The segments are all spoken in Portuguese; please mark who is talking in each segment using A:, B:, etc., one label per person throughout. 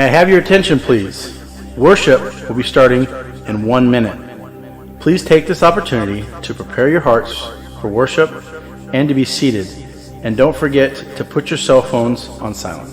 A: May I have your attention, please? Worship will be starting in 1 minute. Please take this opportunity to prepare your hearts for worship and to be seated. And don't forget to put your cell phones on silent.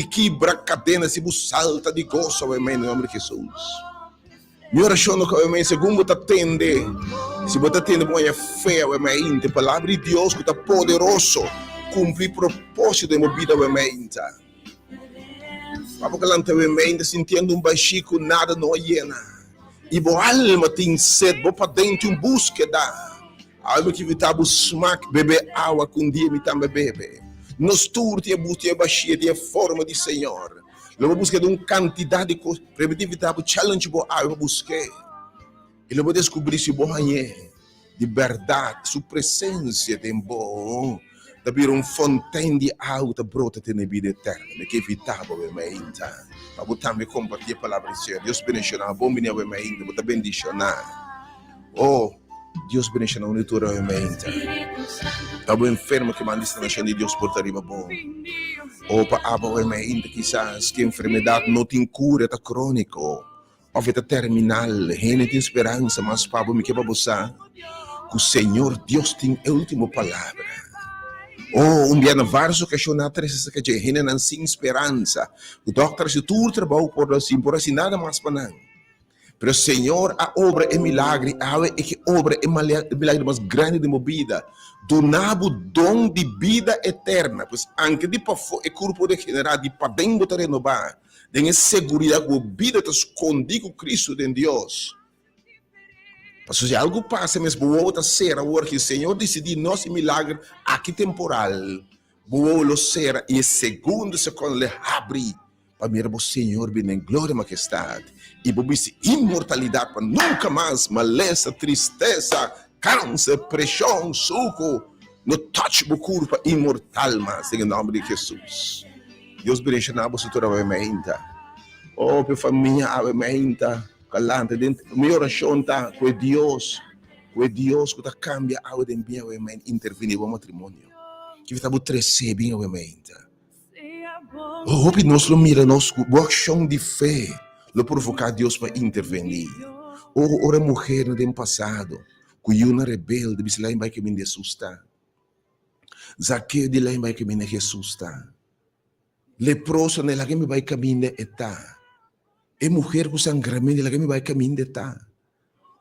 B: E quebra cadenas e salta de gozo, amém, em nome de Jesus. Minha oração é segundo você atende, se você atende com a fé, amém, a palavra de Deus que está poderoso, cumprir propósito da minha vida, amém. Papo calante, amém, sentindo baixinho, nada não llena. E boa alma tem sede, boa para dentro búsqueda. Alma que está buscando beber água com dia me também bebe. Nos tour tinha busca baixia tinha forma de Senhor. Logo busca de uma quantidade de coisas, preventividade, challenge boa eu busquei. E logo descobri se boa de verdade, sua presença tem bom. Da vir fontaine de água brota na vida eterna, que evitável mente. Para botar me compartilhar a palavra de Senhor. Deus bendiga a bom menino mente, botar bendicionar. Oh, Deus bendiga a unitura mente. Estava enfermo que manda esta nação de Deus por arriba bom. Ou para aba mente quizás que enfermidade não tem cura, está crônico. Ou está terminal, não tem esperança, mas para me que para você, que o Senhor Deus tem a última palavra. Oh, dia na várias ocasiões que a gente não tem esperança. O doutor se tudo trabalha por assim nada mais para não. Pero Senhor, a obra é milagre, a obra é milagre mais grande de minha vida. Donavo dom de vida eterna, pois anche de para é corpo de generar de para dentro de renovar, tem segurança que a vida está escondida com Cristo de Deus. Mas se algo passa, mas boa ser agora que o Senhor decidiu nosso milagre aqui temporal, boa ser e segundo ele abre para mirar o Senhor bem em glória e majestade e para imortalidade para nunca mais maleza, tristeza, câncer, pressão, suco, no touch o corpo imortal mas em nome de Jesus. Deus bendiga na vossa mente. Oh, para família, mente. Calante dentro, minha oração está com Deus que está cambia a de bem a mente intervir no matrimônio. Que está por crescer bem a mente. Oh, que nós mira nós com ação de fé, lo provocar Deus para intervenir. Oh, ora mulher no passado, que uma rebelde, bis lá em vai que me assusta. Zaqueu de lá em vai que me assusta. Leproso nela que me vai caminhar eta. É mulher com sangramento, ela que me vai caminhar de tá.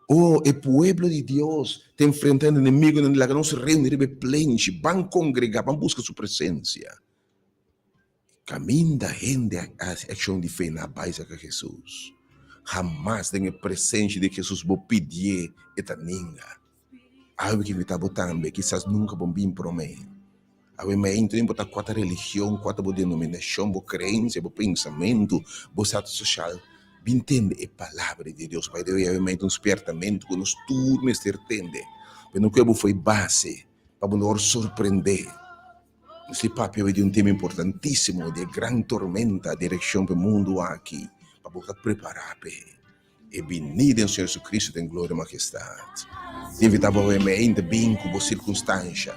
B: Oh, é pueblo de Deus, te enfrentando inimigo, ela que não se reúne, ele plenge, vão congregar, vão buscar sua presença. Caminho da gente a ação de fé na base de Jesus. Jamais tem a presença de Jesus, vou pedir eta ninga. Algo que me está botando, quizás nunca vão vir para mim. Awe mente tem botar quatro religião, quatro denominação, bo crença, bo pensamento, bo status social. Entende a palavra de Deus, Pai Deus, awe mente despertamento que nós tudo me entende. Mas não que foi base para nos surpreender. Esse papel é de um tema importantíssimo, de grande tormenta, direção para o mundo aqui, para você preparar. e benida em Senhor Jesus Cristo tem glória e majestade. Te invitava ovviamente bem com a circunstância.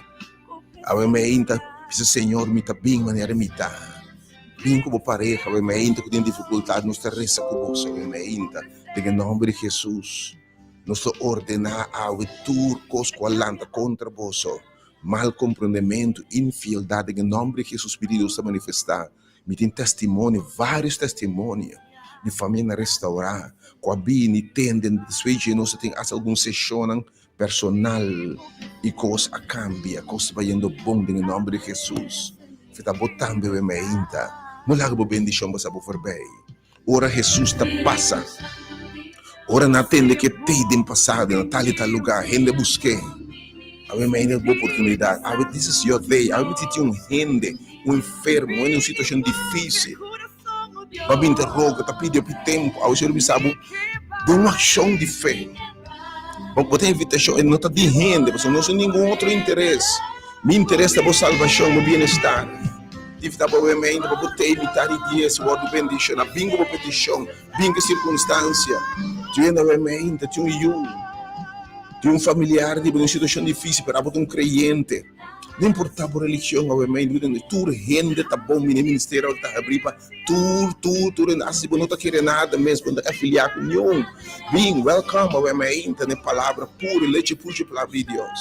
B: Ovviamente, se Senhor me está bem maneira me está. Bem como pareja, ovviamente, que tem dificuldade, nós estamos com você, ovviamente, em nome de Jesus. Nós ordenar a tur cosco alanta contra você. Mal compreendimento, infidelidade, em nome de Jesus, pedido se manifestar. Me tem testemunho, vários testemunhos de família restaurar. Com a bini tendem, se nós tem algum sessão personal e coisa a cambia, coisa vai indo bom em nome de Jesus. Fita botando bebê me inta. Mulaga bo bendição para por bem. Ora Jesus ta passa. Ora na tende que te dem passado na tal e tal lugar, rende busque. Ave me ainda boa oportunidade. Ave this is your day. Ave te rende, enfermo, em uma situação difícil. Ave interroga, ta pediu por tempo, ao Senhor me sabe, de uma ação de fé. Botar invitação, ele não está de rende, você não tem nenhum outro interesse. Me interessa a vossa salvação, meu bem-estar. Tive que obviamente para botar imitar dia esse word de bendição, a bingo para petição, bingo circunstância. Tinha obviamente, tinha familiar de uma situação difícil para botar creyente. Não importava a religião, obviamente, tu rende tá bom, ministério tá abrir para tu assim, não tá querendo nada mesmo quando é afiliar com nenhum. Bem, welcome, obviamente, na palavra pura, leite pura de palavra de Deus.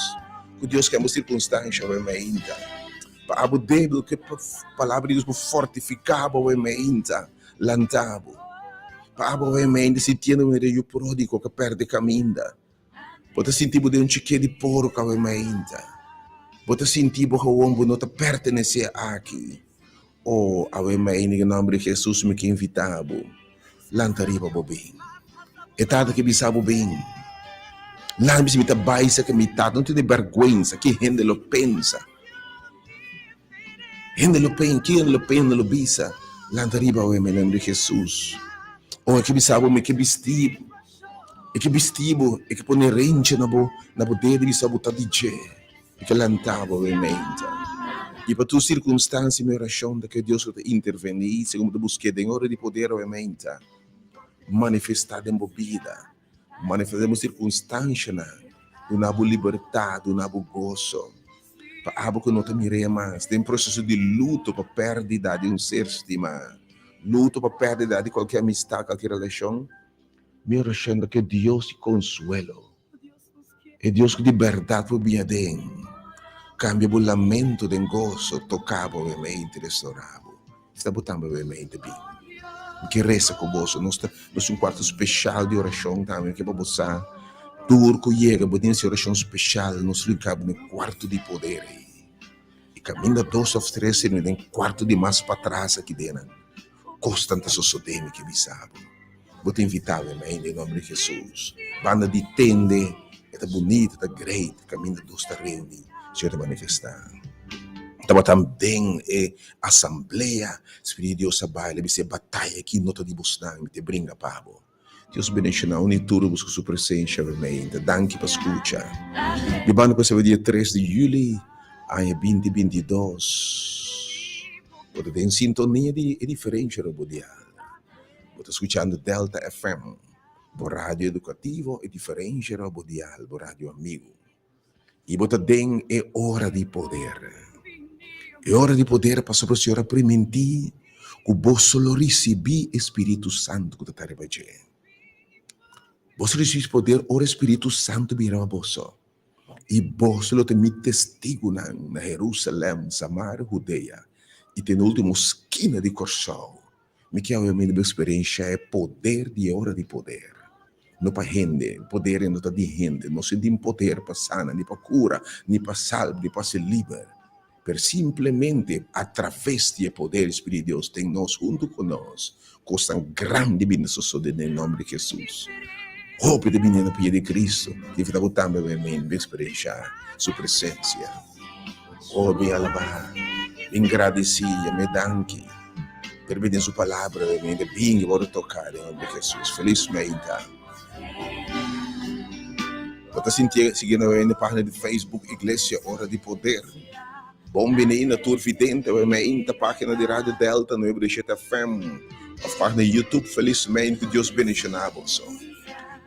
B: Que Deus quer uma circunstância, obviamente. Para o débil que a palavra de Deus fortificava, obviamente, lantava. Para obviamente, se tinha um meio pródigo que perde caminho. Pode sentir de um chique de porco, obviamente. Pode sentir que o homem não pertence aqui. Oh, obviamente, em nome de Jesus, me que invitava. Lantariba bem. É tanto que me sabe bem. Lá me está baixa que me está, não tem vergonha, que gente lo pensa. Gente lo pensa, quem lo pensa, lo bisa. Lantariba, em nome de Jesus. Oh, que me sabe, me que vestido. E que vestido, e que põe rente na dedo de sabotar de G. E que lantava, ovviamente. E para tua circunstância, minha oração, que Deus te intervenir, segundo te busquei, em hora de poder, ovviamente, manifestar em vida. Manifestamos circunstâncias, uma boa liberdade, uma boa gozo. Para algo que não te mirei mais. Tem um processo de luto para perda de um ser estimado. Luto para perda de qualquer amistade, qualquer relação. Minha oração é que Deus te consuelo. E Deus que de verdade for bem dentro. Cambia o lamento de gozo, tocava obviamente, restaurava. Está botando obviamente bem. Que resta com você, nós temos um quarto especial de oração também, que para você, turco chega, podemos oração especial, nós ficamos no quarto de poder. E caminha 2 ou 3, no quarto de mais para trás aqui dentro. Constante sosodeme que me sabe. Vou te invitar, em nome de Jesus. Banda de tende, é bonita, é great, caminha 2 da reunião, Senhor te manifestar. Estava também assembleia, Espírito de Deus trabalha, você batalha aqui, nota de buscar, te brinca, Pablo. Deus bendiga, unitura, busca sua presença, vermelha, danke para escutar. De banda para o dia 3 de julho, ano 2022. Você tem sintonia diferente, Robodial. Você está escutando Delta FM, o rádio educativo é diferente, Robodial, o rádio amigo. E você tem hora de poder. É hora de poder para sobre a senhora permitir que você receber Espírito Santo que está recebendo. Você recebe poder, o Espírito Santo virá a você. E você lo tem testigo na Jerusalém, Samaria, Judeia. E tem na última esquina de Corsol. Me que a minha experiência é poder de hora de poder. Não para gente, poder não está de gente. Não sentimos poder para sanar, nem para cura, nem para salvar, nem para ser livre. Per simplesmente, através do poder do Espírito de Deus, tem nós junto conosco, coisa grande bênção no nome de Jesus. Roupa de vinho no pé de Cristo, que está botando bem experiência, sua presença. Oh, bem alabar, bem agradecida, me danke. Permite sua palavra, bem e vou tocar em nome de Jesus. Felizmente. Você seguindo na página de Facebook, Igreja Hora de Poder. Bom menino, tua vidente, a página de Rádio Delta, no Ibrishet FM, a página de YouTube, felizmente, que Deus bendiga você.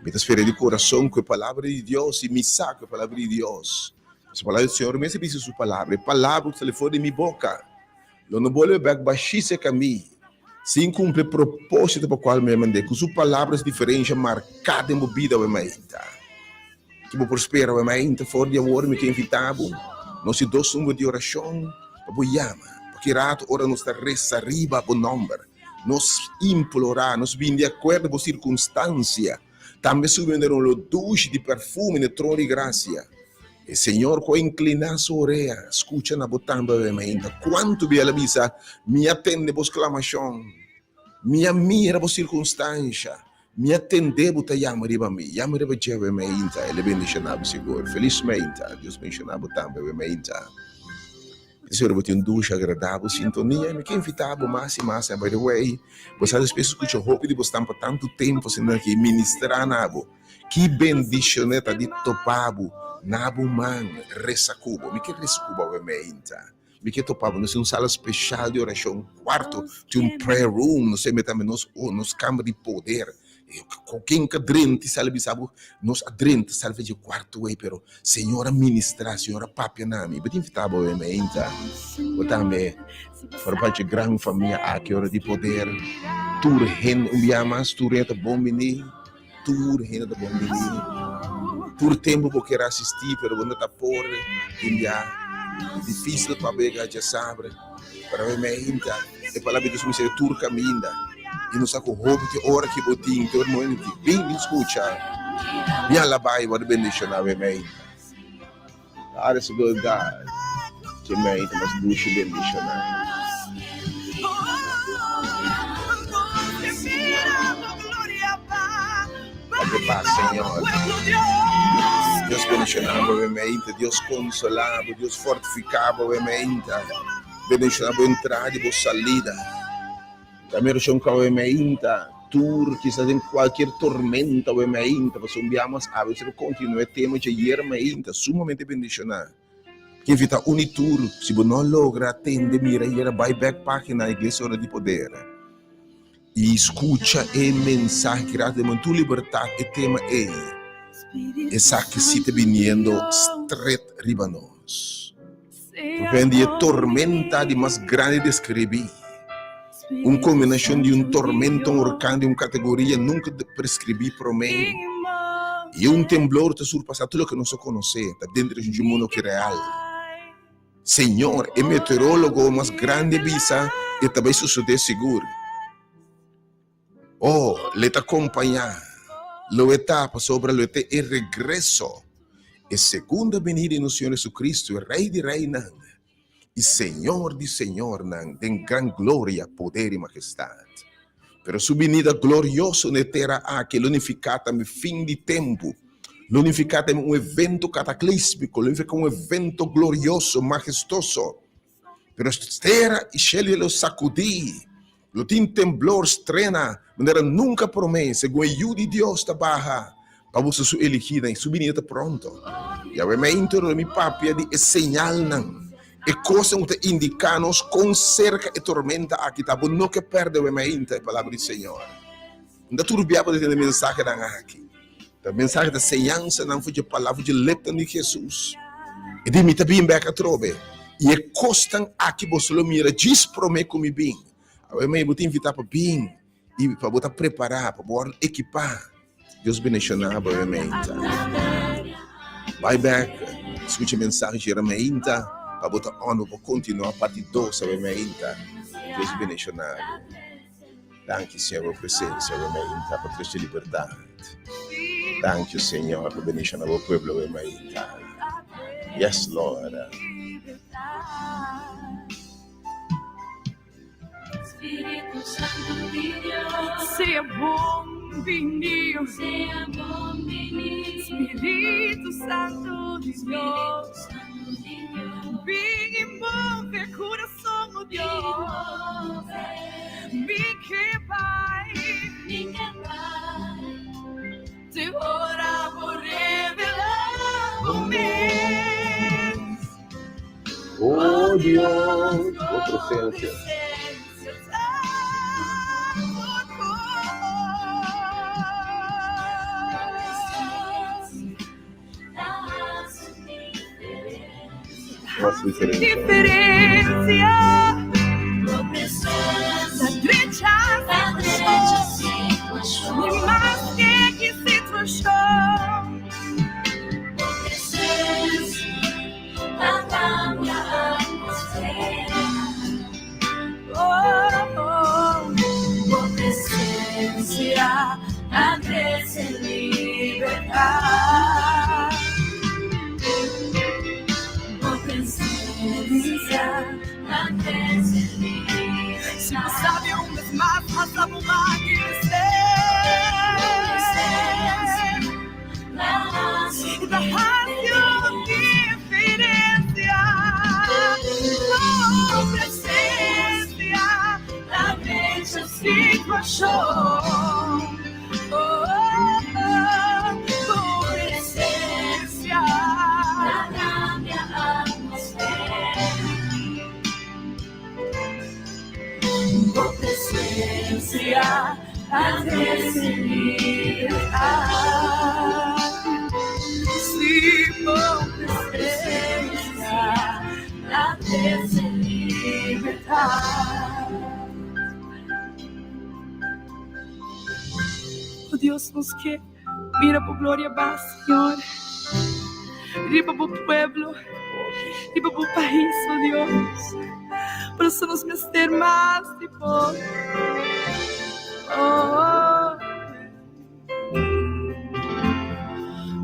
B: Me esfera de coração com a palavra de Deus e me saca a palavra de Deus. A palavra do Senhor me recebi sua palavra. A palavra que ele foi de minha boca. Não vou levar baixíssima a mim. Sem cumprir o propósito para o qual me mandei. Com suas palavras diferentes marcadas em minha vida. Que vou prosperar. Fora de amor, me que invitava. Nós se dois de oração. Para chamar. Porque rato, ora, nós está reza arriba para o nome. Nós implorar. Nós vim de acordo com a circunstância. Também subimos um duche de perfume no trono de graça. E Senhor, com inclinar sua orelha, escuta na botamba, quanto bem ela visa, me atende por exclamação, me mira por circunstância, me atende por yama riba mi, yama riba jeve meinta, ele bendicionado seguro, felizmente, Deus bendicionado também meinta. Senhor, eu tenho um duche agradável, sintonia, me que invitava mais e mais, by the way, você às vezes escuta o roupa de você por tanto tempo, sendo que ministrar nabo, que bendicioneta de topabo, Nabu man resacubo, me que resacubo me que topava, nós temos uma sala especial de oração, um quarto de prayer room, nós temos também nos câmara de poder, qualquer cadrente, sabe, nós adrente, sabe, de quarto, pero Senhora ministrar, Senhora papia nami, mas invitava o eu também, para parte grande família, aqui hora de poder, tur hen umiamas, tur reta bom menino, tur hen da bom menino. Por tempo vou querer assistir, pero quando está por é difícil para pegar já sabe, para ver ainda, e para ver que você turca ainda, e não sabe o roubo de hora que botinho, todo mundo que bem escuta, me alabai, vou bendicionar me ainda. God is a good God, que me ainda mas deixa bendicionar. Que paz, Senhor. Deus bendicionava obviamente, Deus consolava, Deus fortificava obviamente, bendicionava a entrada e a saída. Também obviamente, tur que está em qualquer tormenta obviamente, mas enviamos a você continua tema de obviamente, sumamente bendicionado. Que invita unitur, se você não logra atender, mira e vai back página na igreja hora de poder. E escuta a mensagem que de manter liberdade e tema essa que se está vindo straight riba nós. Porque a tormenta de mais grande de escrever. Uma combinação de tormento, huracão de uma categoria nunca prescrevi para mim. E temblor que surpassa tudo que nós conhecemos, está dentro de um mundo que é real. Senhor, é meteorólogo mais grande visa e também suceder seguro. Le te acompanhar, lo etapa sobre lo te e regresso, e segunda venida no Senhor Jesus Cristo, Rei de Rei, e Senhor de Senhor, tem gran glória, poder e majestade. Pero sua venida gloriosa na terra aqui, l'unificata no fim de tempo, l'unificata em evento cataclísmico, l'unificata evento glorioso, majestoso. Pero terra e Shelley lo sacudi. Lo tin temblor estrena, maneira nunca promessa, com o de Deus da barra, para você sua elegida e subir está pronto. E a minha intero mi papia de señal não, e coisa que indicar-nos com cerca e tormenta aqui, tá bom, não que perde a minha inter, a palavra do Senhor. Não turbiava de ter mensagem da aqui, a mensagem da seança não foi de palavra de lepta de Jesus. E de mim também bem a trove, e é costam aqui você lo mira, diz promete como bem. Eu vou te invitar para vir e para botar preparar, para botar equipar. Deus bendicionar, obviamente. Vai back, escute a mensagem geralmente, para botar on, para continuar a parte 2, obviamente. Deus bendicionar. Danke, Senhor, por presença, obviamente, para trazer liberdade. Danke, Senhor, por bendicionar o povo, obviamente. Yes, Lord.
C: Espírito Santo de Deus, seja bom-vindo, Espírito Santo de Deus, vem e move o coração de Deus, vem que vai, te ora por revelar o meu.
B: Oh Deus, tua presença. Nostra differenza.
C: differenzia. La drecha situação, mais que situação. Tua presença agradece liberdade. Tua presença agradece liberdade. Se não sabe onde as más passam uma e da rádio diferença. Tua presença agradece a situação. Tua presença cambia a atmosfera. Tua presença agradece liberdade. Tua presença agradece liberdade. Oh Deus nos quer, mira por glória va, Senhor. Riba por pueblo, riba por país, oh Deus. Para nos meter mais de vós. Oh,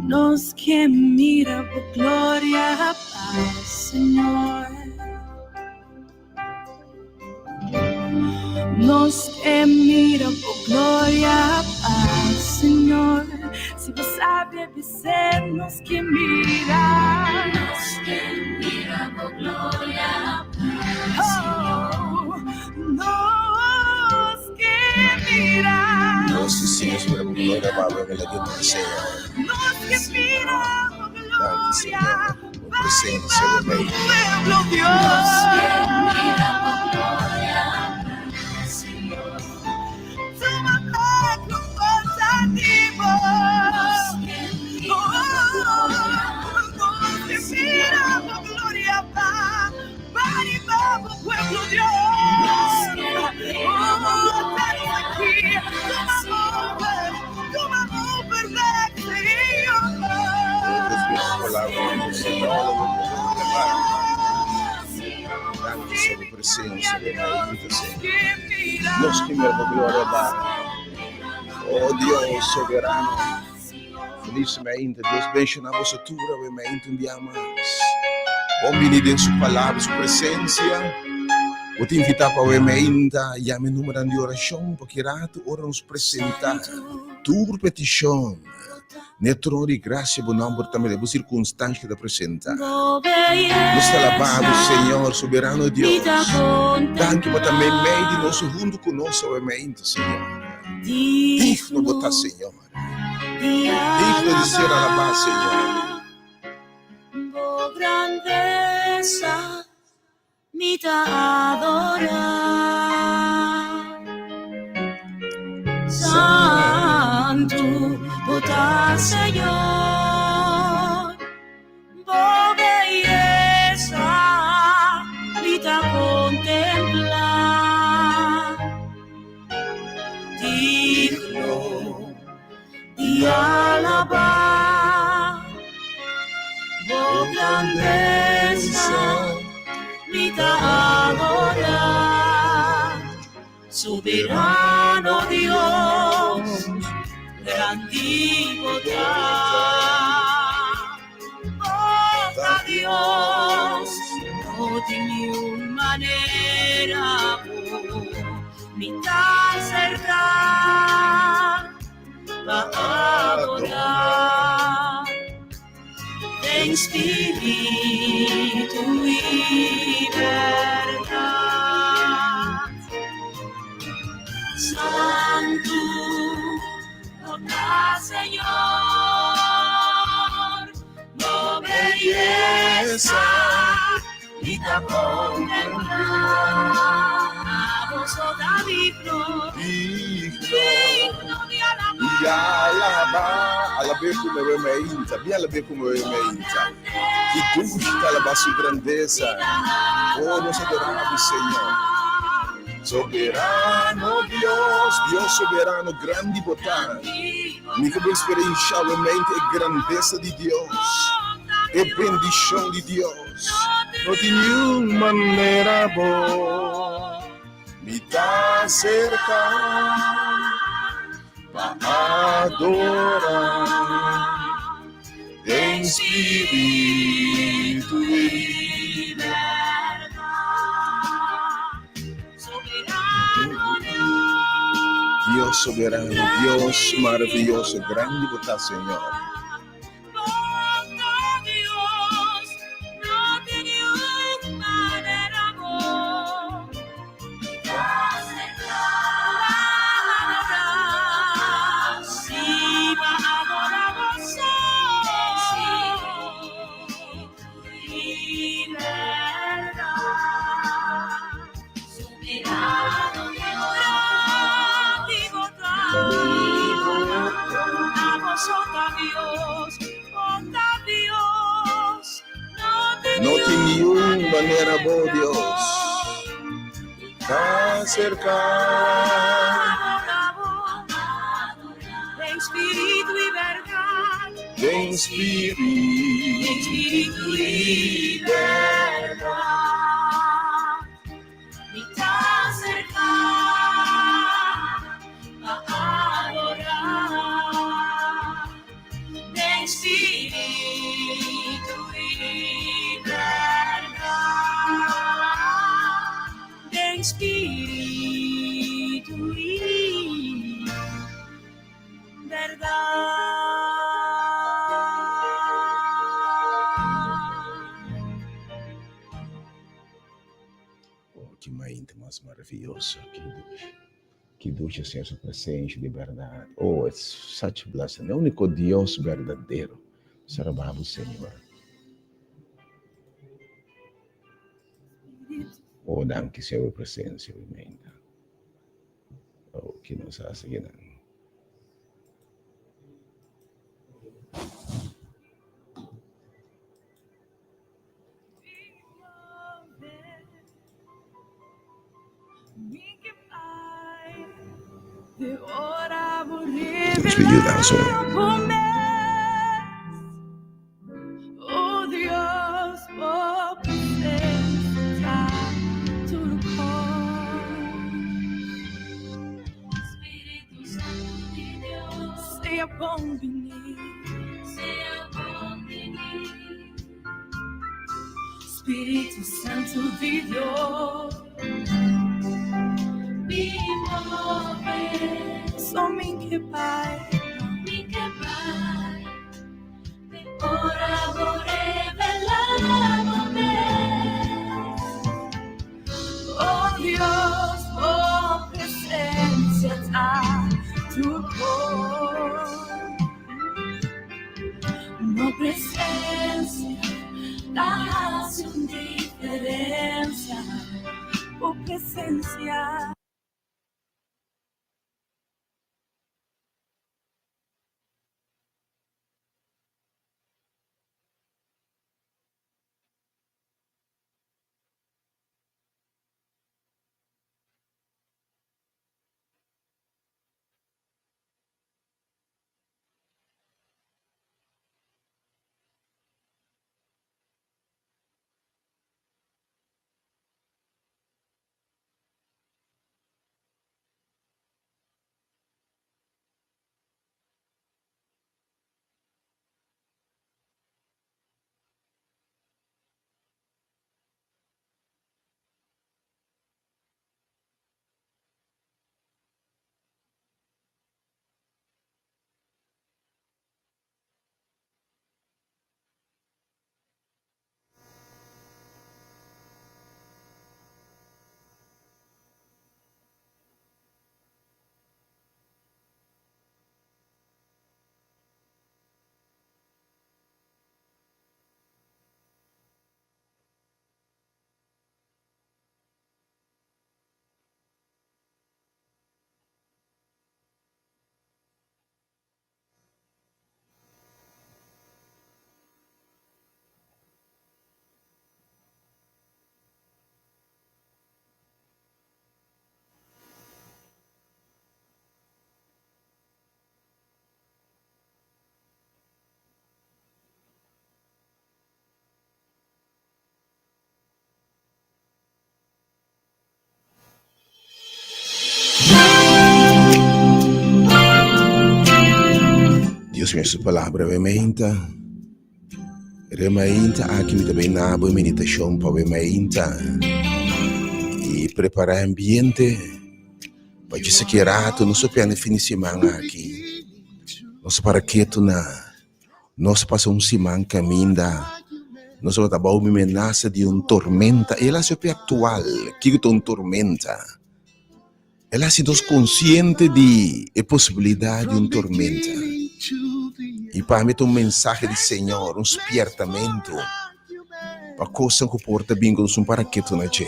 C: nos que mira por glória a paz, Senhor. Nos que mira por glória a paz, Senhor. Se você sabe dizer, nos que mira por glória a paz, Senhor. Nos que mira.
B: Nos que sim, sobre a glória, Baba, que la Dio te desea.
C: Nos que mira por glória,
B: Por presença,
C: pueblo
B: Baba.
C: Dios.
B: Sobre presença, Baba, nos que mira por glória, Baba. Oh Deus soberano, felizmente Deus bendiga a vossa tura, obviamente um dia mais. Vamos venir em sua palavra, sua presença. Vou te invitar para obviamente e a minha número de oração, porque rato ora nos apresentar tua petição. Ne trono di grazia e buon amore também le circunstanze da presenta. Nos está lavado, Senhor, soberano Deus. Danke por também meio de nosso junto conosco, obviamente, Senhor. Digno botar, Senhor. Digno de ser alabado, Senhor.
C: Oh grandeza, mi te adorar. Santo, botar, Senhor. Oh belleza, mi te contemplar. Digno de alabar. Oh grandeza, mi te adorar. Soberano Dios, grandioso oh Dios, no de ninguna manera mi tal cerrar va a adorar. En espíritu y verdad. Santo, toca, Señor, no belleza, y te contemplar. A vos, digno, digno de alabar.
B: Alabê como eu me inta, bem alabê como eu me inta. Que gusta la su grandeza. Oh, nos adoramos, Señor. Soberano Deus, Deus soberano, grande bondade. Me como experienciar realmente a grandeza de Deus, a bendição de Deus. Não de nenhuma maneira boa me dá cerca para adorar. Em espírito e Deus soberano, Deus maravilhoso, grande bondade, Senhor. No tem nenhuma maneira boa, Deus. Está cercado.
C: Em espírito e verdade.
B: Em espírito e verdade.
C: Me dá cercado a adorar. Em espírito e verdade. Em espírito e verdade.
B: Oh, que mente mais maravilhosa, que dulce ser sua presença de verdade. Oh, it's such a blessing. É o único Deus verdadeiro. Sarababo, Senhor. Oh, danke sa iyong presensya, Amen. Oh, kinasasiginan. Let's be you down, so.
C: Oh Dios, oh presencia, tu cor. Espíritu Santo de Dios, sea bom venir, Espíritu Santo de Dios, me move, somente Pai, ora revelamo-me. Oh Dios, oh presencia está tu cor. No presencia hace una diferencia. Oh presencia.
B: Deixa essa palavra rementa aqui me também na boa meditação para rementa e preparar ambiente para que se queirato não só piano finissimang aqui nosso paraqueto na nosso passa simang caminda nosso trabalho me ameaça de tormenta ela se é atual que tormenta ela se dos consciente de a possibilidade de tormenta e para mim mensagem do Senhor despertamento para coisa que porta bem com um paraqueto na che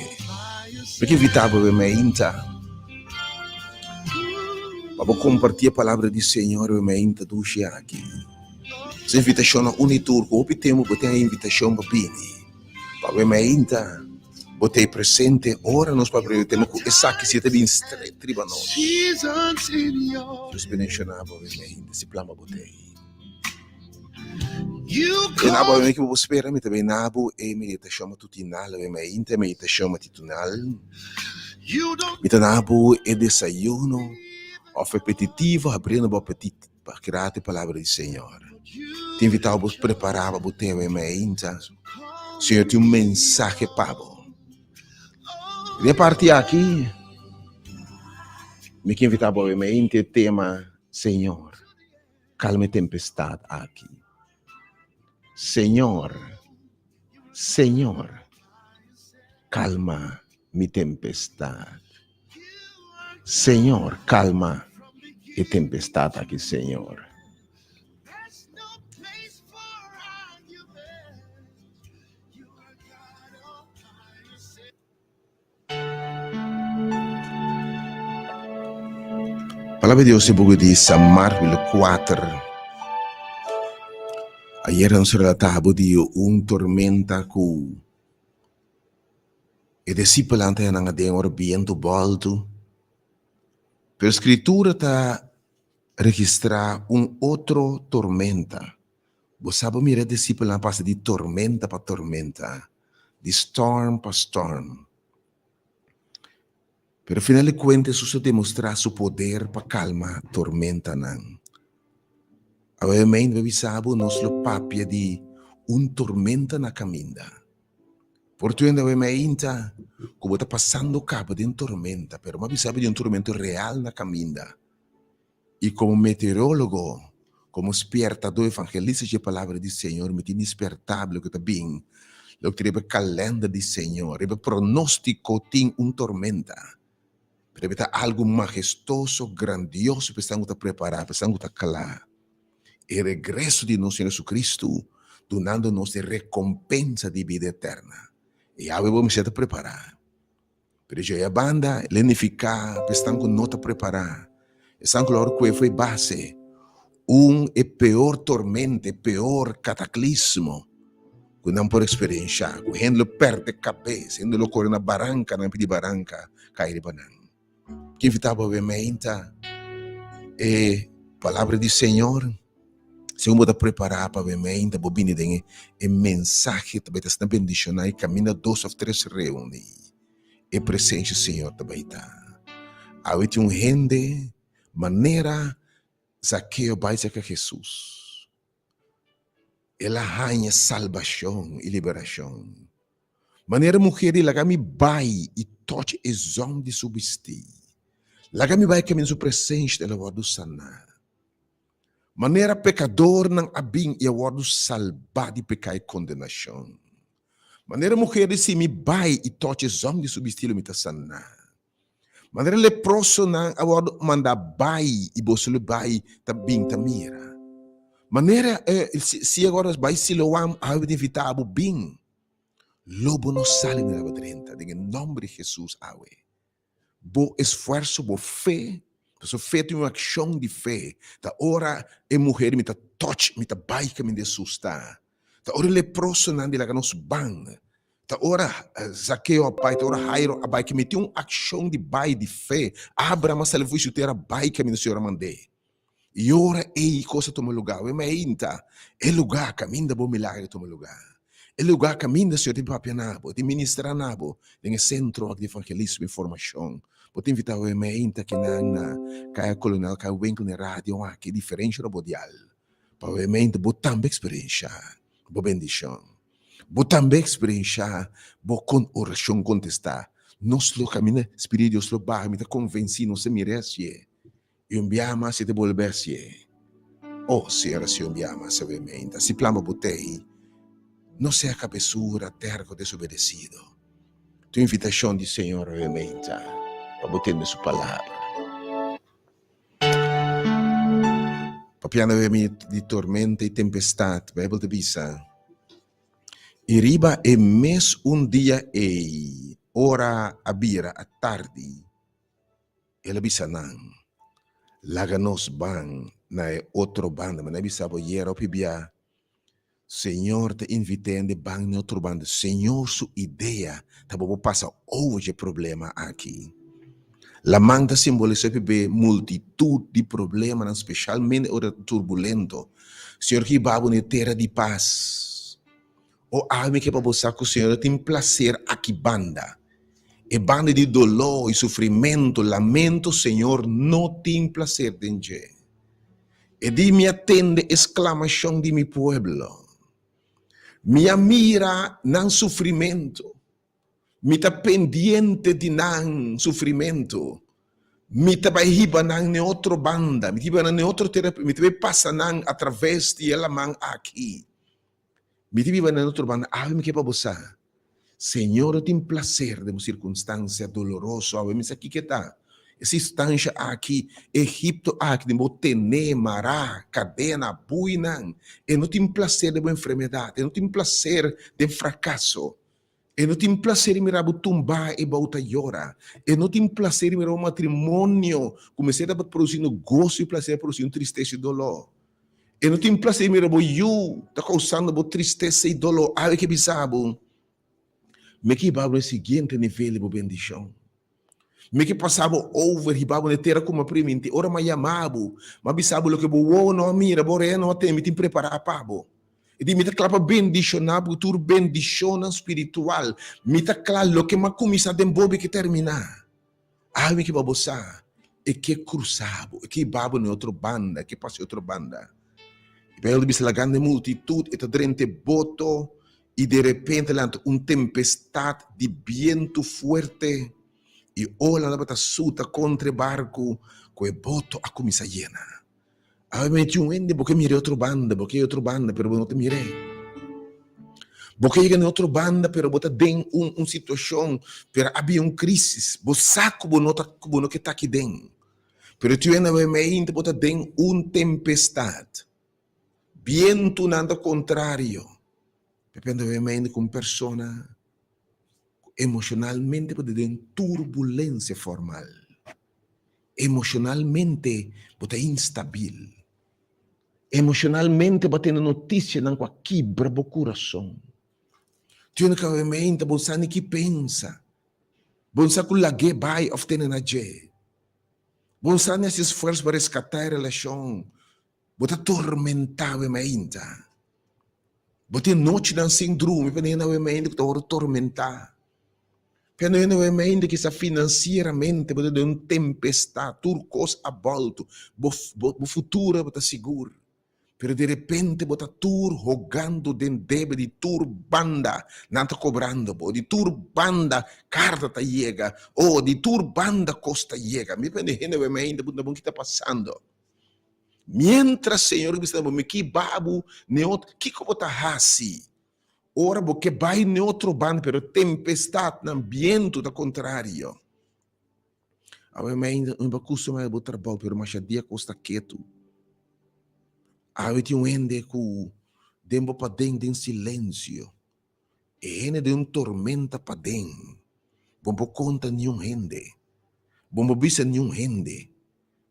B: porque evitava a minha para compartilhar a palavra do Senhor a minha do aqui se invitação a unitur que temos botar a invitação para bini para a minha botei presente ora nós para temos que essa que se tem triba nós os mencionava a minha se plama botei e nabo eu que vou esperar me também nabo e meditação matutinal e minha meditação matutinal me nabo e desayuno of repetitivo abrindo o apetite para criar a palavra do Senhor te invitava a preparar o teu e-mail Senhor tem mensagem para e a partir aqui me que invitava o e-mail o tema Senhor calma a tempestade aqui Senhor calma minha tempestade Senhor calma a tempestade aqui Senhor a palavra de Deus é boa de Marcos 4 ayer nos relatava de tormenta que e discípulo ante nang adengor viento volto pero a escritura está registrar outro tormenta você sabe mira discípulo passa de tormenta para tormenta de storm para storm pero final de contas isso demonstra seu poder para calmar tormenta não obviamente nós sabemos nós lo papia de tormenta na caminda portanto obviamente como está passando cabo de tormenta pero nós sabemos de tormento real na caminda e como meteorólogo como despertador evangelista de palavra do Senhor me tem despertável que está bem lo que tem calenda do Senhor e pronóstico tem tormenta pero está algo majestoso grandioso que estamos a preparar estamos a calar o regresso de nosso Senhor Jesus Cristo, dando-nos a recompensa de vida eterna. E agora vamos a preparar. Pero já a banda, lenificar, estamos nota preparar. Estamos claro que foi base. E pior tormenta, pior cataclismo que não por experiência. Que gente perde a cabeça, gente corre na barranca, na de barranca, cai de banana. Que invitava obviamente a palavra do Senhor. Se eu vou preparar para ver ainda bobine tem mensagem também está bendicionar e caminha 2 ou 3 reúne e presente Senhor também tá. Aí tem gente maneira Zaqueu vai ser que Jesus. Ela ganha salvação e liberação. Maneira mulher ela me vai e toque os homens de subsistir. Ela me vai caminhar sua presença ela vai do sanar. Maneira pecador não abim e award salvar de pecado e condenação. Maneira mulher se me vai e toque zom de subestilo me sana. Maneira leproso não award manda vai e bolso vai também tamira. Maneira se agora vai se loam a inevitável bem. Lobo no sale na badrenta, em nome de Jesus awe. Bo esforço, bo fé. Então, feito uma ação de fé, da hora a mulher me touch, me baica me susta. Da hora leproso não de lá nos bang. Da hora Zaqueu a pai, da hora Jairo a baica me tem uma ação de bai de fé. Abraão salvou isso ter a baica me senhora mandei. E ora ei coisa toma lugar. E ainda é lugar caminho bom milagre toma lugar. É lugar caminho senhor de papianabo, de ministrar nabo, em centro de evangelismo e formação. Vou te invitar a que na kaya colonial kaya winkel na rádio aqui diferente do mundial. Provavelmente, vou também experienciar boa bendição. Vou também experienciar boa oração contestar. Nós lo caminha, Espírito Deus lo barra, me está convencido, se merece. E enviamos se te volver-se. Oh, Senhora, se enviamos, obviamente. Se plama botei, não seja cabeçura, terco, desobedecido. Tua invitação de Senhor, obviamente, para botar na sua palavra. Papiano di tormenta e tempestade, Bible de bisa. E riba e mes dia e ora abira a tarde. Ela bisa nang. Laganos bang na outro banda, mas na bisa bo yera opibia. Senhor te invitando bang na outro banda. Senhor su ideia, tá bo passa hoje problema aqui. La manta simboliza bebê multitud de problemas, especialmente ora turbulento. Senhor que babo ne terra de paz. O alme que babo saco Senhor tem prazer aqui banda. E banda de dolor e sofrimento, lamento, Senhor, não tem prazer dentro. E de me atende exclamação de mi pueblo. Minha mira não sofrimento. Mi ta pendiente di nan sofrimento. Mi ta bahiba nan ne outro banda. Mi tiba nan ne outro terapia. Mi tiba passa nan através de ela man aqui. Mi tiba nan outro banda. Mi que para você. Senhor, tem prazer de uma circunstância dolorosa. Mas aqui que está. Essa instância aqui. Egipto aqui. De botené, mará, cadena, buinan. E não tem prazer de uma enfermidade. E não tem prazer de fracasso. E não tem prazer em mirar tumbar e volta llorar. E não tem prazer em mirar um matrimônio. Comecei a produzir gozo e prazer, produzir tristeza e dolor. E não tem prazer em mirar o you, está causando tristeza e dolor. Ah, que bizarro. Me que babo no seguinte nível de bendição. Me que passava over e babo na terra como primente. Ora me chamava, mas bizarro lo que bo não mira, boré não tem, me tem preparar pabo. E di mita clapa bendicionar, tur bendição espiritual. Mita claro que ma comisa den bobe que terminar. Ah, me que babosa. E que cruzado, e que babo ne outro banda, que passa outra banda. E pelo bis la grande multitud, e drente boto, e de repente lá tempestade de vento forte, e ola la bata suta contra barco, com boto a comisa llena. Avete un ende perché mire otro banda, però non te mire. Perché in otro banda, però bota den un situazione, per abbiamo un crisis, bo sacco bono che sta qui den. Però tu ena mente bota den un tempestade. Viento nando contrario. Depende ovviamente con persona emocionalmente pode den turbulencia formal. Emocionalmente bota instabil. Emocionalmente batendo notícia não quebra o coração. Tu não quer mente, você nem que pensa. Você com la que vai of tenen a je. Você nesse esforço para resgatar a relação. Você atormentava a mente. Você noite não síndrome, para não a mente que está atormentar. Para não a mente que está financeiramente, você tem tempestade, turcos a volta, o futuro está seguro. Pero de repente bota tur jogando den debe de tur banda nanta cobrando bo de tur banda carta ta llega o de tur banda costa llega me pende hene we me ainda bunda bom que está passando mientras Senhor que está me que babu neot que como tá hasi ora bo que vai ne outro banda pero tempestade no ambiente da contrário a me ainda um bacuso mais botar bal pero machadia costa quieto. Avete un ende cu dembo pa den silêncio. E ene de tormenta pa den. Bombo conta nenhum ende. Bombo bisa nenhum ende.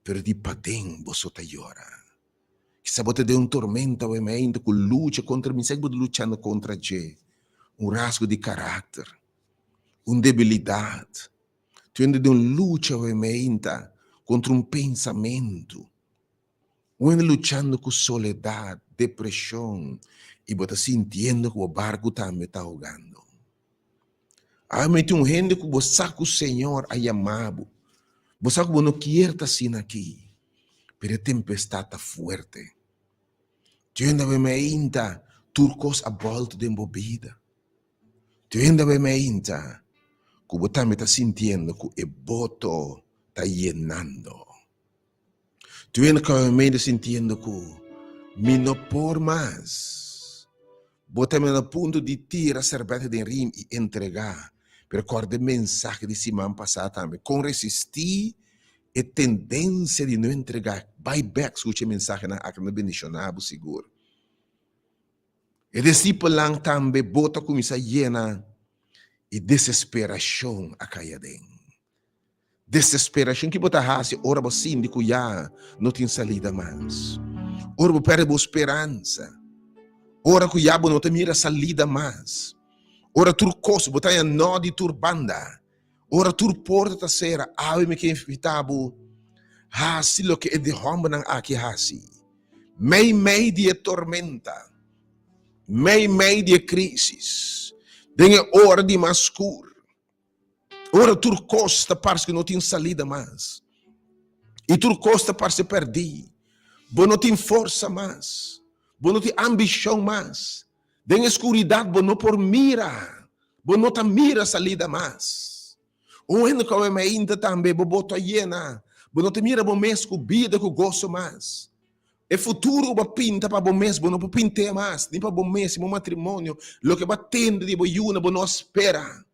B: Pero di pa den bo sota llora. Chissà bote de tormenta o mente cu luta contra mi segue luchando contra je. Rasgo de caráter. Debilidade. Tu ende de luta o mente contra pensamento. Uno luchando con soledad, depresión, y vos estás sintiendo que el barco también está ahogando. Hay gente que vos saca o Señor a llamado. Vos saca que no quiere estar sin aquí, pero la tempestad está fuerte. Tu ainda vai me inta turcos a volta de embobida. Tu ainda vai me inta que você me está sentindo que o boto está llenando. Tu ainda me está sentindo que me não por mais. Você me no ponto de tirar a cerveja de rim e entregar. Recorda a mensagem de semana passada também. Com resistir e tendência de não entregar. Vai back, escute a mensagem na bendicionável seguro. E discípulo lang também bota começa llena e desesperação a cair dentro. Desesperação que bota raça, ora você síndico já não tem salida mais. Ora perde a esperança. Ora que já não tem mira salida mais. Ora turcoso, botar a nó de turbanda. Ora turporta ta sera, ave me que invitabo. Hasi lo que é de romba nang aqui hasi. Mei de tormenta. Mei de crisis. Dengue hora de mascur. Ora turcosta parece que não tem salida mais. E turcosta parece perdi. Bo não tem força mais. Bo não tem ambição mais. Dengue escuridade, bo não por mira. Bo não ta mira salida mais. O ano que eu me ainda também, bo boto llena. Bo não te mira bo mesco vida que gosto mais. E futuro ba pinta para bom mês, bo não pinte mais, nem para bom mês, meu matrimônio, lo que batendo de boiuna, bo não espera.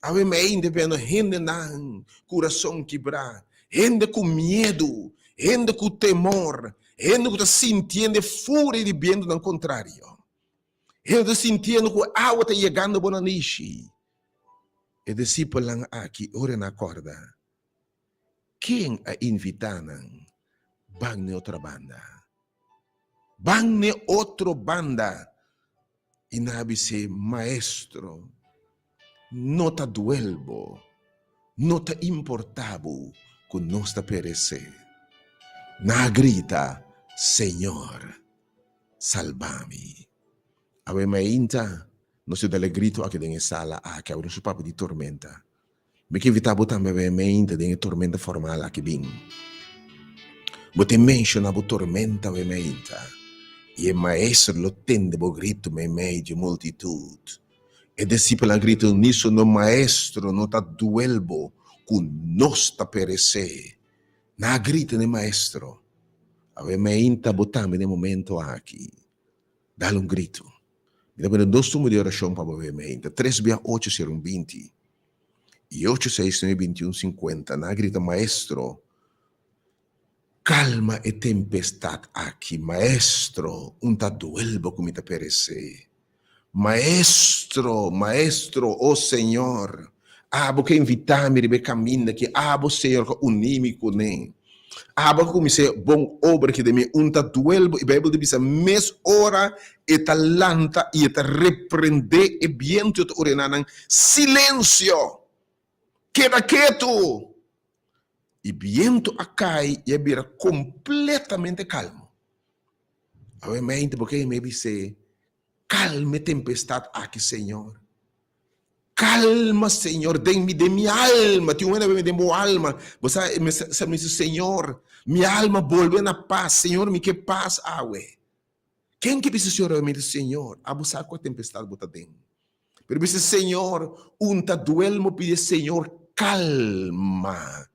B: Ave me ainda vendo gente não, coração quebrar, gente com medo, gente com temor, gente que está sentindo fúria de vento no contrário. Gente está sentindo que a água está chegando bo na niche. E discípulo lang aqui, ora na corda. Quem a invitaram? Bang ne outra banda. Bang ne outra banda. E nabi se maestro. Nota duelbo. Nota importabo. Que nós está perecer. Na grita. Senhor. Salva-me. Ave me inta. Nós se dele grito aqui dentro sala. Aqui abre um papo de tormenta. Me que evitabo também me inta dentro tormenta formal aqui bem. Bote mention a tormenta me meita. E o maestro lo tende bo grito me meio de multitude. E discípulo grito nisso no maestro não tá duelbo com nós tá perecer. Na grita ne maestro. Ave meita botame ne momento aqui. Dá grito. Me dá dois túmulos de oração para você meita. 368-20. E 869-21-50. Na grita maestro. Calma e tempestade aqui, maestro, tá duelbo como te perecer. Maestro, oh Senhor, abo que invitar-me de caminho que abo Senhor que unime com nem. Abo como se bom obra que de mim tá duelbo e Bíblia diz mes hora e talanta e te repreender e viento te ordenanan silêncio. Queda quieto. E viento acai e vira completamente calmo. Obviamente, porque me dice, calme tempestade aqui, Senhor. Calma, Senhor, de minha alma. Tu não de minha alma. Você me diz, Senhor, minha alma volve na paz. Senhor, me que paz, awe. Quem que diz, Senhor, me diz, Senhor, abusar com a tempestade bota dentro. Pero diz, Senhor, tá duelmo, pide, Senhor, calma.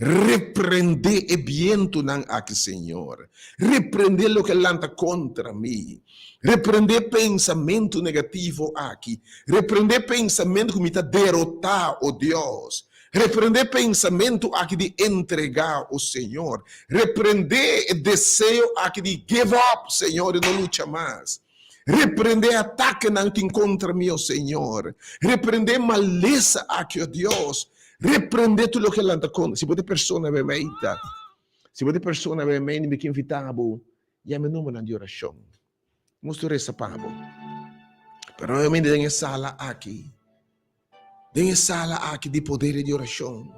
B: Repreender e viento nan aqui, Senhor. Repreender lo que lanta contra mim. Repreender pensamento negativo aqui. Repreender pensamento que me está derrotar, oh Deus. Repreender pensamento aqui de entregar o Senhor. Repreender desejo aqui de give up, Senhor, e não luta mais. Repreender ataque não que contra mim, oh Senhor. Repreender maleza aqui, oh Deus. Repreender tudo o que lanta contra. Se você pessoa me meita, se você pessoa me meita, me invitabo, já me número de oração. Mostro essa pabo. Pero obviamente tem sala aqui. Tem sala aqui de poder de oração.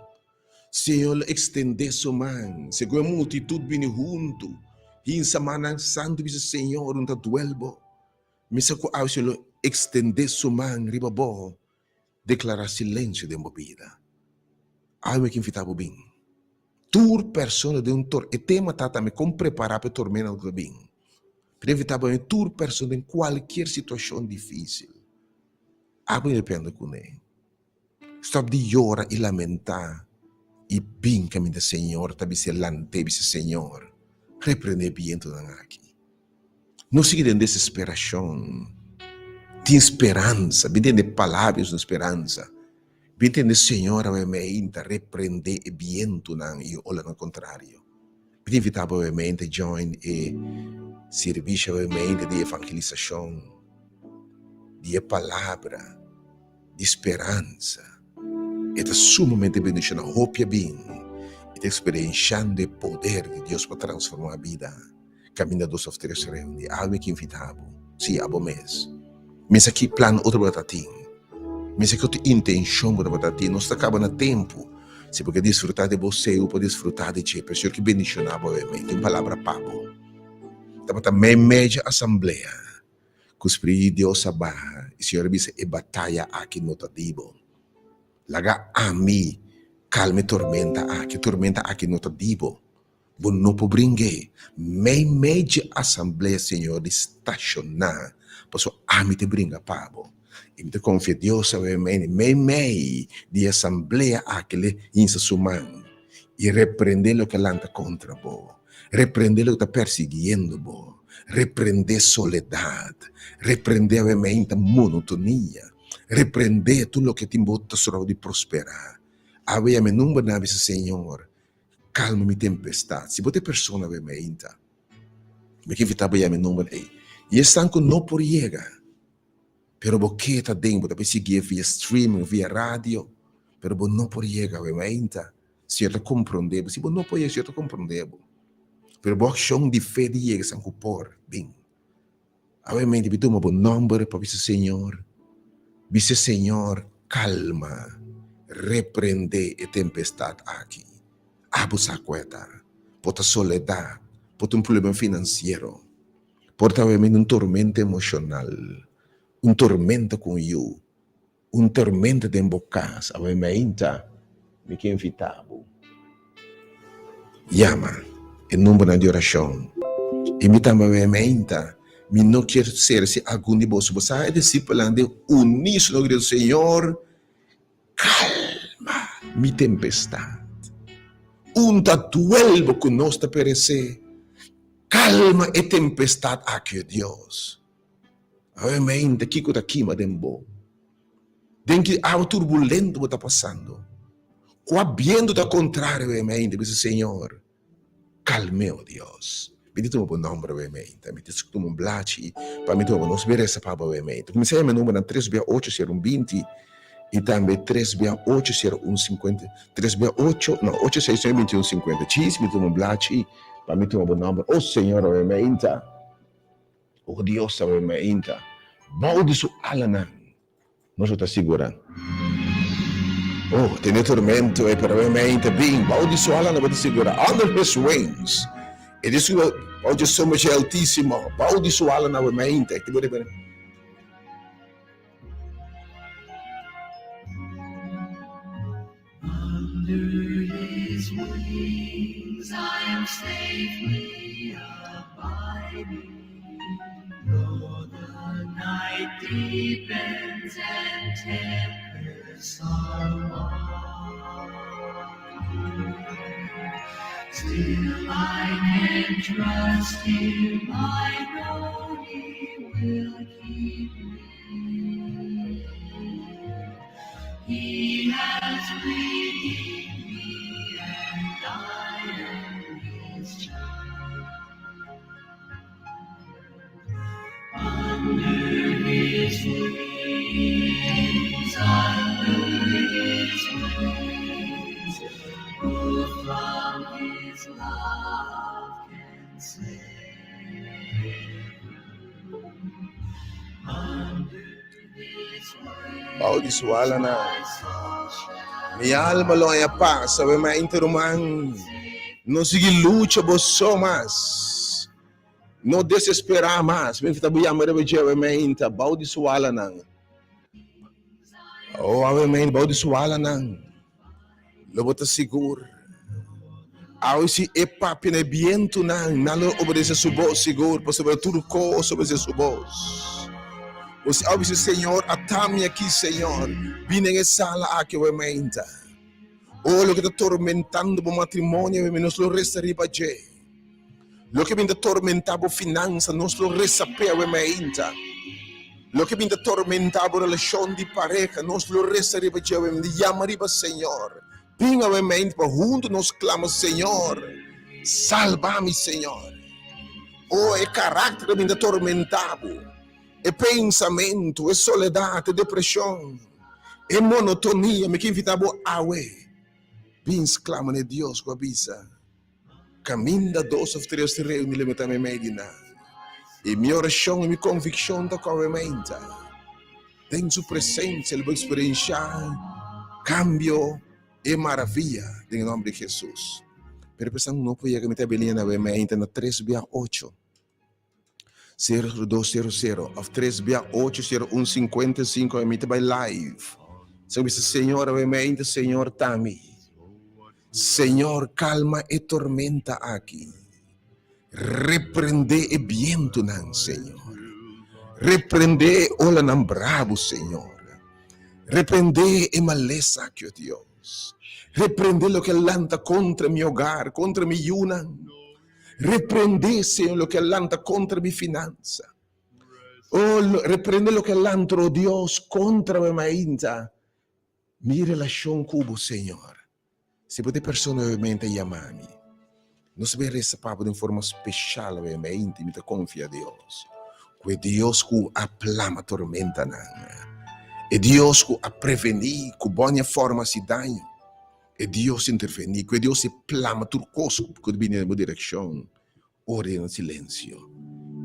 B: Senhor, extender sua mão. Se a multitude vem junto, e em semana santo diz Senhor, não está duelbo. Me saco ao Senhor extender sua mão, ribabo, declarar silêncio de uma vida. Algo que invitava bem. Tur persona de tor e tema tata me com preparar para tormenta do bem. para evitar toda pessoa em qualquer situação difícil. Abre depende com ele. Stop de llorar e lamentar. E bem caminho do Senhor, tabi se lante, se Senhor. Repreende bem tudo aqui. Não siga em desesperação. Tem esperança. Bem de palavras de esperança. Bem de Senhor, obviamente, repreende bem tudo e olha no contrário. Bem invitar, obviamente, join e serviço, obviamente, de evangelização, de palavra, de esperança. É sumamente bendicional. Hope bem. E experienciando o poder de Deus para transformar a vida. Caminho dos ofícios reunidos. Algo que invitava. Sim, abo mês. Mas aqui plano outro batatinho. Mas aqui outra intenção para batatinho. Não está acabando tempo. Se porque desfrutar de você, eu posso desfrutar de ti. Pessoa que bendicionava, obviamente. Em palavra pabo. Também média assembleia. Que o Espírito de Deus abarra. E o Senhor disse, e batalha aqui no tadibo. Laga a mim, calme tormenta aqui no tadibo. Bom não po brinque. Média assembleia, Senhor, de estacionar. Posso a mim te brinca, pabo. E me te confia, Deus, obviamente, meio de assembleia aquele insa suman. E repreender o que lanta contra bo. Repreender o que está perseguindo bo. Repreender soledade. Repreender, obviamente, monotonia. Repreender tudo o que te bota sobre de prosperar. Avea me numba na visa, Senhor. Calma mi tempestade. Se você persona, obviamente. Me que invitava a me numba aí. E estão com não por llegar. Pero porque está dentro, para seguir via streaming, via rádio. Pero não por llegar, obviamente. Certo compreender. Se não por llegar, certo compreender. Pero boa chão de fé de llegar, sem cupor. Bem. Obviamente, me toma bom número para visa, Senhor. Vise, Senhor, calma, repreende a tempestade aqui. Abusa quieta, por soledade, por problema financeiro, por talvez tormento emocional, tormento com eu, tormento de embocas, obviamente, me que invitavo. Llama, em número de oração, invitamos obviamente. Me não quer ser se algum de vocês você é discípulo de uníssono do Senhor, calma, mi tempestade. Tatuelvo que nós te perecer, calma e tempestade aqui, Deus. Obviamente, que está aqui, madembo. Den que algo turbulento está passando. O viento está contrário, obviamente, diz o Senhor, calme, oh Deus. Bendito mo nome, obviamente. Me discuto um blachi, para me tomar nos merece para obviamente. Comecei a me número 3680120 e também 3680150, 368, não, 8612150. Chis me tomar um blachi, para me tomar o nome. Oh Senhor, obviamente. Oh Deus, obviamente. Balde su alana. Nós está segura. Oh, tem tormento, obviamente, bem. Balde su alana, vai te segura. Under his wings. E isso hoje somos altíssimo. Balde sua ala na mente. Que pode ver.
D: Under his wings I am safely abiding. Though the night deepens and tempests are wide, still I can trust him. I know he will keep me. He has redeemed me, and I am his child. Under his wings, who from his love can save. Under his wings,
B: Balde sua ala na.
D: my soul shall
B: Minha alma lo é paz, obviamente, irmão. Não seguir luta, você mais. Não desesperar mais. Me fita buia mere beje, obviamente. Balde sua ala na. Oh, obviamente, balde sua ala na. Lobo te seguro. Ausi e papine bientu nalo obedece su voz, Senhor, para sobre turco, obedece su voz. Você obedece, Senhor, atame aqui, Senhor. Vine em sala aqui, obviamente. Oh, lo que está atormentando o matrimônio, nos lo resta ribaje. Lo que vinda atormentando finanza, nos lo resta per obviamente. Lo que vinda atormentando relação de pareja, nos lo resta ribaje, obviamente. Llama riba, Senhor. Pinga obviamente, para junto nos clama, Senhor. Salva-me, Senhor. Oh, é caráter que vinda atormentado. É pensamento, é soledade, é depressão. É monotonia, me que invitava a Pins clama de Deus com a bisa. Caminha 2 ou 3 de reunir me também medina. E minha oração e minha convicção da coerência. Tem sua presença, ele vai experienciar cambio e maravilha em nome de Jesus. Pero pensando no podia que me tabelinha na mente na 368 0200 of 368 0155 e me tabai live. Sabe Senhor, mente Senhor Tami. Senhor, calma e tormenta aqui. Reprende e viento nan, Senhor. Reprende ola nan bravo, Senhor. Reprende e maleza aqui, oh Deus. Reprende lo que lanta contra mi hogar, contra mi yuna. Reprende, Senhor, lo que lanta contra mi finanza. Oh, reprende lo que lanta, oh Deus, contra mi mainta. Mi relação cubo, Senhor. Se você persona ovviamente chiamami, non si vede sapere in forma speciale ovviamente, mi confia a Deus. Que Deus que aplama tormenta e Deus que a prevenir com boa forma se danho. E Deus intervenir, que Deus se plama turcoso que viene nella direzione. Ora in silenzio.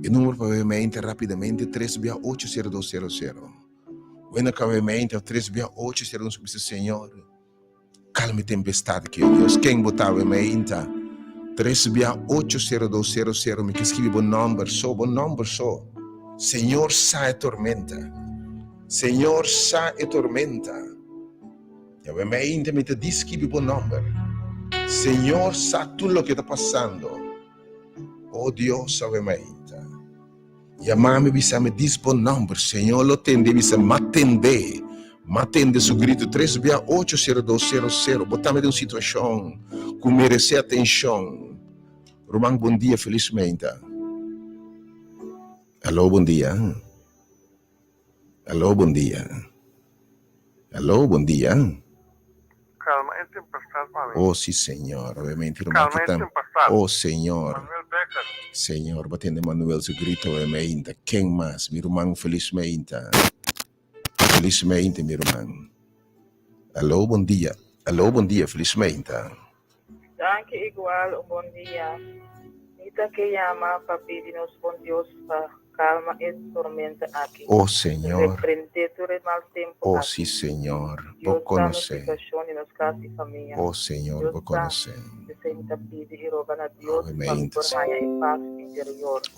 B: Il numero ovviamente rapidamente 3680200. Quando ovviamente 3680200 Signore. Calma tempestade que Deus quem botava em inta 3680200 me que escreve bom número só Senhor sai tormenta e a me inta me te descreve bom número Senhor sabe tudo o que está passando oh Deus sabe me inta e a mãe bisa me diz bom número Senhor lo tende bisa matende Matende su grito 3680200. Botame de uma situação que merece atenção. Romão, bom dia, felizmente. Alô, bom dia. Alô, bom dia. Alô, bom dia.
E: Calma, é tempestade para mim.
B: Oh, sim, Senhor. Obviamente,
E: Calma, é tempestade.
B: Oh, Senhor.
E: Manuel Becker.
B: Senhor, batendo Manuel su grito, obviamente. Quem mais? Meu irmão, felizmente. Felizmente, meu irmão. Alô, bom dia. Alô, bom dia, felizmente.
F: Anche igual, bom dia. Nita que llama para pedirnos bom Deus para calma e tormenta aqui.
B: Oh, Senhor.
F: Reprende todo o mal tempo.
B: Oh, sim, Senhor. Vou conhecer. Oh, Senhor, vou conhecer. Obviamente.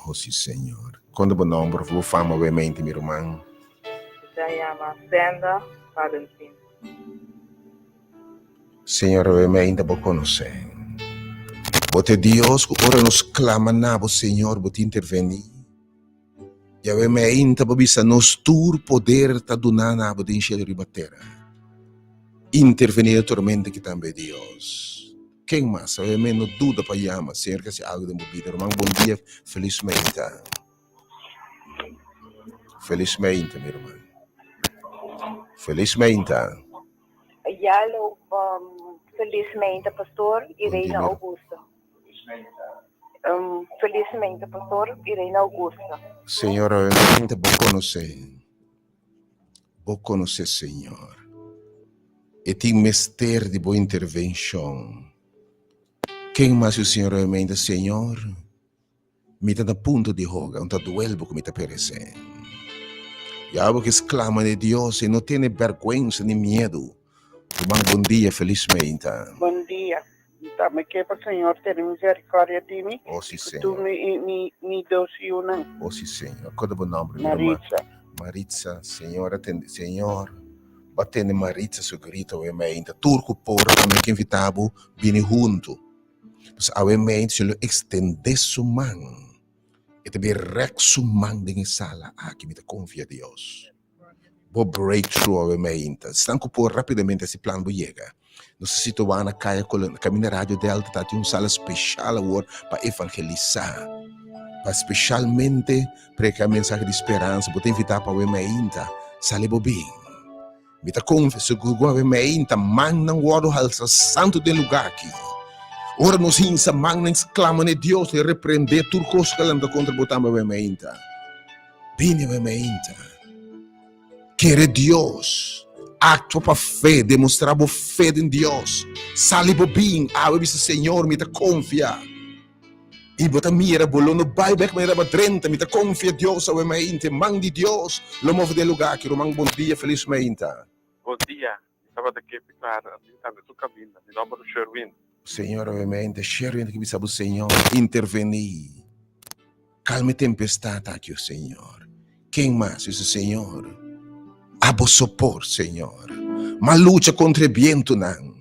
B: Oh, sim, Senhor. Quando o nome, vou falar, obviamente, meu irmão.
F: Llama Senda Valentim.
B: Senhor, obviamente, vou conhecer. Bote Deus, ora nos clama na Senhor, bote intervenir. E obviamente, babisa, nos tur poder ta donar na bote encher de batera. Intervenir a tormenta que também Deus. Quem mais? Obviamente, não dúvida para chamar, Senhor, que se algo de movida. Irmão, bom dia, felizmente. Felizmente, meu irmão. Felizmente.
G: Yalo, felizmente, pastor, Irene Augusta. Felizmente, pastor, Irene Augusta.
B: Senhor, realmente vou conhecer, Senhor. E tem mestre de boa intervenção. Quem mais o Senhor realmente, Senhor? Me dá ponto de roga, onde duele que me está perecendo. E algo que exclama de Deus e não tem vergonha nem medo. Irmão, bom dia, felizmente.
H: Bom dia. Dame que para o Senhor ter misericórdia de mim.
B: Oh, sim, Senhor.
H: Tu me doce uma.
B: Oh, sim, Senhor. Qual é o nome?
H: Maritza.
B: Maritza, Senhor, atende, Senhor. Batendo Maritza, seu grito, obviamente. Turco, porra, também que invitava, viene junto. Pues obviamente se lo extender su mano. E te berek su mano de sala aqui me te confia Deus. Vou breakthrough obviamente. Stanco por rapidamente esse plano bo chega. Nós situamos na caia caminho rádio Delta tá uma sala especial agora para evangelizar. Para especialmente pregar mensagem de esperança, vou te invitar para o obviamente. Sale bobin. Me te confia se Google obviamente man não guardo halsa santo de lugar aqui. Ora nos hinsa magna exclama ne Deus e repreender turcos que landa contra botama bemeinta. Bine bemeinta. Quere Deus. Actua para fé, demonstrar boa fé em Deus. Sali bobin, ave bisa Senhor, me te confia. E bota mira bolono buyback me dava 30, me te confia Deus ave bemeinta. Man de Deus, lo move de lugar que romang bom dia, feliz bemeinta.
E: Bom dia. Estava daqui para a tua cabina. Mi nome é Sherwin.
B: Senhor, obviamente, Sherwin que bisa o Senhor intervenir. Calme tempestade aqui, Senhor. Quem mais, esse Senhor? Abo sopor, Senhor. Ma luta contra o vento, não.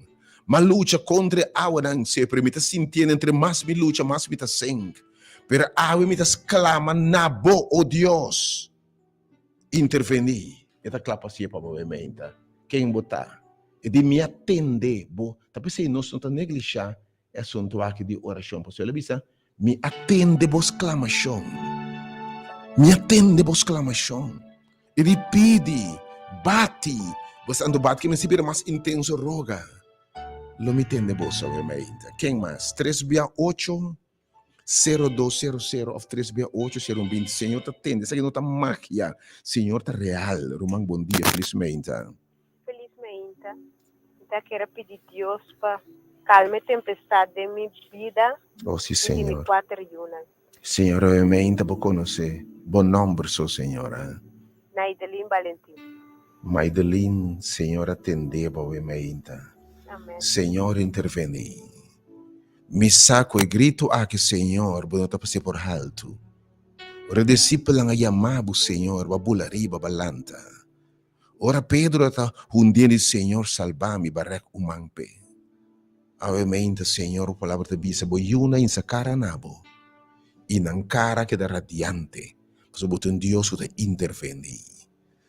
B: Ma luta contra a água, não. Sempre me sentir entre mais me luta, mais me sing. Pero a água me clama, na bo, oh Deus. Intervenir. E tá clapa assim, obviamente. Quem botar? E de me atender, bo. Tapi se nós não negligenciar é assunto aqui de oração. Por isso, bisa, me atende vos clamação. Me atende vos clamação. E de pede, bate. Você anda bate que me se vira mais intenso roga. Lo me atende vos, obviamente. Quem mais? 368 0200 ou 368 0120. Senhor, te atende. Isso aqui não tá máquina. Senhor, tá real. Romang, bom dia, felizmente.
G: Felizmente, eu quero pedir a Deus para calme a tempestade de minha vida
B: Oh, sim,
G: e de
B: Senhor.
G: minha quatro yunas.
B: Senhor, obviamente, vou conhecer. Bom nome, sou Senhora.
G: Naidelin Valentim.
B: Maidelin, Senhor, atender, obviamente.
G: Amém.
B: Senhor, intervenir. Me saco e grito aqui, Senhor, vou não passar por alto. Ora, discípula nga yamabo, Senhor, babulari, babalanta. Ora, Pedro, ata hundini, Senhor, salvami, barek umangpe. Obviamente, Senhor, a palavra de bisa, boyuna in sa cara nabo. Inang cara que da radiante. Mas o botão Deus que interveni.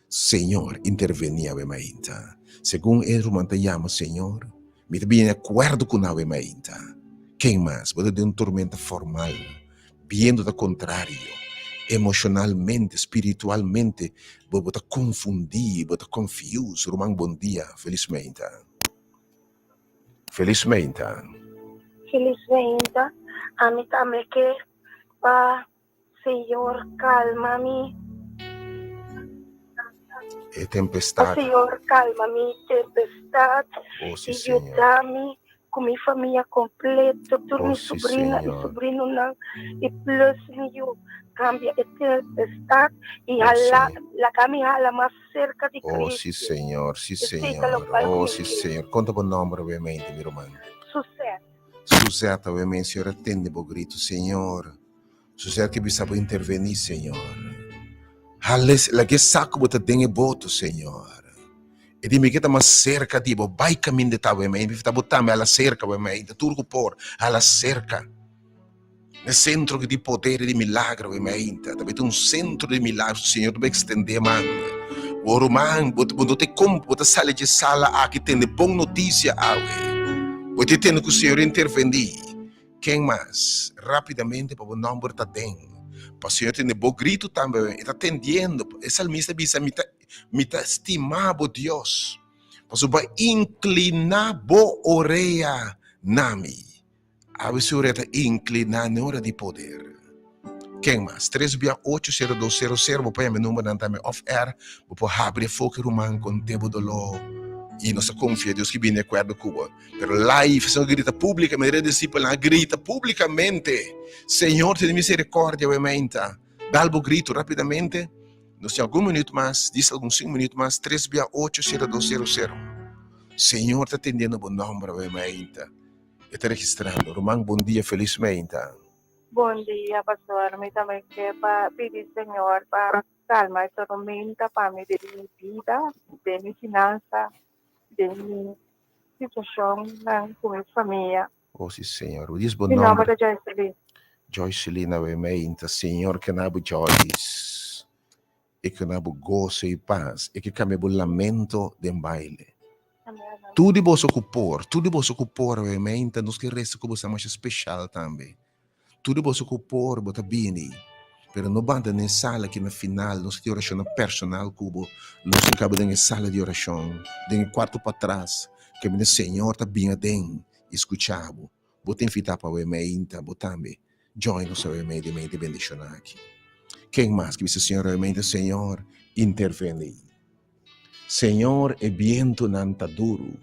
B: Senhor, interveni obviamente. Segundo ele, romanta llama, Senhor, me também de acordo com a obviamente. Quem mais? Pode ter tormenta formal, viendo do contrário, emocionalmente, espiritualmente, pode confundir, pode confuse. Romang, bom dia, felizmente. Felizmente.
I: Felizmente, a mí también que pa Senhor calma-me,
B: E
I: o
B: tempestade.
I: Senhor calma-me tempestade
B: Oh, sim,
I: e
B: Senhor.
I: ajuda-me com minha família completa, tudo
B: Oh,
I: minha
B: sim,
I: sobrinha
B: Senhor.
I: e sobrinho não, e plus eu cambia a tempestade e
B: Oh,
I: hala,
B: sim.
I: la caminhada mais cerca de
B: Oh,
I: Cristo.
B: sim, Senhor, sim,
I: Fica
B: Senhor.
I: local
B: Oh,
I: com
B: sim,
I: Cristo.
B: Senhor. Conta o nome, obviamente, meu irmão.
I: Sucesso.
B: Suzeta, obviamente, Senhor, atende o grito, Senhor. Suzeta que precisa intervenir, Senhor. La que saco bota dengue boto, Senhor. E di mi che ma cerca tipo, vai camin de tavo e mi sta bottando alla cerca, obviamente, turco por alla cerca. Nel centro di potere di milagro, ovviamente. Avete un centro di milagro, Senhor, deve estender man. O romano, bote como, bote sala de sala aqui tem boa notícia, awe. Bote tendo que o Senhor intervenir. Quem mais? Rapidamente, para o número tá dentro. Para o Senhor ter bom grito também, está atendendo. O salmista diz, me tá estimado Deus. Para vai inclinar boa orelha nami. A Senhor está inclinar na hora de poder. Quem mais? 368-0200, vou pôr meu número também off-air, vou pôr abrir foco romano com tempo do lo. E nossa confia, Deus que vem de acordo com Cuba. Pero live, se não grita pública, me discípula grita publicamente. Senhor, tem misericórdia, obviamente. Dá o grito rapidamente. Nós temos algum minuto mais, diz alguns 5 minutos mais, 368-0200. Senhor, está atendendo o bom nome, obviamente. Está registrando. Romano, bom dia, felizmente.
F: Bom dia, pastor. Me também quer para pedir, Senhor, para calmar essa tormenta para mim de minha vida, de minha finança, de minha situação com minha família.
B: Oh, sì, Signore. Diz bom
G: Mi nome
B: nome.
G: da Joyce Lee.
B: Joyce Lina Wemeita, Senhor, que nabo Joyce. E que nabo gozo e paz. E que camebo lamento de baile. Tudo você ocupar, Wemeita, nos que resta como mais especial também. Tudo você ocupar, bota bini. Pero no banda na sala que na final, nos que oração personal cubo, nos que acaba na sala de oração, de quarto para trás, que o Senhor tá bem adem, escuchabo. Bota invitar para Wemeita, botambe. Join nos realmente bendicionar aqui. Quem mais que você, Senhor, realmente, Senhor, intervene. Senhor, é viento nanta duro.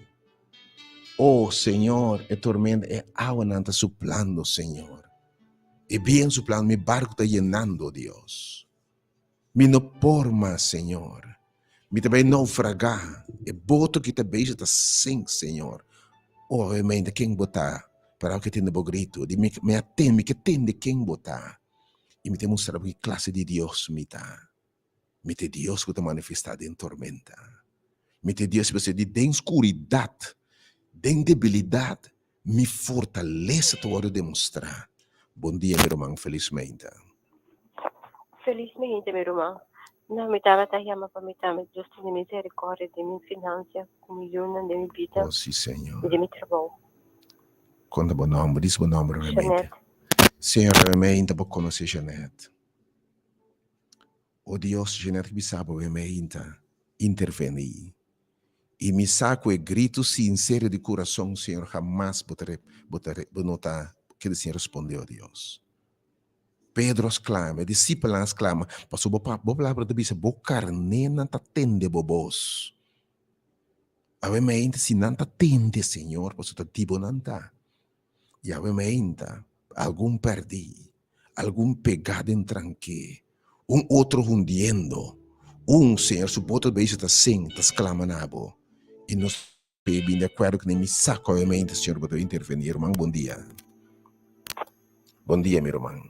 B: Oh, Senhor, é tormenta, é água nanta suplando, Senhor. É bem suplando, meu barco está llenando, Deus. Me não por mais, Senhor. Me também naufragar. É boto que também está sem, Senhor. Oh, realmente, quem botar? Para que tenha bom grito, me atende, que tende quem botar. E me te mostrar que classe de Deus me tá. Me te Deus que está manifestado em tormenta. Me te Deus que você de escuridade, de debilidade, me fortalece a hora de demonstrar. Bom dia, meu irmão, felizmente.
G: Felizmente, meu irmão. Não me estava tagliando para me dar justo de misericórdia de minha finança, comunhão de minha vida
B: Oh, sim, Senhor.
G: e de meu trabalho.
B: Conta bom nome, diz bom nome, realmente.
G: Jeanette.
B: Senhor, realmente, vou conhecer Jeanette. Oh, Deus, Jeanette, que sabe, realmente, intervenir. E me saco e grito sincero de coração, Senhor, jamais botarei notar que o Senhor respondeu a Deus. Pedro exclama, discípulos exclama, passou a palavra de bisa, bo carne não te atende, bobos. Obviamente, se não te atende, Senhor, passou a tipo não tá. E obviamente, algum perdi, algum pegado em tranque, outro hundiendo, Senhor, suporta beijo está sem, está exclamando. E nós bem de acordo que nem me saco, obviamente, Senhor, para intervenir, irmão, bom dia. Bom dia, meu irmão.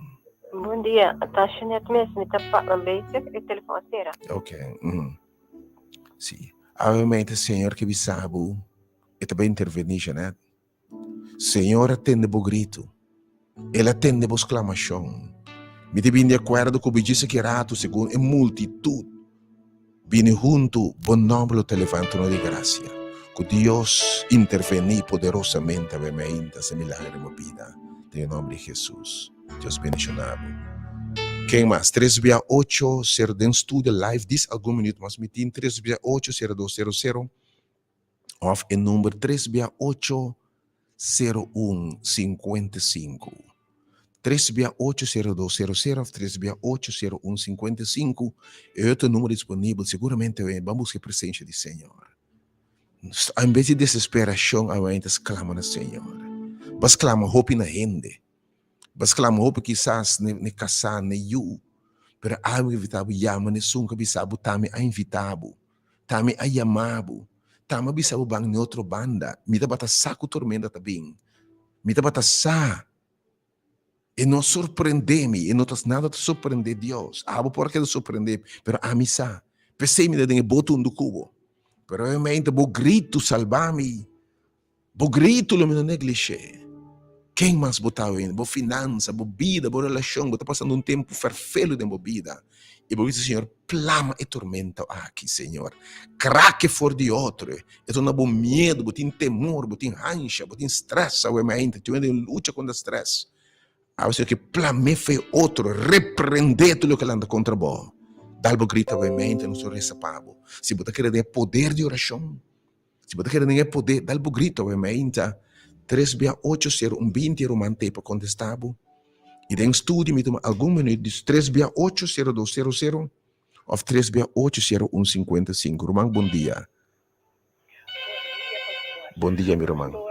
G: Bom dia, tá Jeanette mesmo, está falando bem, e telefone será?
B: Ok. Sim. Obviamente, Senhor, que me sabe, e também intervenir, Jeanette. Senhor, atende o grito. Ele atende a exclamação. Me te bem de acordo com o que disse que era segundo a multitud. Vini junto, bom nome te levantando de graça. Que Deus intervenir poderosamente a minha esse milagre na minha vida. Em nome de Jesus. Deus bendicionado. Quem mais? 368, ser den studio live, diz algum minuto, mas me tem 368, 0200, of em número 368, 0155. 368-0200, 368-0155 é outro número disponível. Seguramente vamos buscar a presença do Senhor. Em vez de desesperação, a gente exclama no Senhor. Mas clama hope na gente. Mas clama hope quizás ne casar, ne you. Pero algo evitado, yama ne sunca bisabu, tame a invitado. Tame a yamabo. Tame bisabu bang em outra banda. Mita bata saco tormenta também. Mita bata sa. E não surpreende-me, e não tens nada de surpreender Deus. Abo por que de surpreender, pero a mim sa. Pensei-me de botão do cubo. Pero realmente, bo grito salvar-me. Bo grito lo me não neglige. Quem mais botava em? Bo finança, bo vida, bo relação, bo tá passando um tempo ferfelo de bo vida. E bo isso, Senhor, plama e tormenta aqui, Senhor. Craque for de outro. E tu não bo medo, bo tem temor, bo tem ansia, bo tem stress, obviamente. Tu ainda luta contra stress. A você que plame foi outro, repreender tudo que anda contra vós. Dá-lhe grita obviamente, não sou recebado. Se você quer ter poder de oração, se você quer ter poder, dá-lhe grita obviamente. 368-0120 romante para contestar. E tem estudo, me toma algum minuto, diz 368-0200 ou 368-0155. Romão, bom dia. Bom dia, meu irmão.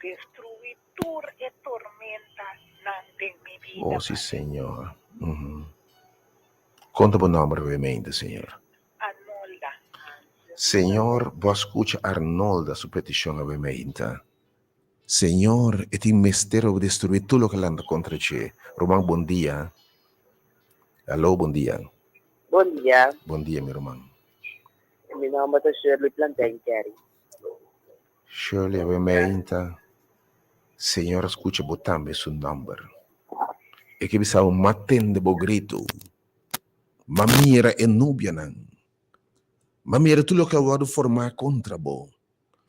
I: Destruir toda a tormenta em minha vida.
B: Oh, sim, Senhor. Conta o nome, obviamente, Senhor.
I: Arnolda.
B: Senhor, vos escuta Arnolda, sua petição, obviamente. Senhor, e tem mistério de destruir tudo o que anda contra ti. Romão, bom dia. Alô, bom dia.
H: Bom dia.
B: Bom dia, meu irmão.
H: Mi nome è Shirley Plantain Carey.
B: Shirley, ovviamente, Signore, escucha botambe su number. E che bisa un matende bo grito. Mamira e nubianan. Mamira tu lo che vuoi formare contra bo.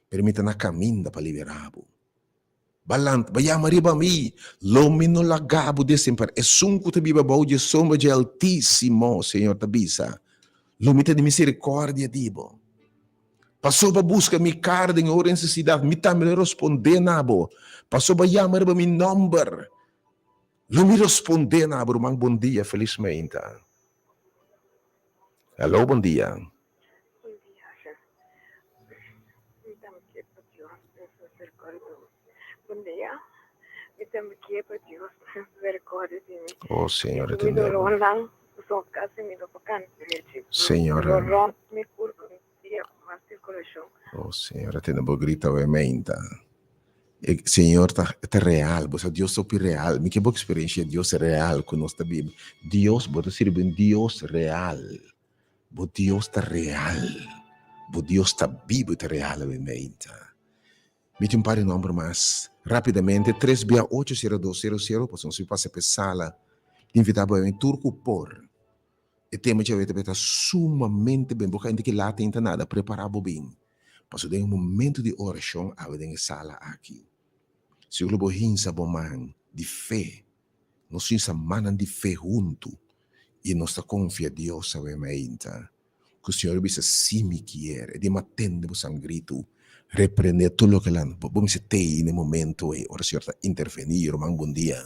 B: Permita na caminda para liberabo. Balant, bayama riba mi, lomino la gabo de sempre, e sunco te biba bauge sombra de altissimo, Signor tabisa. Lumita de misericórdia dibo. Passou para busca mi carta em hora necessidade, mi também responder nabo. Passou para chamar para mi number. Lumi responder nabo, mang bom dia, felizmente. Hello, bom dia.
I: Buen día, Chef. Ahorita me quiero por Dios, misericordia. Buen día. Ahorita me quiero por Dios, misericordia de mí.
B: Oh, Senhor,
I: Mi
B: entendeu?
I: dolor lang, son casi mi lo vacan.
B: Senhor.
I: Dolor, mi curva, mi tía, más circulación.
B: Oh, Senhor, entendeu? Grita, obviamente. E, Senhor, tá real, você Deus é o real. Me que boa experiência, Deus é real conosco da Bíblia. Deus, pode ser bem Deus real. Bo Deus está real. Bo Deus está vivo e está real, obviamente. Me tem um par de número mais. Rapidamente, 3680200, posso se passar para a sala. Invitar para o turco por. E tema de hoje está sumamente bem, porque ainda que lá tem nada, preparado bem. Passou de um momento de oração, a ver sala aqui. Se o globo hinsa man de fé, nós hinsa manan de fé junto, e nós confia em Deus, obviamente, que o Senhor bisa se me quer, de matende o sangrito, repreender tudo o que lá, vamos se ter no momento, e o Senhor está intervenir, irmão, bom dia.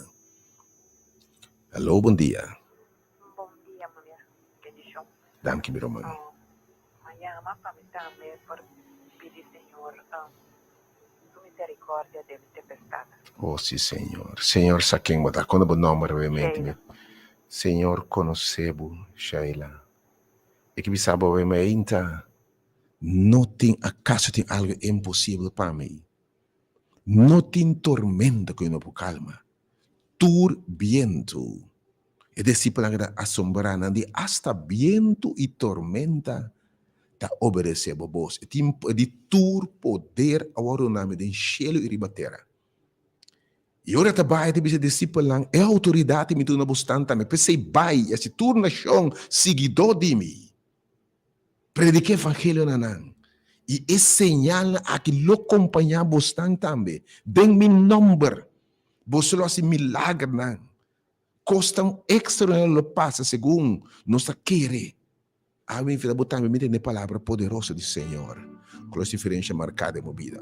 B: Alô, bom dia.
F: Bom dia, mulher. Bendição.
B: Danke, meu irmão.
F: Amanhã, para mim também, por pedir, Senhor, sua misericórdia de tempestade.
B: Oh, sim, Senhor. Senhor, saquem botar quando o nome, obviamente. Senhor, conhecebo, Sheila. E que sabe, obviamente, não tem, acaso tem algo impossível para mim. Não tem tormenta que eu não calma. Tur viento. E discípula assombrada de hasta viento e tormenta ta obedecebo vos. E tempo de tur poder agora o nome de cielo e ribatera. E ora tabai de bisa discípula é autoridade me tu na bostanta me pensei bai esse tur nação seguidor de mim. Predique evangelho nanan. E é señal a que lo acompanhar bastante também. Den mi number. Você lo hace milagre nan. Costa um extra lo passa segundo nossa querer. A minha vida botar me na palavra poderosa do Senhor. Com as diferenças marcadas em minha vida.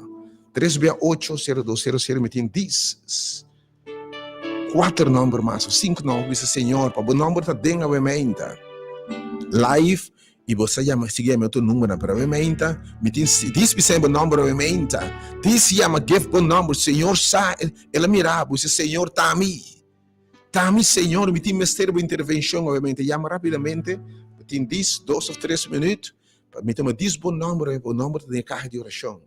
B: 3680200 me tem 10. 4 números mais, 5 números, Senhor, para o número está dentro da ferramenta. Live, e você chama, siga meu número para a ferramenta, me tem 10% do número da ferramenta. Diz chama, give o número, Senhor, ela mirava, você, Senhor, está a mim. Está a mim, Senhor, me tem mistério de intervenção, obviamente, chama rapidamente, me tem 10, 2 ou 3 minutos, me tem 10 bom número, o número da carta de oração.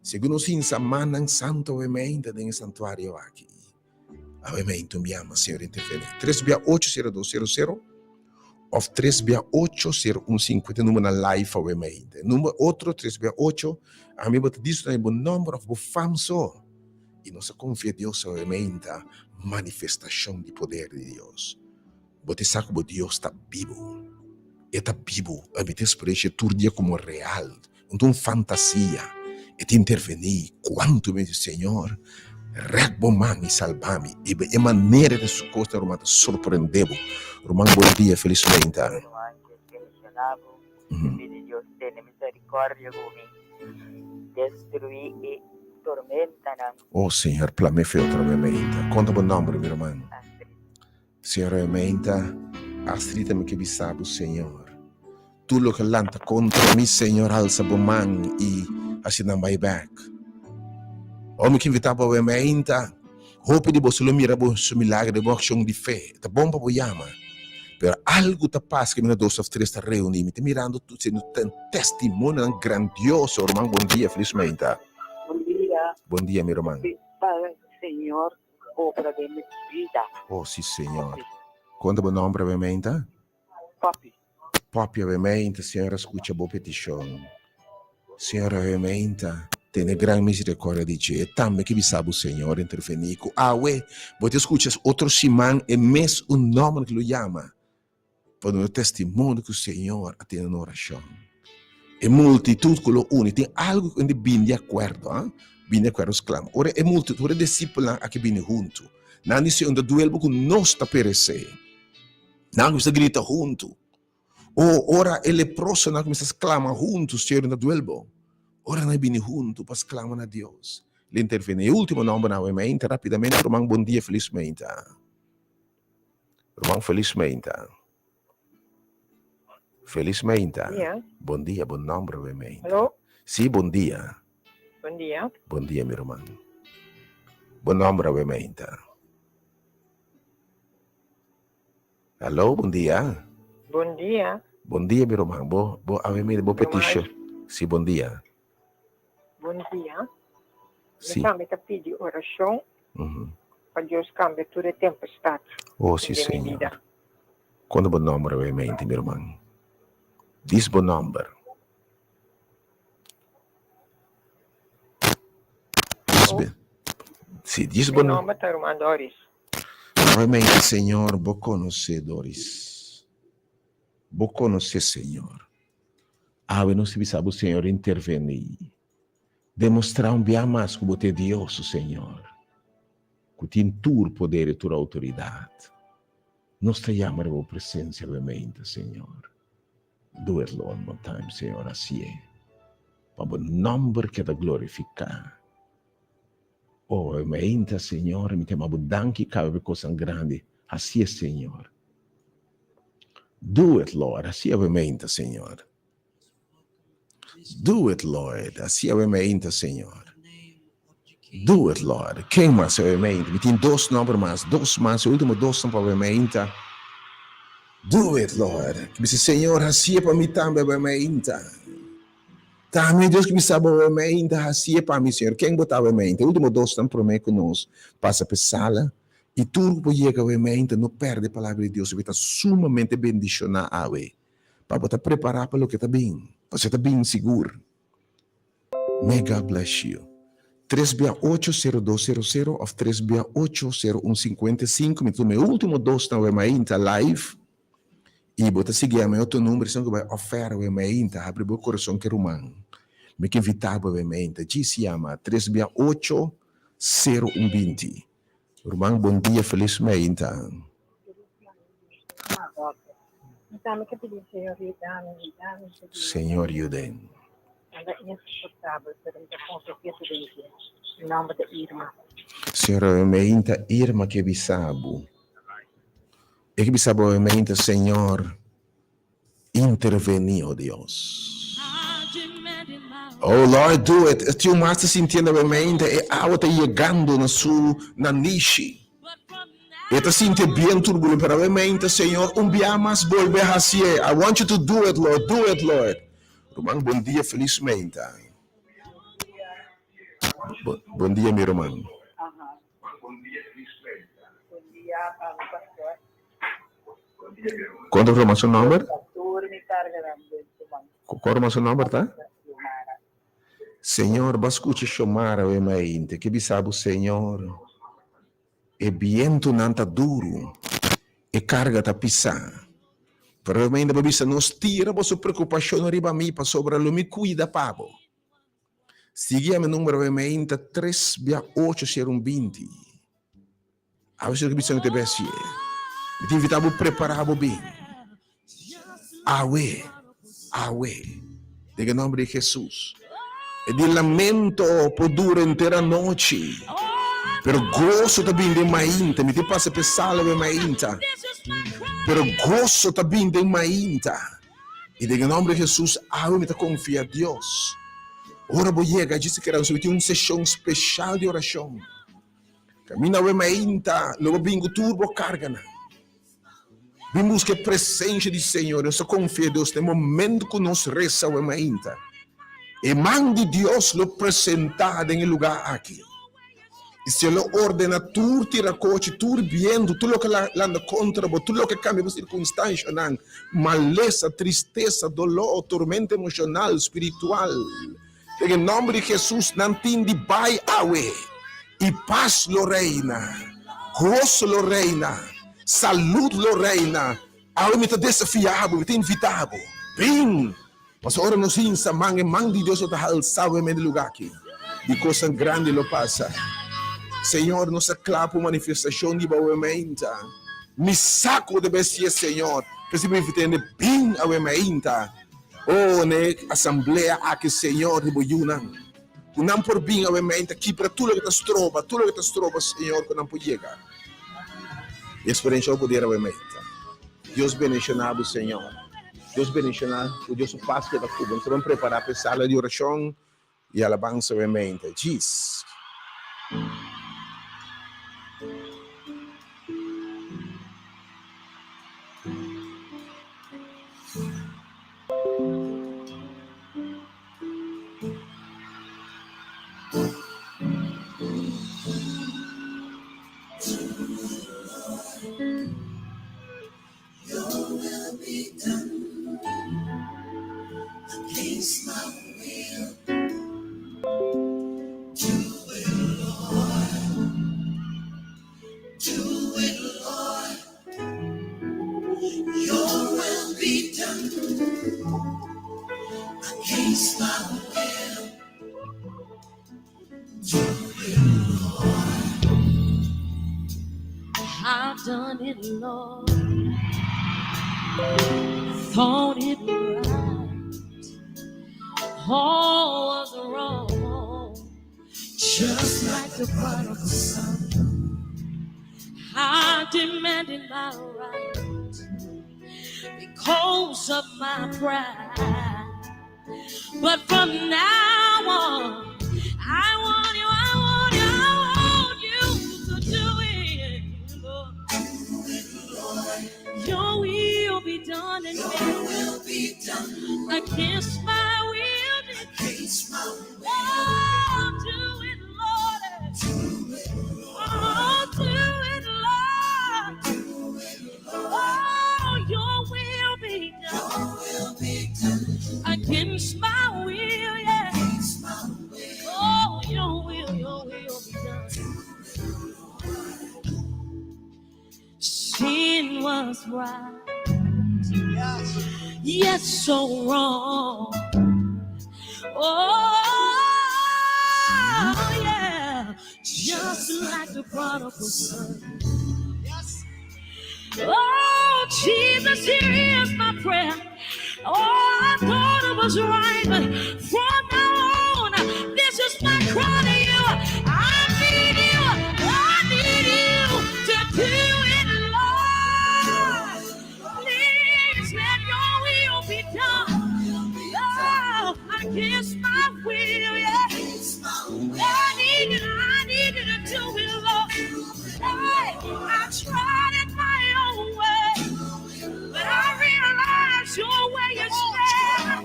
B: Segundo sim, semana santo, obviamente, tem santuário aqui. Obviamente, me ama, Senhor, intervene. 3680200 ou 3680150, número na live, obviamente. Número outro, 368, a mim, você diz, o número, o famoso. E nossa confia em Deus, obviamente, a manifestação de poder de Deus. Você sabe que Deus está vivo. Está vivo. A minha experiência, todo dia como real. Não fantasia. E te intervenir. Quanto me diz, Senhor, regbomami, salvami, e maneira de sua costa, Romão, surpreendeu. Romão, bom dia, felizmente.
F: Deus tenha misericórdia comigo. Destruir e tormenta na
B: Oh, Senhor, plame fe outra vez. Conta o nome, meu irmão. Senhor, realmente, Astrid me que bisabo, Senhor. Tudo que lanta contra mim, Senhor, alça a mão e assim não vai back. Homem que invitava obviamente, roupa de você mira o milagre de ação de fé. Tá bom para o yama. Pero algo tá passa que me 2 ou 3 está reunindo, me tá mirando tudo, sendo um testemunho grandioso, irmão. Bom dia, felizmente.
H: Bom dia.
B: Bom dia, meu irmão.
H: Padre, Senhor, obra de minha vida.
B: Oh, sim, Senhor. Conta o nome, obviamente.
H: Papi.
B: Papi, obviamente, Senhor, escuta a boa petição. Senhor, aumenta. Tenha grande misericórdia de ti. E também que sabe o Senhor intervenir. Ué, você escuta outro Simão e mesmo o nome que lo chama. Para o testemunho que o Senhor tem na oração. E multitud que lo une. Tem algo que bem de acordo. Bem de acordo, exclama. Ora, é multitud, ora discípulos que vêm junto. Não diz onde duelo que não está perecer. Não está grita junto. Ou ora, ele leproso não começa a exclamar junto, Senhor, na duelo. Ora, nós vimos juntos para exclamar a Deus. Ele intervém. E o último nome, novamente, rapidamente, Romão, bom dia, felizmente. Romão, felizmente. Felizmente.
H: Yeah.
B: Bom dia, bom nome, brevemente.
H: Alô?
B: Sim, bom dia.
H: Bom dia.
B: Bom dia, meu irmão. Bom nome, brevemente. Alô, bom dia.
H: Bom dia.
B: Bom dia, meu irmão. Boa petição. Sim, bom dia.
H: Bom dia.
B: Sim.
H: Também está pedindo oração para Deus cambiar toda a tempestade.
B: Oh, sim, Senhor. Quando bom nome, brevemente, meu irmão. Diz bom nome. Sim, diz bom nome.
H: Meu nome é irmã Doris.
B: Brevemente, Senhor, vou conhecer Doris. Vou conhecer, Senhor. Não se sabe o Senhor intervenir. Demonstrar bem mais que você é Deus, Senhor. Que tem todo poder e toda autoridade. Nós te chamamos a presença, realmente, Senhor. Do it, Lord, one time, Senhor, assim é. Para o nome que te glorificar. Oh, realmente, Senhor, me temo danke cada coisa grande. Assim é, Senhor. Do it, Lord, assim é, realmente, Senhor. Do it, Lord. Assim é realmente, Senhor. Do it, Lord. Quem mais é realmente? Tem dois nomes mais, o último dois são para realmente. Do it, Lord. Que diz, Senhor, assim é para mim também realmente. Também Deus que me sabe realmente, assim é para mim, Senhor. Quem botar realmente? O último dois estão para mim conosco. Passa para a sala. E tudo que chega realmente, não perde a palavra de Deus. Você está sumamente bendicionado. Para você preparar para o que está bem. Você está bem seguro. May God bless you. 368-0200 ou 368-0155. Me tomei o último dois na Wemainta live. E você seguir a meu outro número, que vai oferecer a Wemainta. Abre o coração que é humano. Me que invitar a Wemainta. Que se chama 368-0120. Irmão, bom dia, feliz Wemainta. Senhor, ajude.
H: Em nome da Irma.
B: Senhor, aumenta Irma que bisabo. E que bisabo aumenta, Senhor, intervenir, oh Deus. Oh Lord, do it. Tu mais te sentindo aumenta e a outra chegando na niche. E te sente bem turbulento para aumenta, Senhor, dia mais volver a ser. I want you to do it, Lord. Do it, Lord. Irmão, bom dia, felizmente. Bom dia, meu irmão.
F: Bom dia, pastor.
B: Quanto é o seu número? Qual é o seu número, tá? Senhor, bascuche chamar o mente, que sabe o Senhor. E viento não está duro, e carga está pisar. Pero ainda babisa nos tira a sua preocupação arriba a mim para sobre lo me cuida pago. Siga meu número de mente 368-0120. A você que precisa te ver se me te invitava a preparar bem. Awe. Em nome de Jesus. E de lamento por dura inteira noite. Pero gozo também de mainta, me te passa pesada de mainta. Pero gozo também de mainta. E em nome de Jesus, me te confia a Deus. Ora vou chegar, disse que era uma sessão especial de oração. Camina de mainta, logo bingo turbo carga. Vim buscar a presença do Senhor, eu só confio a Deus, no momento que nós rezamos de mainta. E mande Deus lo apresentar em lugar aqui. E se ele ordena tudo, tira coche, tudo viendo, tudo que anda contra, tudo que cambia a circunstância, maleza, tristeza, dolor, tormento emocional, espiritual, En el nombre de Jesús, nantindi bay awe. Y paz lo reina. Gozo lo reina. Salud lo reina. Awe me te desafiabo, me te invitabo. Vem. Mas ora nos insa mang de Deus o tahal sabe me de lugar aqui. De coisa grande lo passa. Senhor, nos aclapa a manifestação de bauementa. Me saco de bestia, Senhor. Porque me invitando bem a bauementa. Oh, ne assembleia aqui, Senhor, de boiunan. Não por bem a bauementa aqui para tudo que te trova, Senhor, que não pode chegar. Experiência o poder a bauementa. Deus bendicionado, Senhor. Deus bendicionado, o Deus paz que está Cuba. Então vamos preparar para a sala de oração e alabança a bauementa. Jesus.
D: I've done it, Lord. Thought it right. All was wrong. Just like the prodigal son, I demanded my right because of my pride. But from now on, I want you to do it, Lord. Your will be done in me. Your will be done against my will. Against my will. Oh, do it, Lord. Do it, Lord. Oh, do it, Lord. Do it, Lord. Oh, your will be done. Your will be done against my will. Yeah. Against my will. Oh, your will be done. Sin was right. Yes, so wrong. Oh, yeah. Just like the prodigal son. Oh, Jesus, here is my prayer. Oh, I thought it was right, but from now on, this is my cry to you. I need you to do it, Lord. Please let your will be done. Oh, against my will, yeah. I need you to do it, Lord. Hey, I tried it my own way, but I realize your way is better.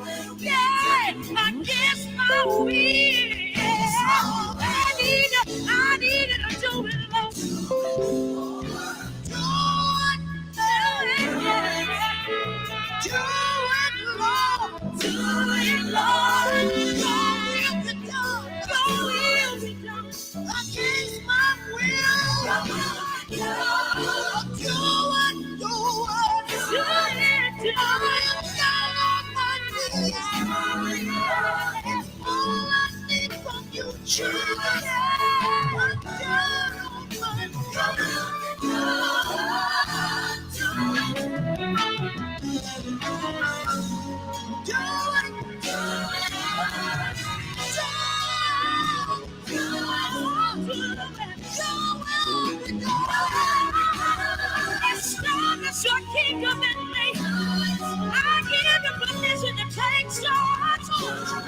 D: Yeah, against my will. Yeah. I need you to do it, Lord. Do it, Lord. Your will be done. Your will be done against my will. Do it. Do it. All I need from you, Jesus. Establish your kingdom in me. I give you permission to take charge.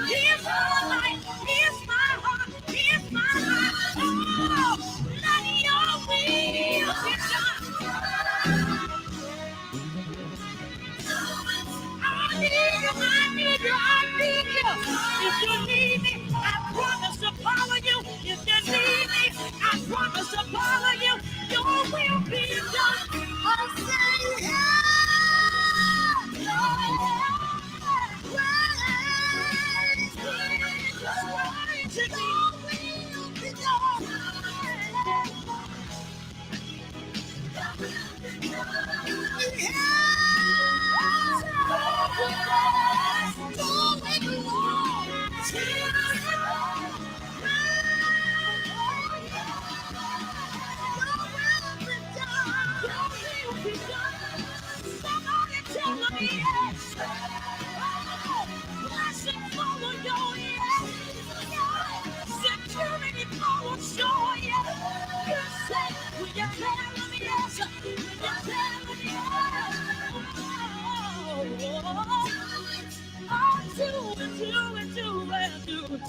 D: Here's my life. Here's my heart. Here's my life. Oh, let your will Somebody tell them yes. Oh, blessing follow your yes. Security follow your yes. You say, will you tell them yes? Will you tell them yes? Oh, do it, do it, do it, do it.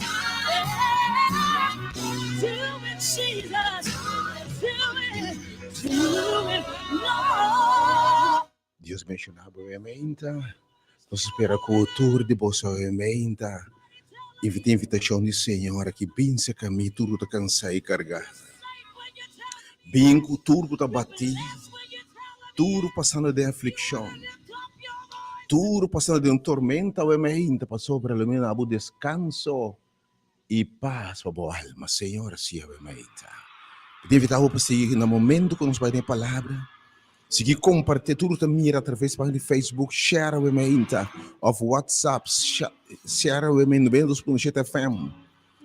D: Do it, Jesus. Do it, Lord.
B: Deus mencionava obviamente. Nós espera que o tour de bolsa obviamente. Invitação do Senhor que pinça caminho tudo tá cansar e carregar. Bem que o turbo tá batido. Tudo passando de aflição. Tudo passando de tormenta obviamente para sobre o meu abo descanso e paz para a boa alma. Senhor, assim obviamente. Te invitava para seguir no momento que nos vai ter palavra. Seguir compartilhar tudo também através do Facebook, share o emenda, of WhatsApp, share o emenda bem dos pontos FM,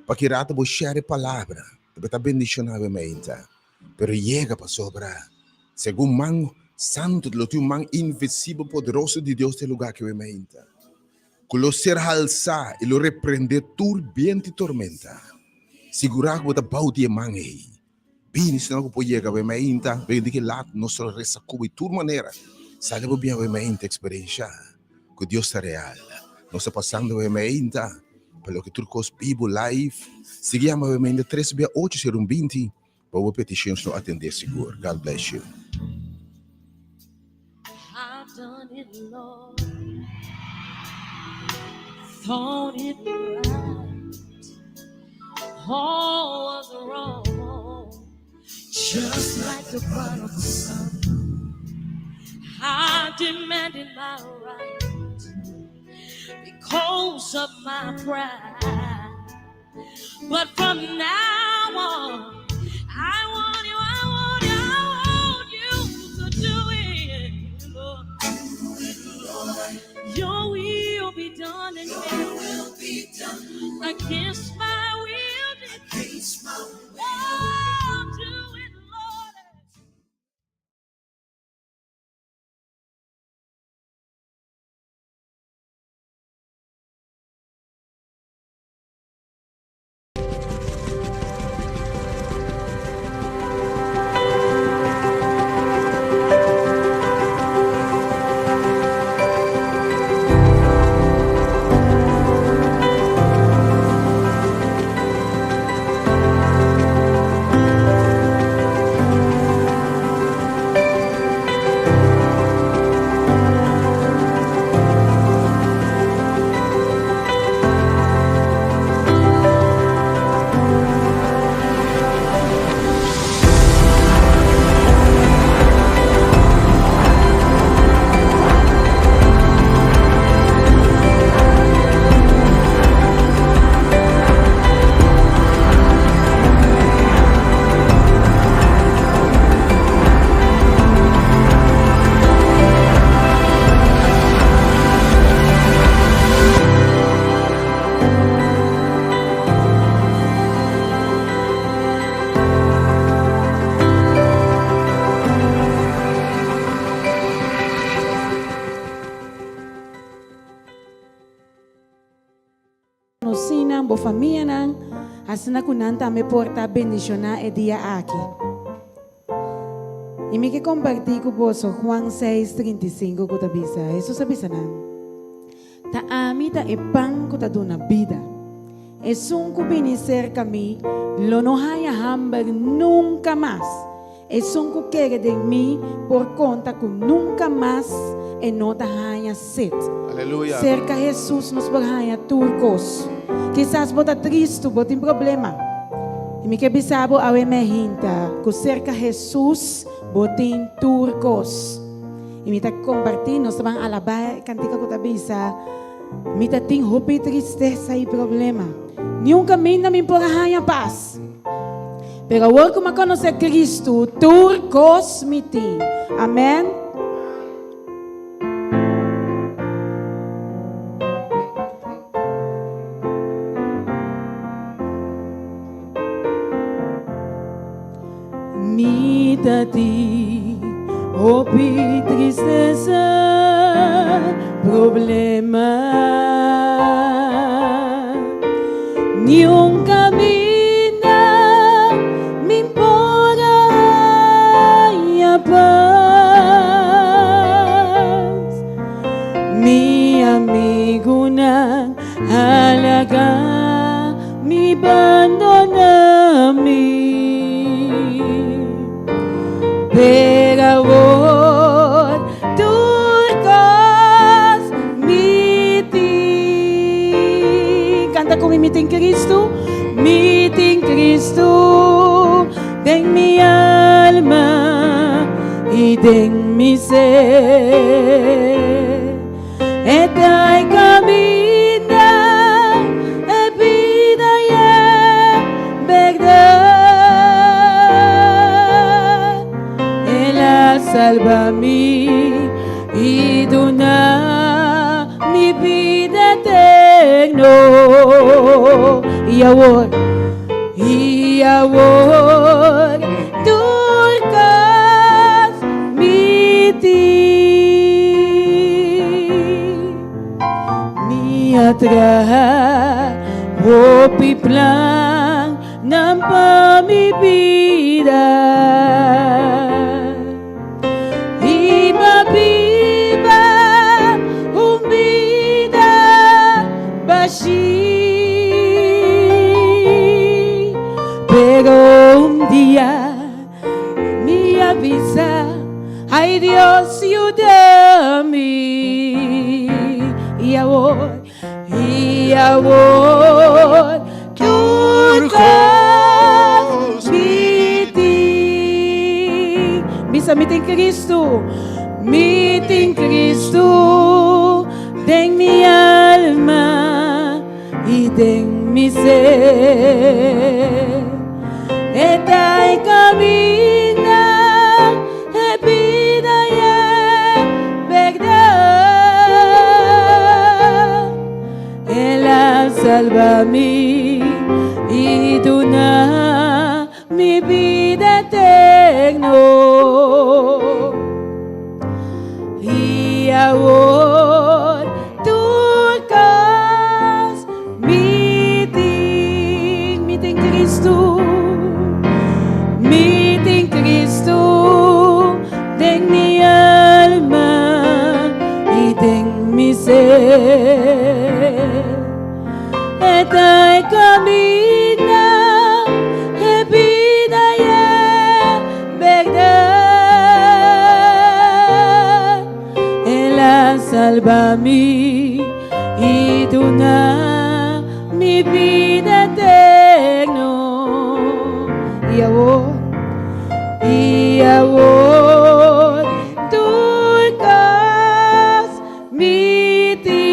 B: para que rata vos share a palavra, para estar bendicionar o emenda, pero chega para sobrar, segundo mão santo do teu mão invisível poderoso de Deus do lugar que o emenda, que lo ser alçar e lo repreender turbiente tormenta, segurar que o bau de mão aí. Bini se não pode chegar bem ainda, bem de que lá nosso resta cubo e tudo maneira, sabe bem bem ainda experiência, que Deus é real. Nós passando bem ainda, pelo que tudo cos Bible live, seguimos bem ainda 368 para o petições não atender seguro. God bless you.
D: I've done it, Lord. Thought it right. All was wrong. Just like the prodigal son, I demanded my right because of my pride. But from now on, I want you to do it, Lord. Your will be done in me. Against my will, against my will. Oh, do it, Lord.
J: Sinang bo família nang asina kunanta me porta bendicionar e dia aqui. E me que compartir com você Juan 6:35 que tá bisa. Jesus abisa nang. Ta amita e pan que tá dona vida. E sunco bini cerca mi, lo no haya hambre nunca más. E sunco quer de mim por conta que nunca mais e não ta haya sed.
B: Aleluia.
J: Cerca Jesus nos berhaya turcos. Quizás bota triste, bota em problema. E me que bisabo awe me hinta, que cerca Jesus bota em turcos. E me tá compartilhando, nós vamos alabar, cantica que tá bisa. Me tá tem roupa e tristeza e problema. Nenhum caminho me berhaya paz. Pero agora como conhecer Cristo, turcos me tem. Amém. ti, opi tristeza, problema. Ni un camina, mi importa ya paz. Mi amigo na halaga, mi abandona mi. Perawat turcos meeting. Canta con mi meeting Cristo. Meeting Cristo. Den mi alma y den mi ser. Etay camina, e vida y verdad. Ella salva mi y dona mi vida eterno. Y ahora, turcas meeting. Mi atrás, hopi plan, nampa mi vida. Iba viva, vida bashi. Pero un día me avisa, ay Dios, ayúdame. Y ahora, turcos meeting. Misa meeting Cristo, meeting Cristo. Den mi alma y den mi ser. Etay camina, e vida y verdad. Ella salva mi y dona mi vida eterno. Y ahora turcos meeting Cristo. Meeting Cristo, den mi alma y den mi ser. Etay camina, e vida y verdad. Ella salva mi y dona mi vida eterno. Y ahora, turcos meeting.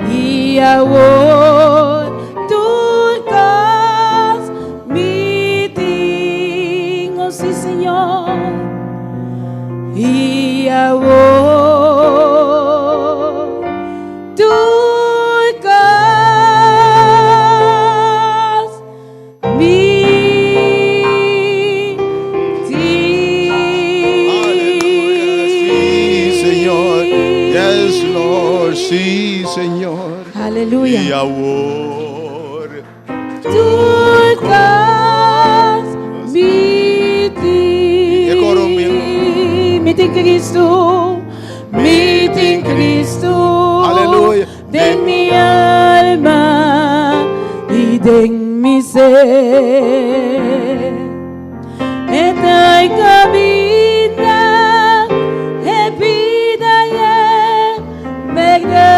J: Y ahora, turcos meeting. Oh sí, Señor. Y ahora, turcos meeting.
B: Sí, Señor. Yes, Lord. Sí, Señor.
J: Aleluya.
B: Y ahora,
J: turcos meeting. Meeting Cristo. Meeting Cristo.
B: Aleluya.
J: Den mi alma y den mi ser. Etay camina, e vida y verdad.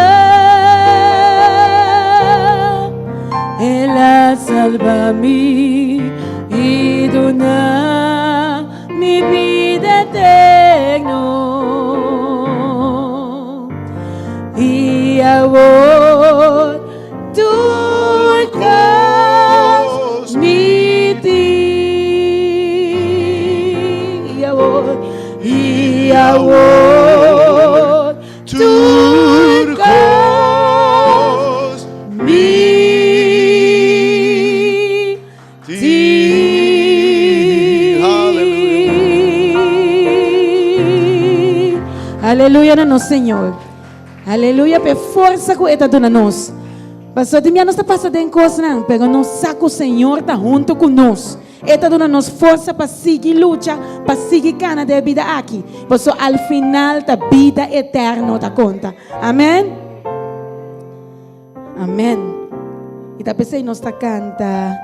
J: Ella salva mi y dona mi vida eterno. Y ahora, turcos meeting. Y ahora, turcos meeting. Aleluia na nós, Senhor. Aleluia, per força que está dando nós. Pastor, de mim não está passando em coisa, não. Pero nós saco o Senhor está junto conosco. Está dando nos força para seguir luta, para seguir cana de vida aqui. Pastor, al final da vida eterna da conta. Amém? Amém. E da pessoa nós está canta.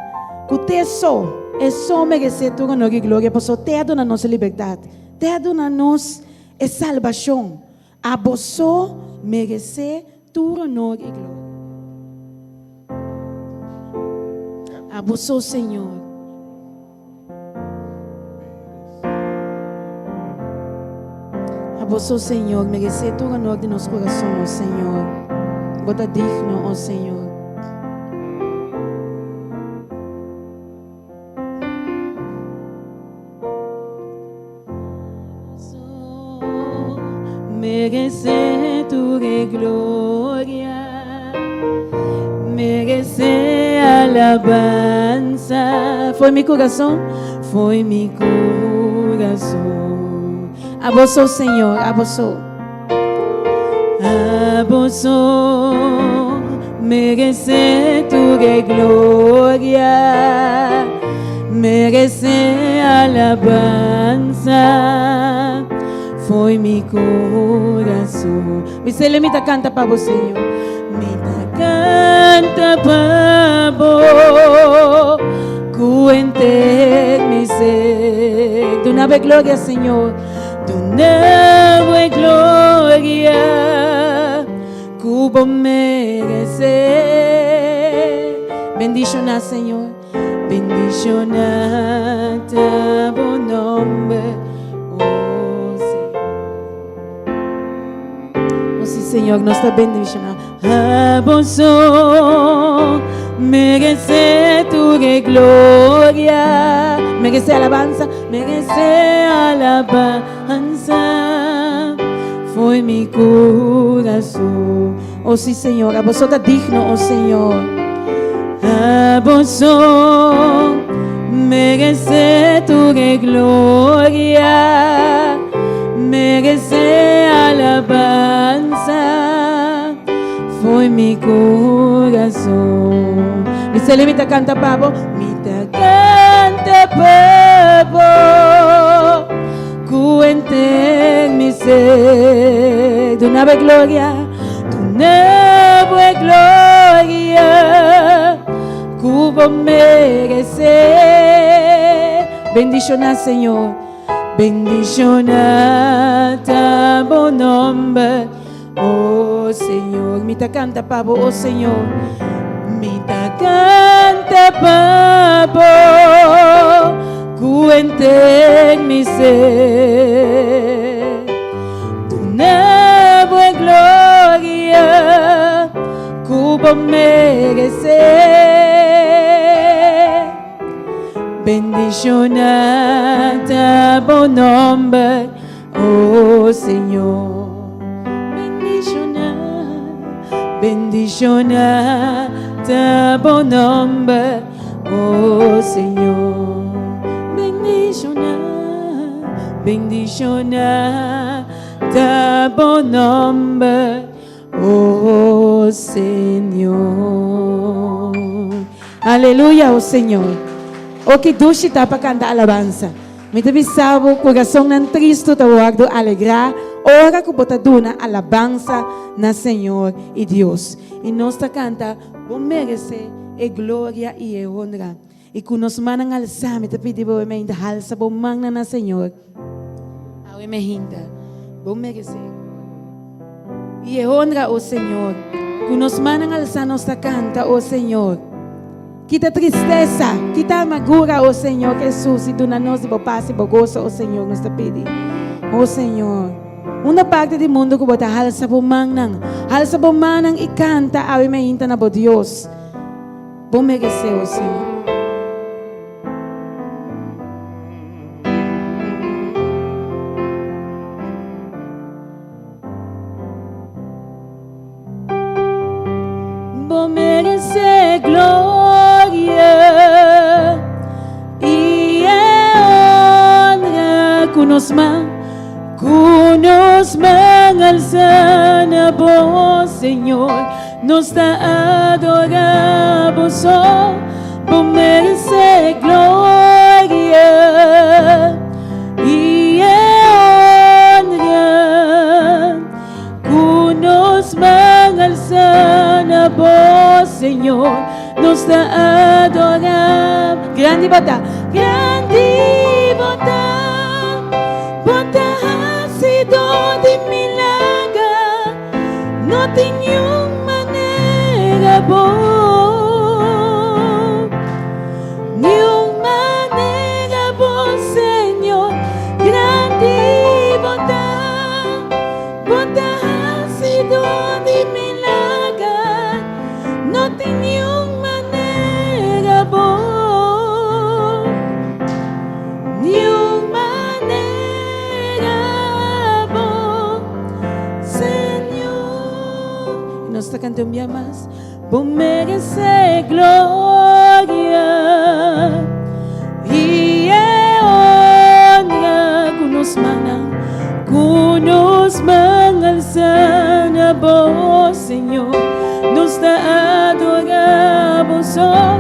J: Que é só merecer toda a nossa glória. Pastor, te dá nossa liberdade. Te dá nos a salvação. A você merecer toda a nossa glória. A você, Senhor. A você, Senhor, merecer toda a honra de nosso coração, ó Senhor. Bota digno, ó Senhor. Merecer tua glória, merecer alabança. Foi meu coração, foi meu coração. A você, Senhor, a você. A você merecer tua glória, merecer alabança. Foi meu coração. Você me canta para você, Senhor. Me canta para você. Cuente mi ser. Tu nave glória, Senhor. Tu nave glória. Cubo merecer. Bendicionar, Senhor. Bendicionar tu nome. Senhor, nós está bendicionando. A você merecer tua glória, merecer alabança, merecer alabança. Foi meu coração. Oh sim, Senhor, a você está digno, oh Senhor. A você merecer tua glória, merecer alabança. Foi meu coração. Me se limita canta pavo, me canta pavo. Cuente mi ser. Tu nave gloria, tu nave gloria. Cubo merecer. Bendicionar, Senhor. Bendicionar tu nome, oh Senhor. Me canta pavo, oh Senhor. Me canta pavo. Cuente mi ser. Tu nave gloria. Cubo merecer. Bendicionar tu nome, oh Senhor. Bendicionar tu nome, oh Senhor. Bendicionar tu nome, oh Senhor. Aleluia, oh Senhor. O que dushi tá para cantar alabança. Me te bisabo, o coração não triste, tá guardo alegrar. Ora que bota duna alabança na Senhor e Deus. E nós tá canta, bom merecer e glória e honra. E que nos manang alça, me te pedi bom me inda halsa bom magna na Senhor. Awe me hinda, bom merecer. E honra o Senhor. Que nos manang alça nos tá canta, o Senhor. Quita tristeza, quita amargura, oh Senhor Jesus, e tu na nós e paz e gozo, oh Senhor, nos pedi. Oh Senhor, uma parte do mundo que bota halsa bumanang e canta awi me hinta na bo Dios. Bom merecer, oh Senhor. Bom merecer glória. E honra Cunos mangal sana vos, Señor, nos da adoramos, oh, por merece gloria y honra. Cunos mangal sana vos, Señor, nos da adoramos. Grande bota, grande bota. Bota ha sido de milagre, no tenho maneira boa, nenhuma maneira boa, Senhor, grande bota, bota ha sido de milagre, não tenho maneira boa, nenhuma esta canción ya más, por merece gloria y honra. Cunos mangan sana vos, Señor, nos da adoramos, oh,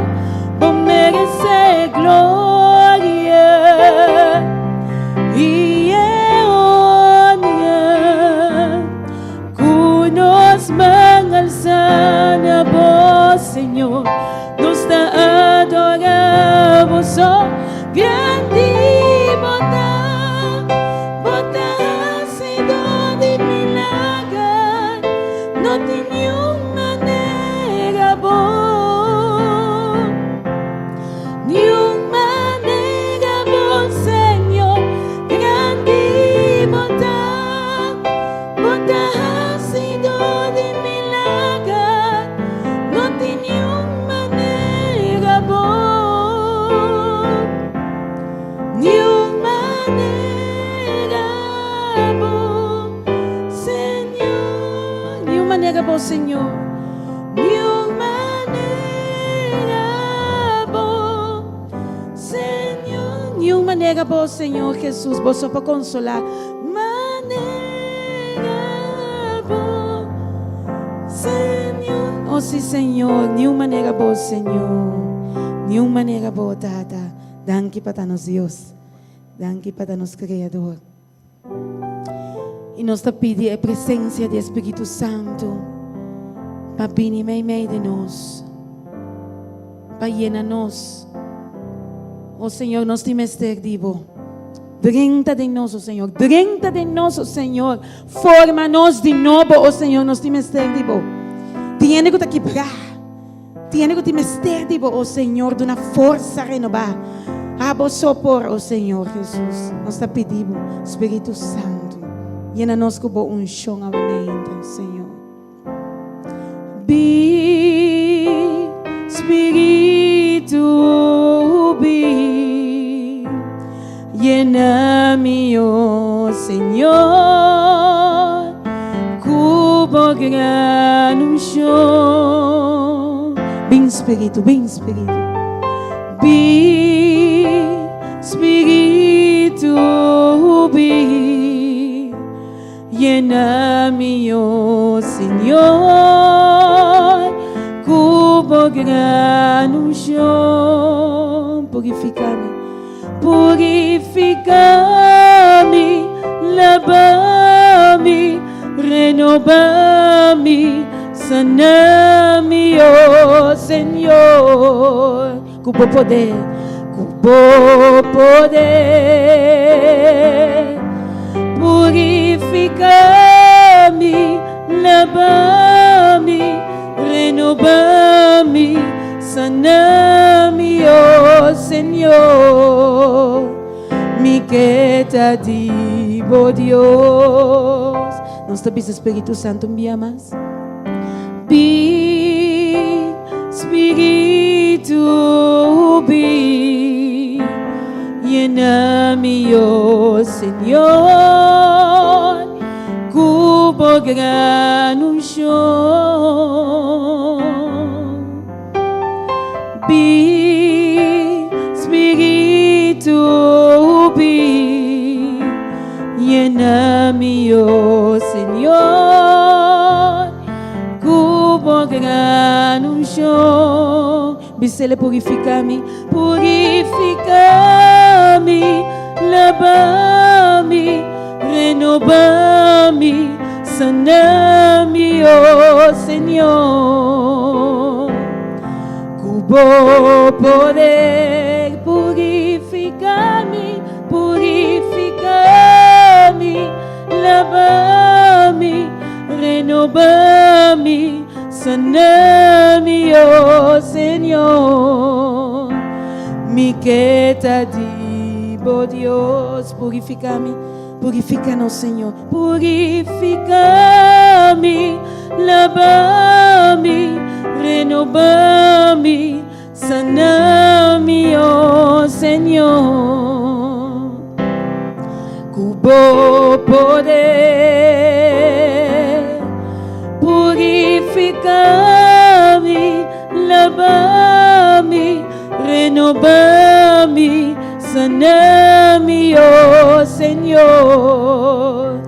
J: por merece gloria y honra. Cunos mangan sana vos, Señor, nos da adoramos, oh, grande bota, bota ha sido de milagre, no tenho maneira boa, nenhuma maneira boa, Senhor, grande bota, bota ha sido de milagre, não tenho maneira boa, nenhuma maneira boa, Senhor, nenhuma maneira boa, Senhor, nenhuma maneira boa, Senhor, nenhuma maneira boa, Senhor Jesus, vos só para consolar, maneira boa, Senhor, oh sim, Senhor, nenhuma maneira boa, Senhor, nenhuma maneira boa, Tata. Danke para nós, Deus. Danke para nós, Criador. E nós te pedimos a presença do Espírito Santo para vir em meio de nós, para llenar-nos. Oh Senhor, nós temos ter vivo. Dentro de nós, oh Senhor. Dentro de nós, oh Senhor. Forma-nos de novo, oh Senhor. Nós temos ter vivo. Tiene que te quebrar. Tiene que te ter vivo, oh Senhor, de uma força renovada. Abo sopor, oh Senhor Jesus. Nós te pedimos, Espírito Santo, llena-nos com boa unção novamente, Senhor. Be, Espírito, be, llena-me, oh Senhor, com boa gran unção. Bem, Espírito, bem, Espírito. Be, Espírito, be, llena-me, oh Senhor, com gran unção. Purifica-me, purifica-me, lava-me, renova-me, sana-me, oh Senhor, com poder, purifica-me, lava-me, renova-me, sana-me, oh Senhor, me queda divo Deus. Nós te pedimos, Espírito Santo, envia mais. Be, Espírito, be, llena-me, oh Senhor, com gran unção. Be, Espírito, be, llena-me, cubo gran unción. Bisele purificami, lavami, renovami, sanami, oh Señor. Cubo poder, purificami, lavami, renovami, sanami, oh Señor. Mi que te digo, Dios, purifícanos, Señor. Purifícame, lavame, renovame, saname, oh Señor. Cubo poder, purifícame, lavame, renovame, saname, oh Señor.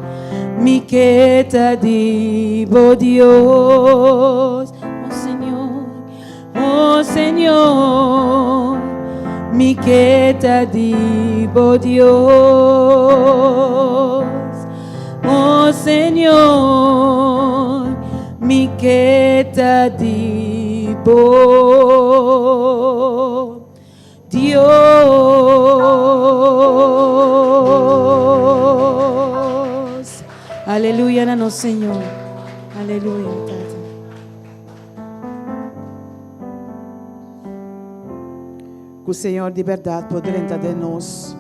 J: Mi que te digo, Dios, oh Señor, mi que te digo, Dios, oh Señor, mi que te digo, Dios. Aleluya, no Señor. Aleluya, Tata. Que o Senhor de verdade poderá de nós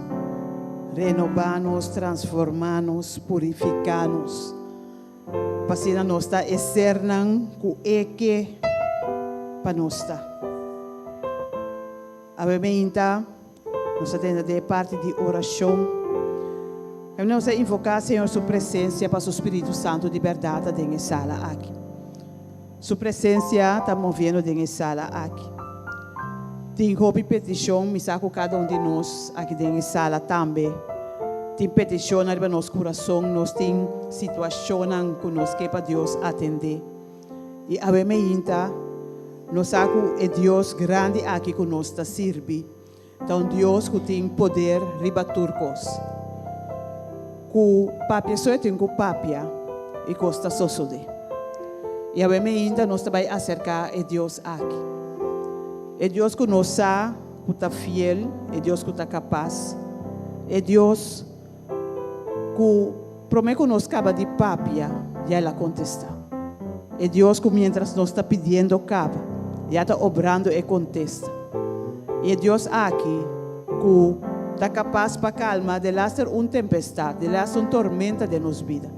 J: renovar-nos, transformar-nos, purificar-nos. Para nós estar externan com que para nós estar. Obviamente, nós temos de parte de oração. Nós vamos invocar, Senhor, sua presença para o Espírito Santo de verdade dentro da sala aqui. Sua presença está movendo dentro da sala aqui. Tem roupa e petição, me saco cada de nós aqui dentro da sala também. Tem petição para nosso coração, nós tem situação que nós quer para Deus atender. E obviamente, nós saco é Deus grande aqui que nós está servir. Então Deus que tem poder riba turcos. Que papia só tem que papia e costa sosode. E obviamente nós também acercar a Deus aqui. É Deus que nos sabe, que está fiel, é Deus que está capaz, é Deus que promete que nos acaba de papia, já ela contesta. É Deus que mientras nos está pedindo acaba, já está obrando e contesta. E é Deus aqui que está capaz para calmar de lá ser tempestade, de lá ser tormenta de nossa vida.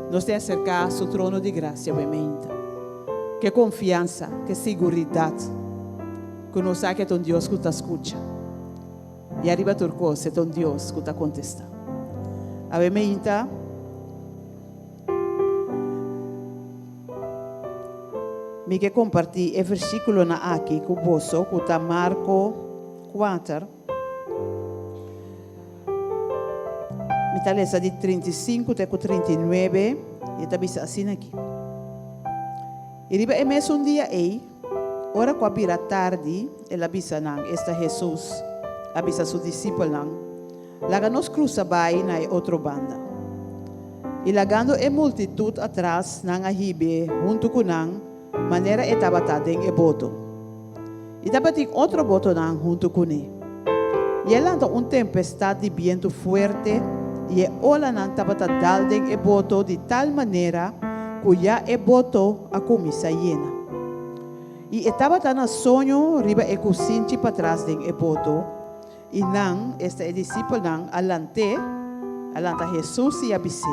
J: Nos tem acercar a seu trono de graça, obviamente. Que confiança, que segurança. Que nós sabemos que é um Deus que está escuta. E arriba turcos é um Deus que está contestando. Obviamente, me quer compartilhar o versículo na aqui com você, que está Marco 4. Me está lendo de 35 até 39, e está dizendo assim aqui. E arriba é mesmo um dia aí. Ora qua bira tardi, ela bisa nang, esta Jesus, abisa su discípulo nang, laga nos cruza bai na outro banda. E lagando e multitud atrás nang ahibe, junto com nang, maneira e tabatadeng e boto. E tabating outro boto nang, junto com ele. E ela anda tempestade de viento fuerte, e e ola nang tabatadaldeng e boto de tal maneira, cuya e boto a comisa llena. E estava na sonho riba e kusinchi para trás den e boto. E nang esta e discípulo nang alanta Jesus e abise.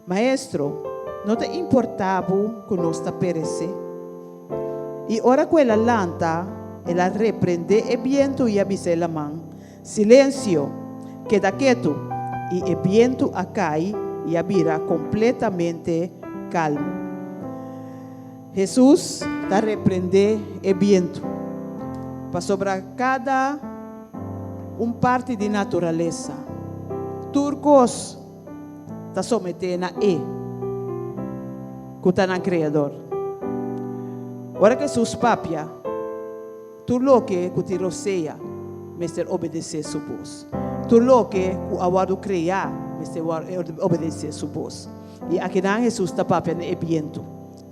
J: Maestro, não te importava que nós ta perece. E ora quella lanta, ela reprende e viento e abise la man. Silêncio, queda quieto. E o viento acai e abira completamente calmo. Jesus está repreender o viento para sobre cada parte de natureza. Turcos está sometendo que está no Criador.
K: Ora que sus papia, tu lo que ti roseia, mister obedecer supos. Tu lo que ku awadu criar, mister obedecer supos. E aqui não Jesus está papia ne ebiento.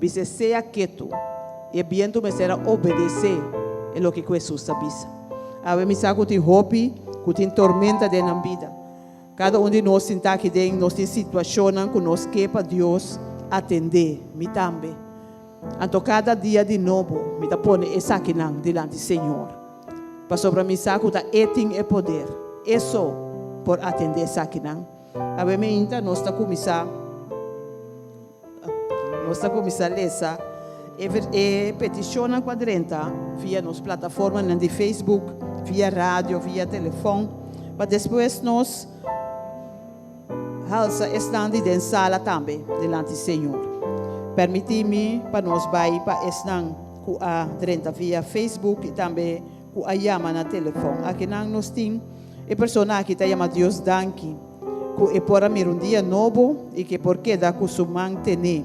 K: Bise seja quieto. E ebiento me será obedecer é lo que Jesus está bisa. Ave me saco ti hopi, ku ti tormenta de na vida. Cada de nós está aqui dentro, nós tem situação que nós quer para Deus atender, me também. Então cada dia de novo, me tá pone essa aqui não diante do Senhor. Para sobre me saco tá eting e poder. Isso por atender essa aqui não. Ave me inta nós está começar a ler e peticiona quadrenta via nos plataformas de Facebook, via rádio, via telefone, para depois nós halsa estando em sala também delante do Senhor. Permite-me para nós ir para estar com a 30 via Facebook e também com a chama na telefone. Aqui nós temos a pessoa que está chamando Deus danke, que é por um dia novo e que porque dá com su mantener.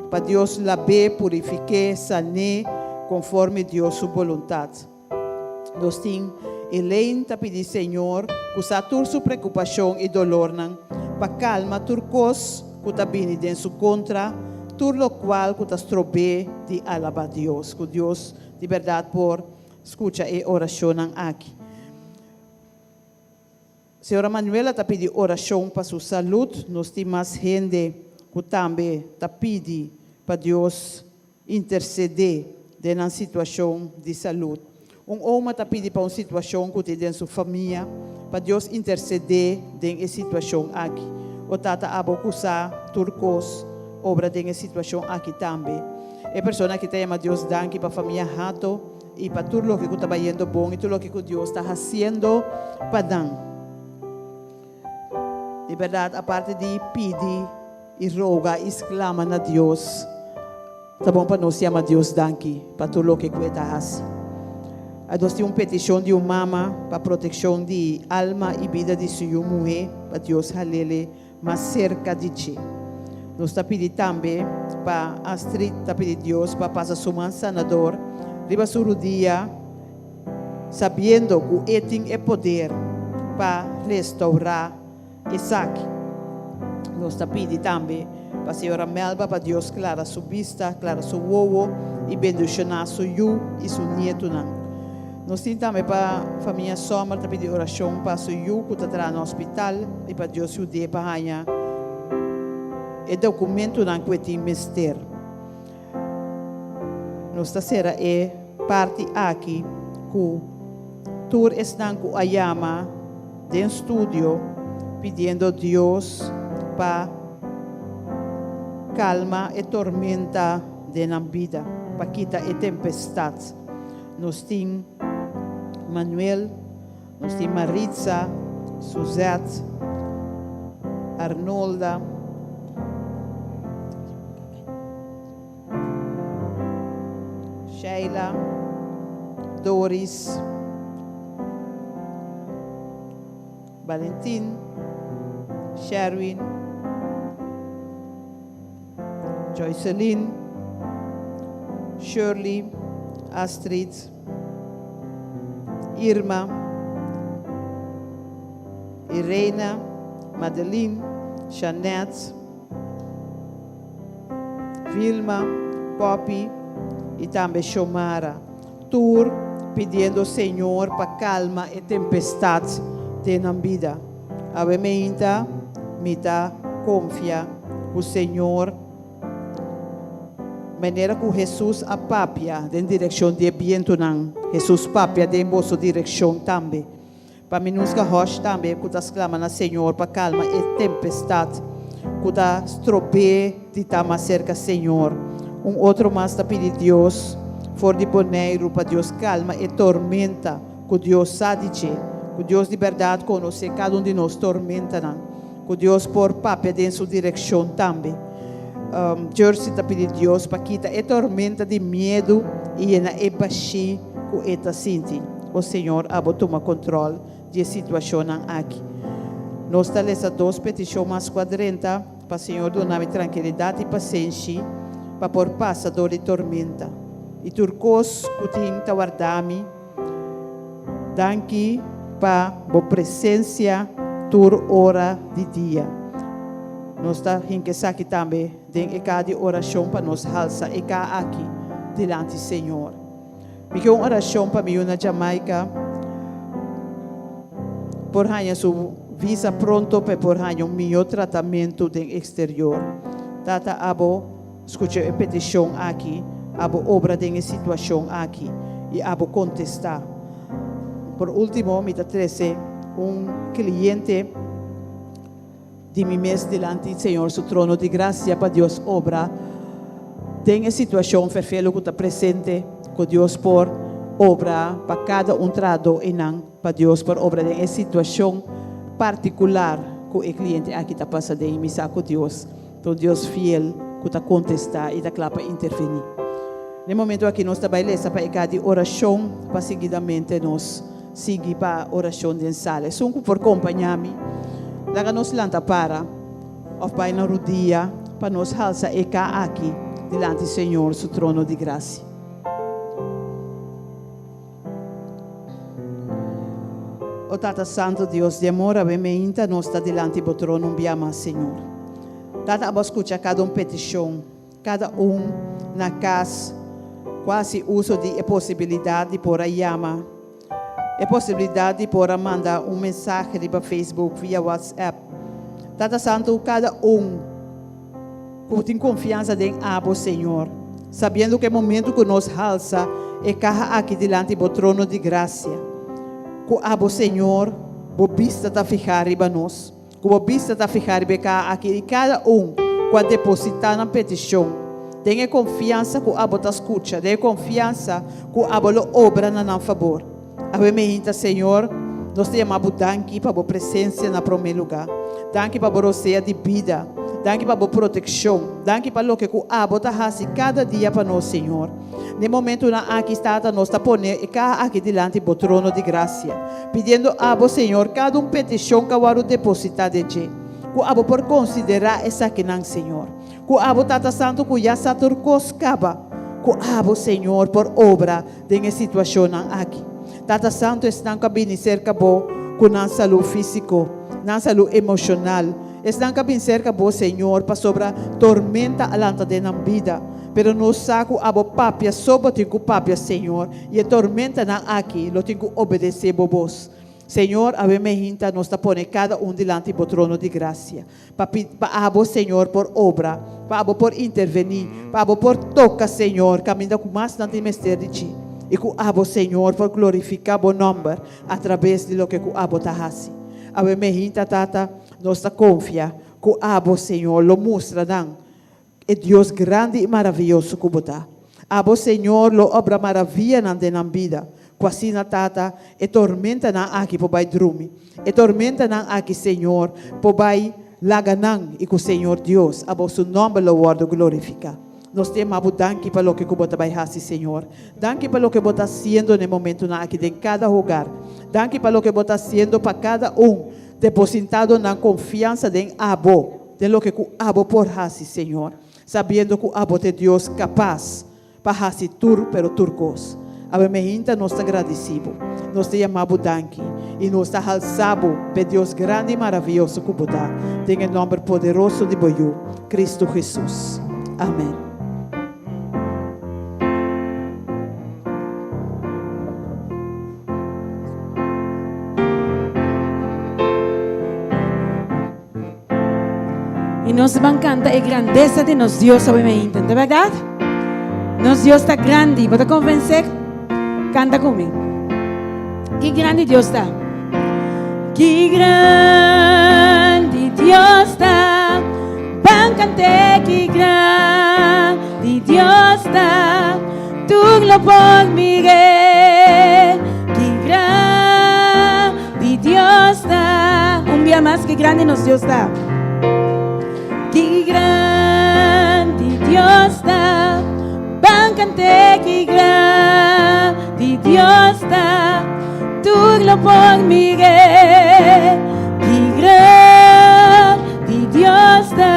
K: Para Deus lavar, purificar, sanar, conforme Deus sua vontade. Nós temos Elaine para pedir Senhor, que sa toda sua preocupação e dolor, para calma turcos, que está vindo dentro sua contra, tudo o qual que está trobe de alabar Deus, que Deus de verdade por escuta e oração aqui. Senhora Manuela está pedindo oração para sua saúde, nós temos mais gente que também está pedindo para Deus interceder na situação de saúde. Homem está pedindo para uma situação que tem dentro da sua família, para Deus interceder nessa situação aqui. O tata abocusa turcos, obra nessa situação aqui também. É pessoa que tem Deus danke para a família rato e para tudo o que está indo bom e tudo o que Deus está fazendo para dar. De verdade, a parte de pedir e roga, exclama a Deus. Tá bom para nós chamar Deus danke para tudo o que está fazendo. Nós temos uma petição de uma mama para a proteção de alma e vida de sua mulher, para Deus halele mais cerca de ti. Nós está pedindo também para Astrid, está pedindo Deus para passar sua mão sanador, riba sobre o dia, sabendo que ele tem poder para restaurar Isaac. Nós está pedindo também para a senhora Melba, para Deus clara sua vista, clara seu ovo e bendicionar seu e seu neto. Nós temos também para a família Sommer, está pedindo oração para seu que está no hospital e para Deus ajudar para ganhar o documento que tem mistério. Nós terceira é parte aqui que tu está com a chama de estúdio pedindo a Deus para calma e tormenta na vida, para quitar a tempestade. Nós temos Manuel, nós temos Maritza, Suzette, Arnolda, Sheila, Doris, Valentin, Sherwin, Joycelyn, Shirley, Astrid, Irma, Irena, Madeline, Jeanette, Vilma, Poppy e também Xomara. Tur pedindo ao Senhor para calma e tempestade na vida. Obviamente, me dá confia o Senhor. Maneira que Jesus apapia em direção de viento não. Jesus papia em vossa direção também. Para mim nos carros também que está exclamando ao Senhor para calma e tempestade. Que está estrope de estar mais cerca Senhor. Outro mais está pedindo Deus for de boneiro para Deus calma e tormenta que Deus sabe que Deus de verdade conhece cada de nós tormenta não. Que Deus por papia em sua direção também. Jersey está pedindo Deus para quitar a tormenta de medo e na ebaixi que está sentindo. O Senhor toma controle da situação aqui. Nós estamos nessas duas petições mais 40 para o Senhor dar tranquilidade e paciência para por passa dor e tormenta. e turcos kuting tawardami. Danki pa bo presença tur hora de dia. Nós está aqui também, tem de oração para nós halsa aqui diante do Senhor. Me que uma oração para mim na Jamaica, por hanha su visa pronto para por hanha melhor tratamento do exterior. Tata abo escute a petição aqui, abo obra de situação aqui e abo contestar. Por último, me trece cliente de mi mês delante do Senhor, su trono de graça para Deus obra. Tem a situação perfeita que está presente, que Deus por obra para cada trado e não para Deus por obra de uma situação particular que o cliente aqui está passando em missa com Deus. Então Deus fiel que está contestar e está claro para intervenir. No momento aqui nós trabalhamos para de oração, para seguidamente nós seguir para a oração de sala. Só por acompanhar-me. Laga nos lanta para, of para na rodia, para nos halsa aqui, diante do Senhor, su trono de graça. O Tata Santo Deus de amor, avementa, nós está diante do trono, biama, Senhor. Tata, abo escuta cada petição, cada na casa, quase uso de possibilidade de por a chama. É possibilidade de por mandar mensagem para Facebook via WhatsApp. Tata Santo, cada que tem confiança em abo, Senhor, sabendo que o momento que nos halsa é carra aqui diante do trono de graça. Que abo, Senhor, o vista está ficar riba nós, que o vista está ficar riba aqui e cada que depositar na petição. Tenha confiança que o abo está escuta, tenha confiança que o abo lo obra na favor. Avementa, Senhor, nós te amamos danke para a presença na primeiro lugar. Danke para a roceia de vida. Danke para a proteção. Danke para o que o abo está fazendo cada dia para nós, Senhor. No momento na aqui está, nós está pondo aqui diante do trono de graça. Pedindo abo, Senhor, cada petição que eu depositar de ti. Que o abo por considerar essa que não, Senhor. Que o abo está santo que já está turcos caba. Que o abo, Senhor, por obra de situação aqui. Tata Santo estão cabine cerca bo com a saúde físico, na saúde emocional. Estão cabine cerca bo, Senhor, para sobre a tormenta alanta de na vida. Pero no saco abo papia, sobo tingo papia, Senhor. E a tormenta na aqui, lo tingo obedecer bobos. Senhor, ave mehinta nos tapone cada diante do trono de graça. Para abo, Senhor, por obra, para abo por intervenir, para abo por toca, Senhor, caminha com mais tanto mistério de ti. E que o abo, Senhor, por glorificar o nome através de lo que o abo está fazendo. Ave mehinta, tata, nós confia que o abo, Senhor, lo mostra não. É Deus grande e maravilhoso que está. Abo, Senhor, lo obra maravilha na vida. Quase na tata, e tormenta na aqui por vai dormir. E tormenta na aqui, Senhor, por vai laganang e que o Senhor Deus, abo seu nome lo guardo glorificar. Nós temos a danke para o que você vai fazer, Senhor. Danke para o que você está fazendo no momento aqui em cada lugar. Danke para o que você está fazendo para cada depositado na confiança de abo, de lo que o abo por fazer, Senhor. Sabendo que o abo é Deus capaz para fazer tudo pero turcos. Ave mehinta nós está agradecido. Nós te amamos danke e nós está alçado para Deus grande e maravilhoso que você tem em nome poderoso de Boiú, Cristo Jesus. Amém.
J: E nós vamos cantar a grandeza de nosso Deus, obviamente, não é verdade? Nosso Deus está grande, pode convencer? Canta comigo. Que grande Deus está. Que grande Deus está. Vamos cantar que grande Deus está. Tu lo por Miguel. Que grande Deus está. Dia más que grande nosso Deus está. Que grande Deus está. Bancante que grande Deus está. Tu lo por Miguel. Que grande Deus está.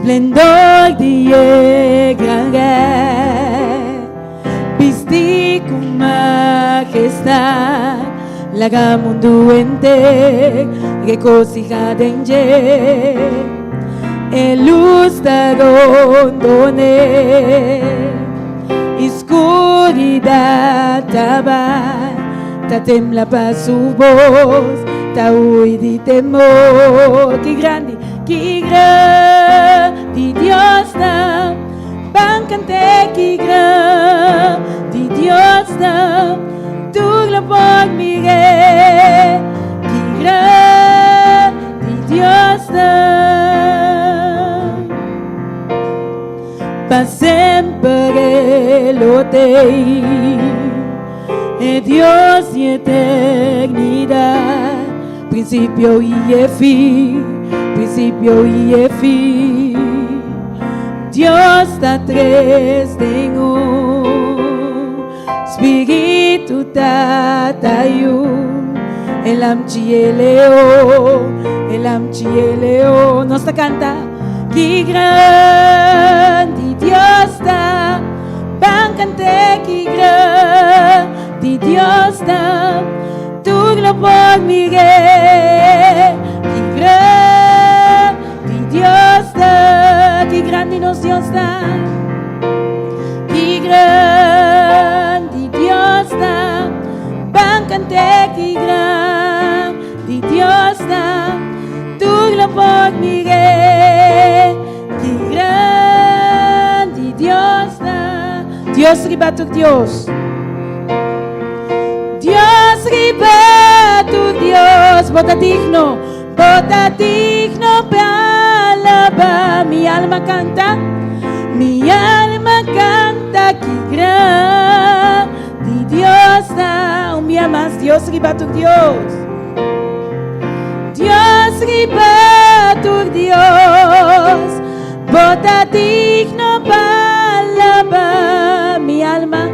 J: esplendor de gran rey, viste con majestad, la mundo entero regocijado en él, el luz te abandoné, escuridad te tembla para su voz, te huye de temor, que grande Dios está, bancante que grande Dios está, tú lo por mi rey, que grande Dios está, para siempre lo te, Dios y eternidad, principio y fin. Principio y fin, Dios está tres en uno, Espíritu tatayu, el amchi el león, nos canta, que grande Dios está, bancante que grande Dios está, tú lo por mi rey, que grande Dios está, que grande nos Dios está, que grande Dios está, bancante que grande Dios está, tú lo por mi rey, que grande Dios está, Dios riba tu Dios, Dios riba tu Dios, bota digno para mi alma canta, que grande Dios está, un día más, Dios riba tu Dios, Dios riba tu Dios, bota digno para mi alma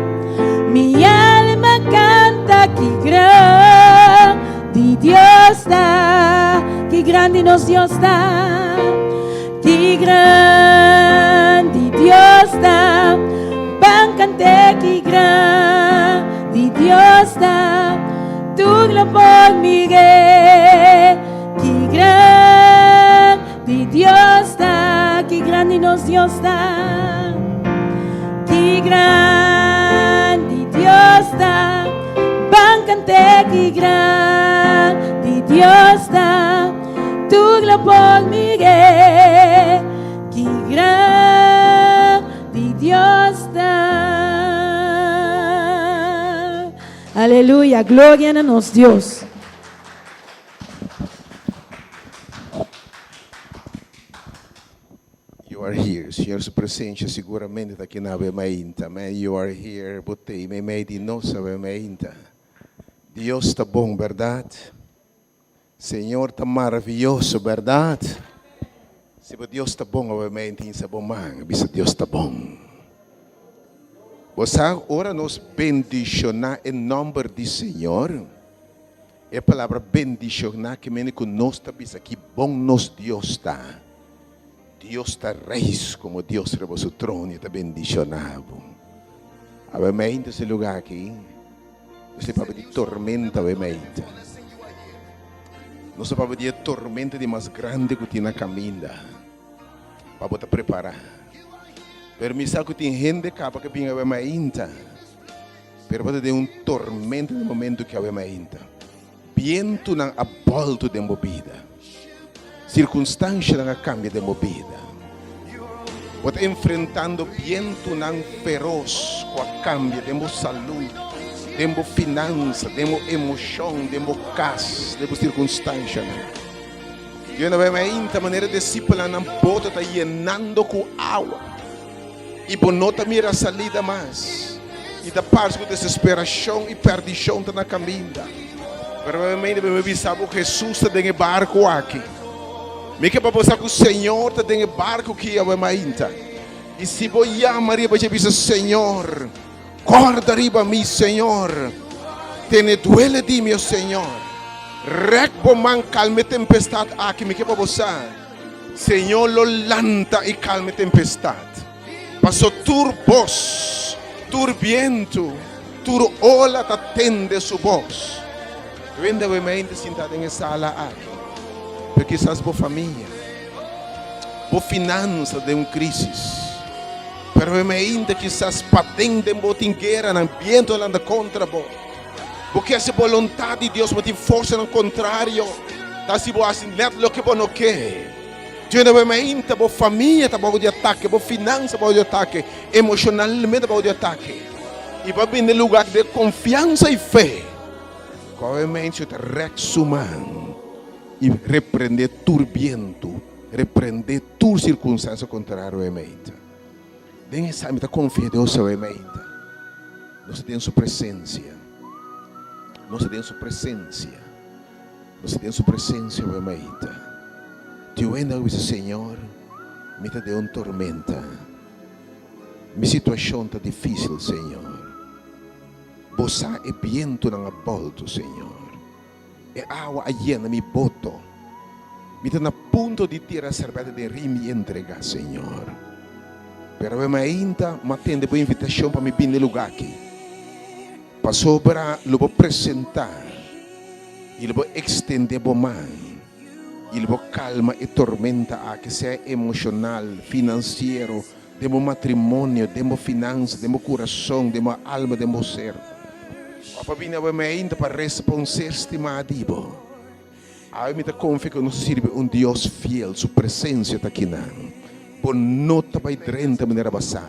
J: canta, que grande Dios está, que grande nos Dios está, que grande Dios está, bancante que grande Dios está, tú lo por mi rey, que grande Dios está, que grande nos Dios está, que grande Dios está, bancante que grande Dios está, tú lo por mi rey, que grande Dios está. Aleluya, gloria a nos Dios.
B: You are here. Senhor, sua presença seguramente está aqui na Bemainta. You are here. Botei, me de nossa Bemainta. Deus está bom, verdade? Senhor está maravilhoso, verdade? Se Deus está bom, obviamente, isso é bom, man. Deus está bom. Você ora nos bendicionar em nome do Senhor. É a palavra bendicionar que me conosco está aqui. Bom nos Deus está. Deus está reis como Deus sobre o seu trono e está bendicionado. Obviamente, esse lugar aqui, você pode de tormenta, obviamente. Não se pode de tormenta de mais grande que tem na caminha. Para você preparar. Permissão que tem gente capa que pinga obviamente. Pero pode ter tormento no momento que obviamente. Viento não abolto de movida. Circunstância não cambia de movida. Você enfrentando viento não feroz com a cambia de saúde, de finança, de emoção, de casa, de circunstância. E na verdade, a maneira de disciplina não pode estar llenando com água. E por não ter mira a salida mais. E da parte com desesperação e perdição está na caminho. Provavelmente me avisar que Jesus está em barco aqui. Me que para pensar que o Senhor está em barco que é mainta. E se vou chamar para dizer Senhor, corda riba mi Senhor. Tene duele de meu Senhor. Recbo man calme tempestade aqui me que para pensar. Señor, lo lanta y calma tempestad. Pasó turbos, turbiento, tur ola t'attende su voz. Vende ovviamente sentado in sala aqui. Perché quizás por famiglia, por finanza de un crisis. Pero ovviamente quizás patente botingueira na ambiente andando contra bo. Porque essa vontade de Deus te força no contrário. Tá se boa assim, lo que você não quer. Tiene ovviamente por famiglia tá bom de ataque, por finanza bom de ataque, emocionalmente bom de ataque. E vai vir no lugar de confiança e fé. Ovviamente te reexumando e repreender turbiento, repreender tu circunstância contrária ovviamente. Den essa meta confia em Deus ovviamente. Nós temos sua presença. Nós temos sua presença. Nós temos sua presença ovviamente. Dio ainda dice, Senhor, me te deu tormenta. Minha situação está difícil, Senhor. Você é viento na volta, Senhor. É água llena, me boto. Me está na ponto de tirar a cerveja de rir e me entregar, Senhor. Pero eu ainda me atende a invitação para me vir no lugar aqui. Para sobra, eu vou apresentar. E eu vou estender a mão. Il vou calma e tormenta a que seja emocional, financeiro, demo matrimônio, demo finança, demo coração, demo alma, demo ser. A família vai me ainda para responder estimativo. A mim te confio que nos serve Deus fiel, sua presença está aqui não. Por nota vai drenta maneira basal.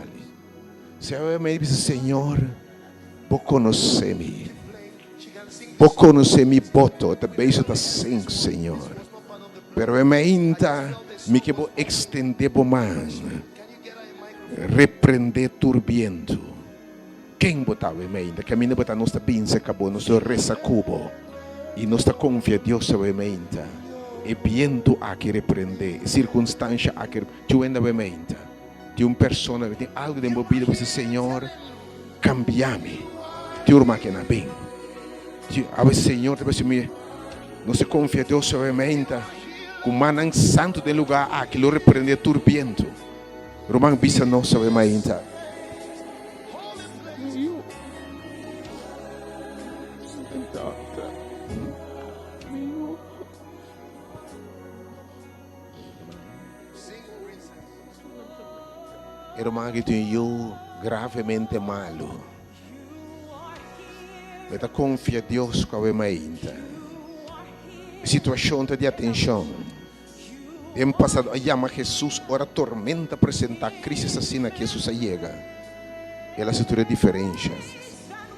B: Se eu me diz Senhor, vou conhecer-me. Vou conhecer-me voto, te beijo da sim, Senhor. Pero ainda me que vou estender a mão, repreender turbiento. Quem botava ainda? Que a minha botar nossa pinça acabou, nosso resacubo. E nossa confia em Deus ainda. E viento a que repreender, circunstância a que tu ainda ainda. De uma pessoa que tem algo de mobília, você Senhor, cambia-me. Tu irmã que não bem. A vezes Senhor, me não se confia em Deus ainda. Com manang santo de lugar que lo repreende turbiento. Romang bisa no sabe mainta. Romang itu eu gravemente malo. Beta confia Deus com a mainta. Situação de atenção. Temos passado a chamar Jesus, ora tormenta apresentar a crise assassina que Jesus chega. Ela se torna diferente.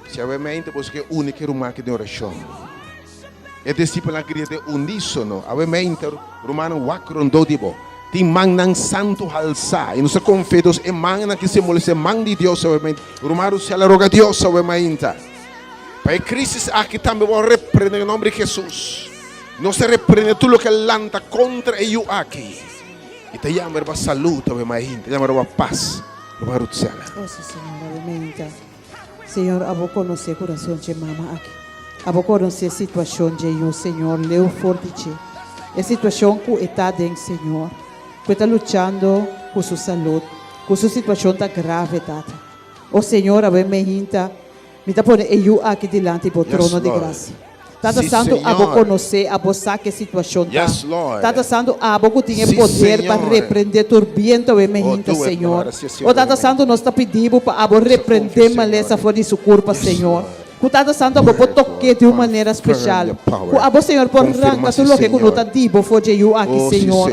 B: Se obviamente você é única irmã que tem oração. É discípulo que de unísono. Obviamente Romano Wacron Dodibo. Tem manang santo alça. E nós confiamos em manang que se molesta man de Deus obviamente. Romano se ela roga Deus obviamente. Para a crise aqui também vou repreender em nome de Jesus. Não se repreende tudo que lanta contra eu aqui. E te chama para saúde, te chama para paz, para rutzela.
K: Oh, Senhor, aumenta. Senhor, eu vou conhecer o coração de mama aqui. Eu vou conhecer a situação de eu, Senhor, leu forte. A situação que está dentro, Senhor, que está lutando com sua saúde, com sua situação está grave, tata. Oh, Senhor, aumenta. Me está pondo eu aqui diante do trono de graça. Tata Santo, abo conhecer, abo saber a situação.
B: Yes, Lord.
K: Tata Santo, abo que tem poder para repreender turbiento e mehinta, Senhor. O Tata Santo, nós está pedindo para abo repreender maleza fora de seu corpo, Senhor. O Tata Santo, abo pode tocar de uma maneira especial. O abo, Senhor, por arrancar tudo o que não está dibo fora de eu aqui, Senhor.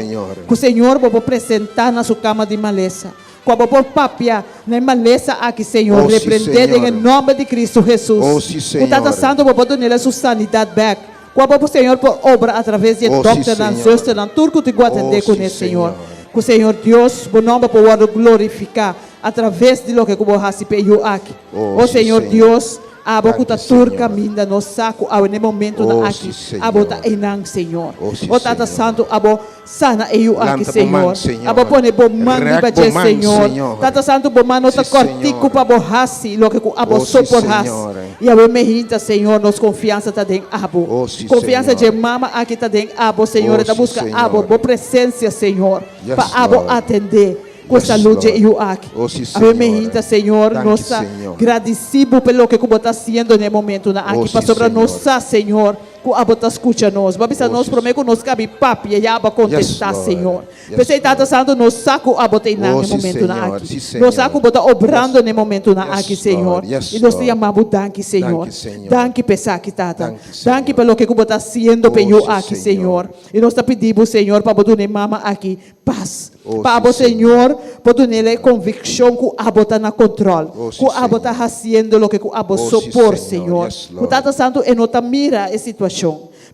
K: O Senhor, abo apresentar na sua cama de maleza. Como por papia, na maleza aqui, Senhor, repreender em nome de Cristo Jesus. O Tata Santo, vou dar nela sua sanidade back. Como por Senhor, por obra através de doctor, sister, turco, te guardar com ele, Senhor. Que o Senhor Deus, o nome para glorificar através de lo que como receber eu aqui. Oh, Senhor Deus, Abo kuta
B: Danke,
K: tur
B: Senhor.
K: caminda no saco ao ne momento
B: Oh,
K: na aqui.
B: sim, Senhor.
K: Abo ta enang Senhor.
B: Oh, sim,
K: O Tata
B: Senhor.
K: Santo abo sana eu aqui
B: Lanta
K: Senhor.
B: bomang, Senhor.
K: Abo pone bomang
B: Rek
K: baje
B: bomang,
K: Senhor.
B: Senhor.
K: Tata Santo bomano ta
B: Sim,
K: cortico
B: Senhor.
K: pa bo hasi lo que ku abo
B: Oh,
K: so
B: sim,
K: por has.
B: Senhor.
K: E abo me hinta Senhor nos confiança ta den abo.
B: Oh, sim,
K: Confiança de
B: Senhor.
K: mama aqui ta den abo Senhor.
B: Oh,
K: Ta
B: sim,
K: busca
B: Senhor.
K: abo bo presença Senhor.
B: Yes,
K: Pa abo
B: Lord.
K: atender. Com
B: Yes,
K: saúde
B: Lord.
K: e o aqui.
B: Oh, sim,
K: Ave me
B: Senhor.
K: hinta Senhor.
B: Danke,
K: Nossa
B: Senhor.
K: agradecido pelo que você está fazendo no momento na aqui.
B: Oh,
K: Para
B: sim,
K: sobre
B: Senhor.
K: nós, Senhor. Que abo tá escuta nós. Babisa
B: Oh,
K: nós
B: sim,
K: prometo que nós cabe papi e aba contestar,
B: Lord.
K: Senhor.
B: Yes,
K: Pensei tata santo no saco abo tem na
B: Oh,
K: no
B: sim,
K: momento na
B: Senhor.
K: aqui.
B: Sim, Senhor.
K: No saco bota obrando no momento na
B: Yes,
K: aqui, Senhor.
B: Lord. Yes,
K: E nós te
B: Lord.
K: chamamos danke, Senhor.
B: Danke, Senhor.
K: Danke pesaki tata.
B: Danke, Senhor.
K: Danke pelo que você está fazendo
B: Oh,
K: pelo
B: sim,
K: aqui,
B: Senhor.
K: Senhor. E nós te pedimos, Senhor, para botar mama aqui paz.
B: Oh,
K: Para
B: sim,
K: abo, Senhor, botar nele convicção que abo tá na controle.
B: Oh, sim,
K: Que abo tá fazendo lo que abo
B: Oh, sim,
K: sopor,
B: Senhor.
K: Senhor.
B: Yes,
K: Que
B: Lord.
K: tata santo e nota mira a situação.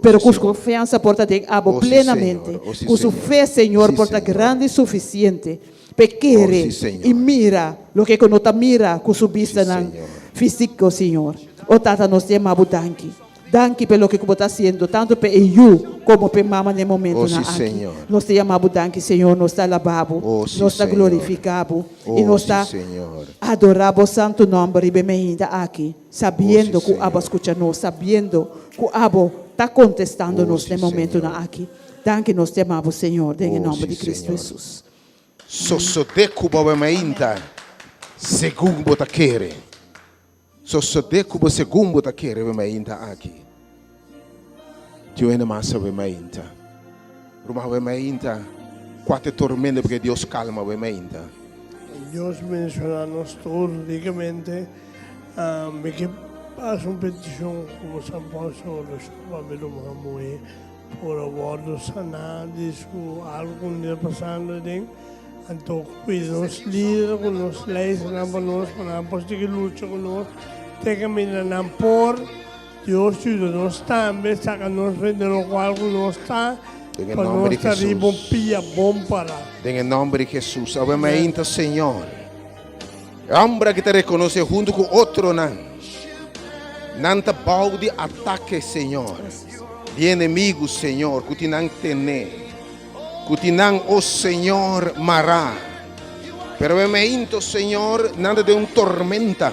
K: Pero com
B: Senhor.
K: confiança porta de abo
B: Oh, sim,
K: plenamente.
B: Senhor. Oh, sim,
K: Com sua
B: Senhor.
K: fé, Senhor,
B: Sim,
K: porta
B: Senhor.
K: grande e suficiente. Pequere
B: Oh, sim, Senhor.
K: e mira lo que nota mira com sua vista
B: Sim,
K: na
B: Senhor.
K: físico, Senhor. O tata nos chamamos danke. Danke pelo que você está fazendo, tanto para eu como para mama no momento
B: Oh,
K: na
B: sim,
K: aqui.
B: Senhor.
K: Nós te chamamos danke, Senhor, nós te alabamos,
B: Oh, sim,
K: nós te
B: Senhor.
K: glorificamos
B: Oh,
K: e nós
B: sim,
K: te
B: Senhor.
K: adoramos santo nome e bem-vinda aqui, sabendo
B: Oh, sim,
K: que o Abo
B: Senhor.
K: escuta nós, sabendo que o Abo está contestando-nos
B: Oh, sim,
K: no momento
B: Senhor.
K: na aqui. Danke, nós te amamos, Senhor, em
B: Oh,
K: nome
B: sim,
K: de Cristo
B: Senhor.
K: Jesus.
B: Sosodeku baba mainta segundo ta kere. Sosodeku bo segundo ta kere we mainta aqui. Tio ena massa we mainta. Ruma we mainta. Quate tormenta porque Deus calma we mainta.
L: Dios menciona-nos todos ricamente. Me que passa uma petição como São Paulo sobre o Babelo Mamoe por abordo sanar disso algo que passando dentro. Então, cuidamos líderes, com os leis, para nós, para nós que luta com nós, tem que mirar por Deus ajuda-nos também, saca-nos frente no qual nós está,
B: Em
L: para
B: nome de
L: nós estar bom
B: Jesus.
L: pia, bom para.
B: En el nombre de Jesús. We mainta Señor. Hombre que te reconoce junto con otro nan. Nanta bau de ataque, Señor. De enemigos, Señor. Kutinang tener. Kutinang, oh Señor, mará. Pero we mainto, Señor, nada de un tormenta.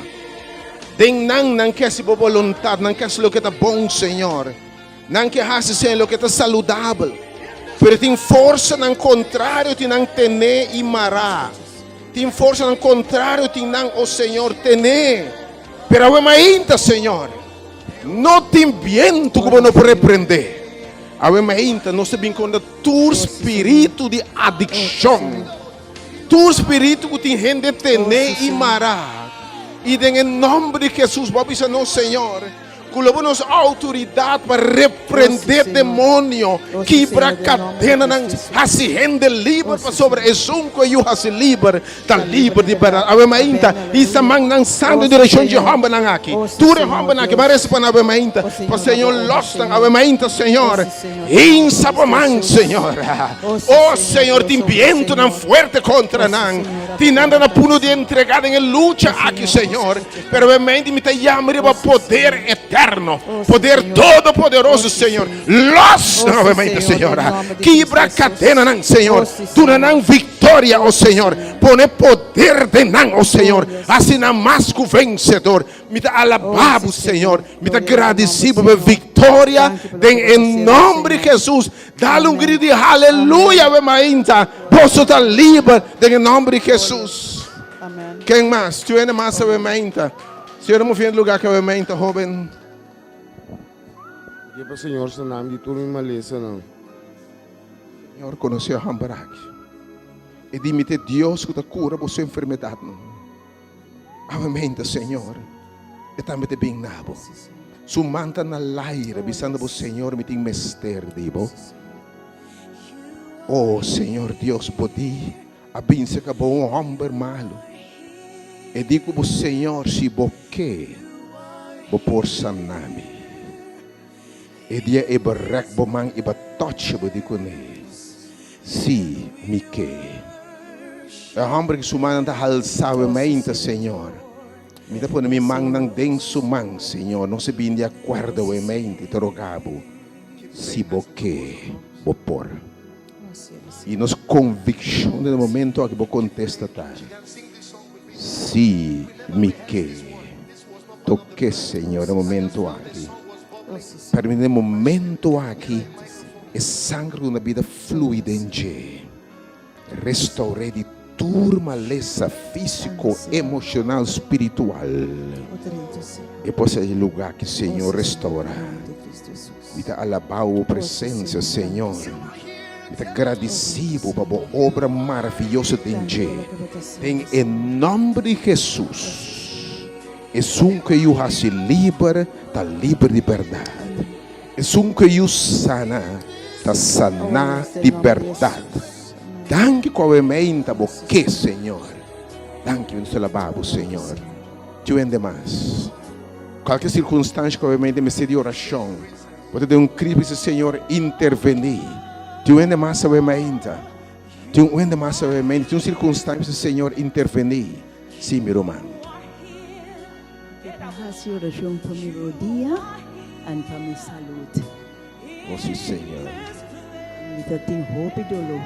B: Den nan que es por voluntad, nan que es lo que está bom, Señor. Nan que hace ser lo que está saludable. Pero tem força no contrário, tem não tener e mará. Tem força no contrário, tem não, oh Senhor, tener. Pero ainda, Senhor, não tem viento como não pode repreender. Ainda, não se vinculando tu espírito de adicção. Tu espírito que tem gente tener e mará. E em nome de Jesus, vamos dizer, não, Senhor. Colocamos autoridade para repreender demônio que para cadena não assim rende livre para sobre esunco e o assim livre tá livre de verdade. Ave mainta e samang não santo direção de romba não aqui. Tudo romba não aqui parece para ave mainta. Para Senhor lostan ave mainta Senhor. Insabamang Senhor. Oh Senhor tem viento não forte contra não. Tem nada na puno de entregar em luta aqui Senhor. Pero ave mainta me llama para poder eterno. Poder todo-poderoso, Senhor. Los, novamente, Senhor. Quebra cadena, não, Senhor. Tu não vitória, ó Senhor. Põe poder de não, ó Senhor. Assim na masco vencedor. Me dá alabado, Senhor. Me dá agradecido por vitória. Em nome de Jesus. Dá-lhe um grito de aleluia, ainda. Posso estar livre. Em nome de Jesus.
K: Amém.
B: Quem mais? Tu ainda mais, ainda. Senhor, não vem lugar que eu ainda, jovem.
M: Que para o Senhor seu nome de tudo em maleza não.
B: Senhor conheceu a Hambarak. E dime-te Deus que te cura por sua enfermidade. Amém, Senhor. E também te bem nabo. Su manta na laira, bisando por Senhor, me tem mester, dibo. Oh, Senhor Deus, podi. Abinse que bom homem malo. E digo por Senhor, se boque, bo por sanami. E dia e berek bomang iba touch bo di kune. Si Mike. E hombre que sumana da halsawe mainta Senhor. Mi da pone mi mang nang deng sumang, Senhor. Não se bem de acordo com a mente, te rogabo. Si boque, bopor. E nos convicção no momento que vou contestar. Si mi que. Toque, Senhor, no momento aqui. Para mim, no momento aqui, é sangue de uma vida fluida em G. Restaurei de turma lesa físico, emocional, espiritual. E possa ser lugar que o Senhor restaura. Me dá alabar a presença, Senhor. Me dá agradecido para a obra maravilhosa de G. Em nome de Jesus. É que eu hace livre, está livre de verdade. É que eu sana, está sana de verdade. Danke covemente, porque, Senhor. Danke, nos alabamos, Senhor. Tu ainda mais. Qualquer circunstância, covemente, me seria oração. Pode ter crise, Senhor, intervenir. Tu ainda mais, covemente. Tu ainda mais, covemente. Tu circunstância, Senhor, intervenir. Sim, meu irmão.
N: Hasil oração para meu dia e para minha saúde.
B: Oh, sim, Senhor.
N: Kita tem hope dulu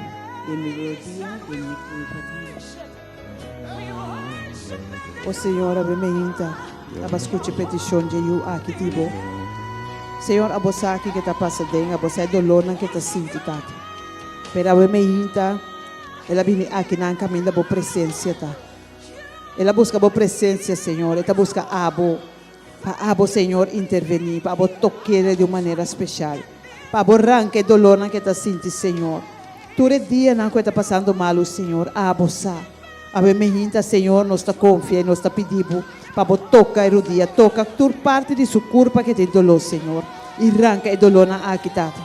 N: de meu dia, de minha culpa.
K: O Senhor, abe meinta, abascuche petição de eu aqui tibo. Senhor, abosa aqui que está passando, abosa dolor na que está sentindo. Pero abe meinta, ela vem aqui na caminho da boa presença, tá? Ela busca a boa presença, Senhor. Ela busca para abo, Senhor, intervenir, para abo tocar de uma maneira especial. Para abo arrancar dolor na que está sentindo, Senhor. Todo dia na que está passando mal, Senhor, abo sa. Abo meinta, Senhor, nós está confiando, nós está pedindo para abo tocar o dia, toca toda parte de sua corpo que tem dolor, Senhor. E arranca o dolor na aquitata.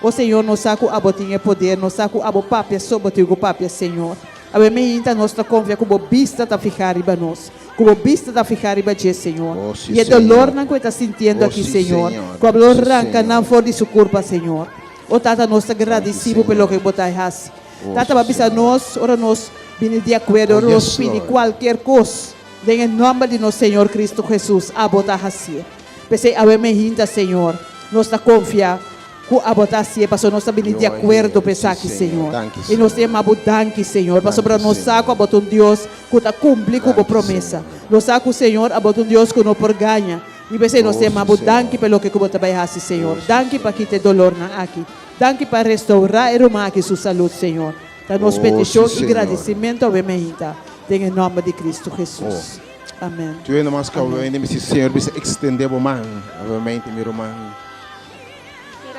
K: O Senhor, nós saco abo tinha poder, nós saco abo papia sobre o papia, Senhor. A meinta nossa convia como vista da ficar riba nós, como vista da ficar riba de Senhor.
B: Oh, sim,
K: e o dolor não que está sentindo aqui,
B: sim,
K: Senhor.
B: Senhor.
K: Com a dolor arranca não for de sua culpa, Senhor. O tata nós agradecido pelo que botai has. Tata babisa nós, ora nós vini de acordo, ora nós vini qualquer coisa. Em nome de nosso Senhor Cristo Jesus, a botar assim. Pensei a meinta, Senhor, nós está confia. Que a botar assim, passou nós também de acordo pensar aqui, Senhor. E nós temos abudanque, Senhor. Passou para nós saco a botar Deus que está cumprir com a promessa. Nós saco, Senhor, a botar Deus que não por ganha. E pensei nós temos abudanque pelo que botar vai assim, Senhor. Danke para quitar dolor na aqui. Danke para restaurar e arrumar aqui sua saúde, Senhor. Da nossa petição e agradecimento ao Bemeinta. Em nome de Cristo Jesus. Amém.
B: Tu ainda mais que o Senhor vai estender a mão, obviamente, meu irmão.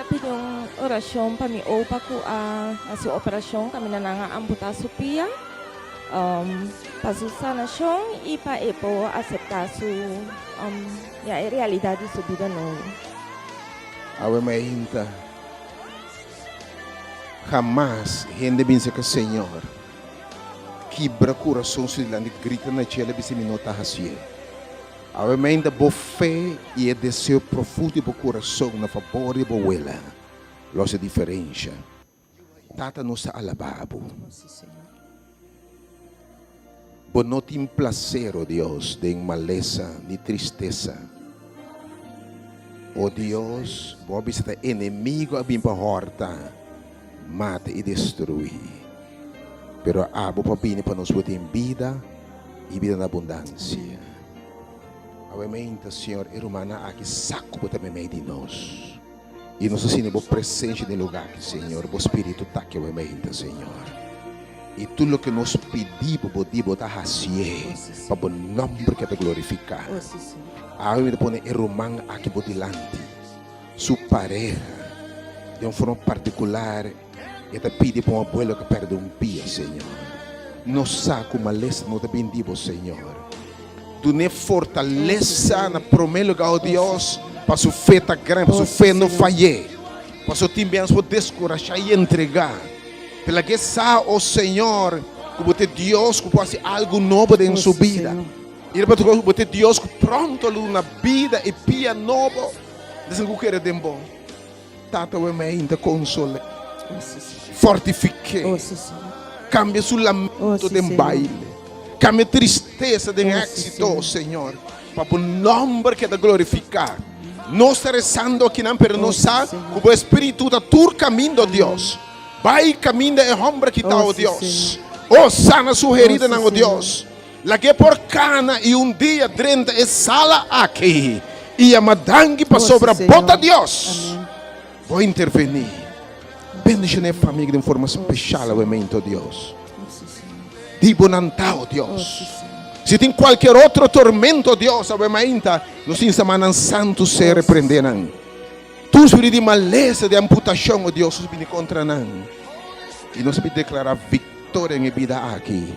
O: Pedir oração para mim ou para a sua operação kami na amputação pia para sua sanação e para aceitar a realidade de sua vida nova.
B: Awe mainta jamás gente pensa que o Senhor quebra o coração se ele grita na tela e se me nota assim. Awe mainta boa fé e desejo profundo do coração na favor de boa ela. Loja diferença. Tata nos alababo. Bo não tem prazer, oh Deus, de maleza, de tristeza. Oh Deus, bo visita inimigo a bim para horta, mata e destruir. Pero abo pa bini para nos botar em vida e vida na abundância. Awementa, Senhor, irmã, aqui saco para também de nós. E nós assim vos presente no lugar que, Senhor, o Espírito está aqui, awementa, Senhor. E tudo o que nos pedimos, podemos dar assim, para o nome que te glorificar. Awementa pone irmã aqui por delante, sua pareja, de uma forma particular, e te pede para um abuelo que perde um pé, Senhor. Nos saco maleza, não te bendigo, Senhor. Tu ne fortaleza na promessa ao Deus para sua fé tá grande, para sua fé não falhar, para sua também por descorajar e entregar. Pela que sabe o Senhor que você Deus que pode fazer algo novo em sua vida. E para você Deus que pronto na vida e pia novo, desde que era de bom. Tata o me ainda console, fortifique, cambia sul lamento de baile. Cambia tristeza de éxito, Senhor. Para o nome que é glorificar. Nós estamos rezando aqui não, pero nós sabemos que o Espírito está todo caminho, Deus. Vai caminho é homem que está, Deus. Oh, sana sua herida, não, Deus. La que por cana e dia drenta é sala aqui. E a madangue para sobre a bota, Deus. Vou intervenir. Bendiga a família de forma especial, momento, Deus. Dibo Nantao, Deus. Se tem qualquer outro tormento, Deus, obviamente, nos semanas santos se repreenderão. Tu espírito de maleza, de amputação, Deus, nos vem contra nós. E nós vamos declarar vitória em vida aqui.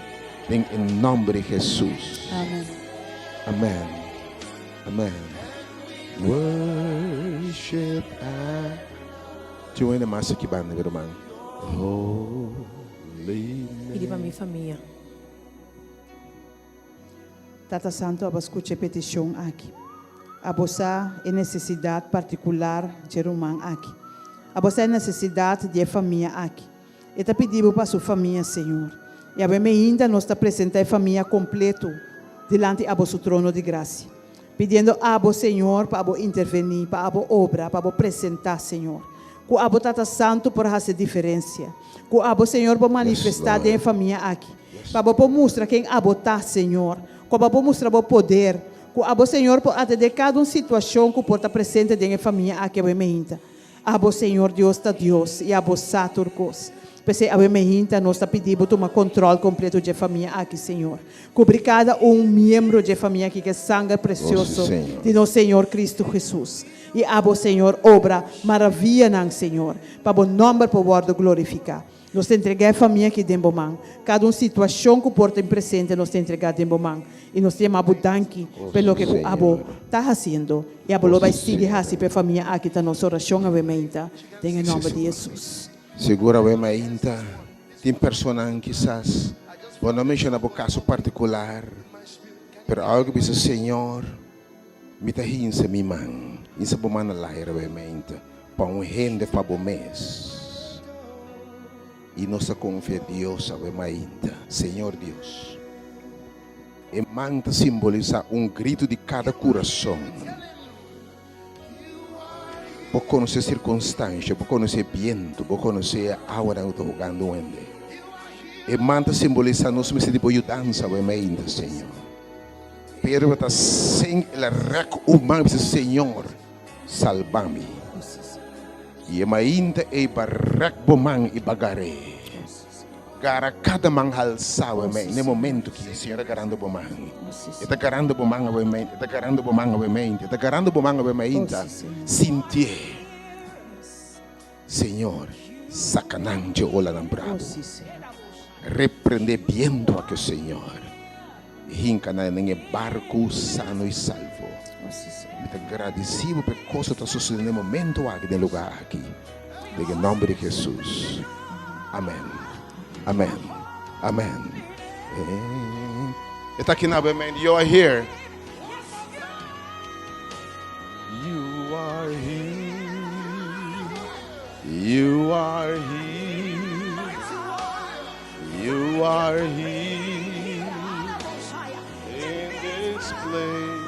B: Em nome de Jesus.
J: Amém.
B: Amém. Amém. Worship at. Join the master que banda, meu irmão. Holy.
O: Pedi para minha família.
K: Tata Santo, aba escuche petição aqui. Abosa é necessidade particular de irmão aqui. Abosa é necessidade de família aqui. E tá pedindo para sua família, Senhor. E a ainda nós está apresentando a família completo diante do seu trono de graça. Pedindo a você, Senhor, para intervenir, para obra, para apresentar, Senhor. Que a Tata Santo por fazer diferença. Que a Senhor para manifestar em família aqui. Para mostrar quem a está, Senhor. Para mostrar o poder. Que a Senhor para atender cada situação que pode estar presente em família aqui. A Senhor, Deus está Deus. E a Saturcos. Porque a gente nós está pedindo tomar controle completo da família aqui, Senhor. Cobrir cada membro da família aqui que é sangue precioso de nosso Senhor Cristo Jesus. E a Senhor obra maravilha, Senhor, para o nome para o word glorificar. Nós entregamos a família aqui dentro mão. Cada situação que porta em presente nós entregamos dentro mão. E nós temos a danke pelo que a está fazendo. E a vai seguir assim para a família aqui está nossa oração a em nome de Jesus.
B: Segura o ainda tem personagem quizás não menciona o caso particular, pero algo que diz Senhor, me está hinsa mi man, hinsa bo man lá era ainda para rende para o mês e nossa confia Deus ainda, Senhor Deus, e manta simboliza grito de cada coração. Por conhecer circunstância, por conhecer vento, por conhecer a água que está jogando onde. E manta simboliza nós me de ajudança, ainda, Senhor. Pero está sem o reco humano, Senhor, salva-me. E ainda é barrac bomang e bagare. Gara cada manghal sawa me no momento que o Senhor está garando bomang. Está garando bomang obviamente, está garando bomang obviamente, está garando bomang obviamente. Sentir, Senhor, sacanagem ola nam bravo. Repreender viento a que o Senhor. Hinca na nem barco sano e salvo. Me agradecido por coisa que está sucedendo no momento aqui no lugar aqui. Em nome de Jesus. Amém. Amen. Amen. Está aqui na Amen. You are here. You are here. You are here. You are here. In this place.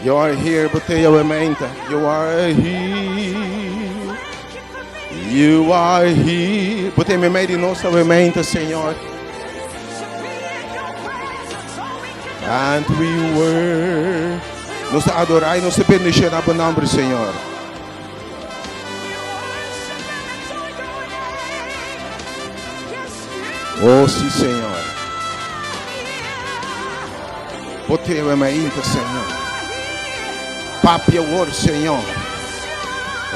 B: You are here, Boteya Wementa. You are here. You are here. Boteya Wementa, nossa Wementa, Senhor. And we were. Nos adorar e nos bendizer na nome, Senhor. Oh, sim, Senhor. Boteya Wementa, Senhor. Papi word, Senhor.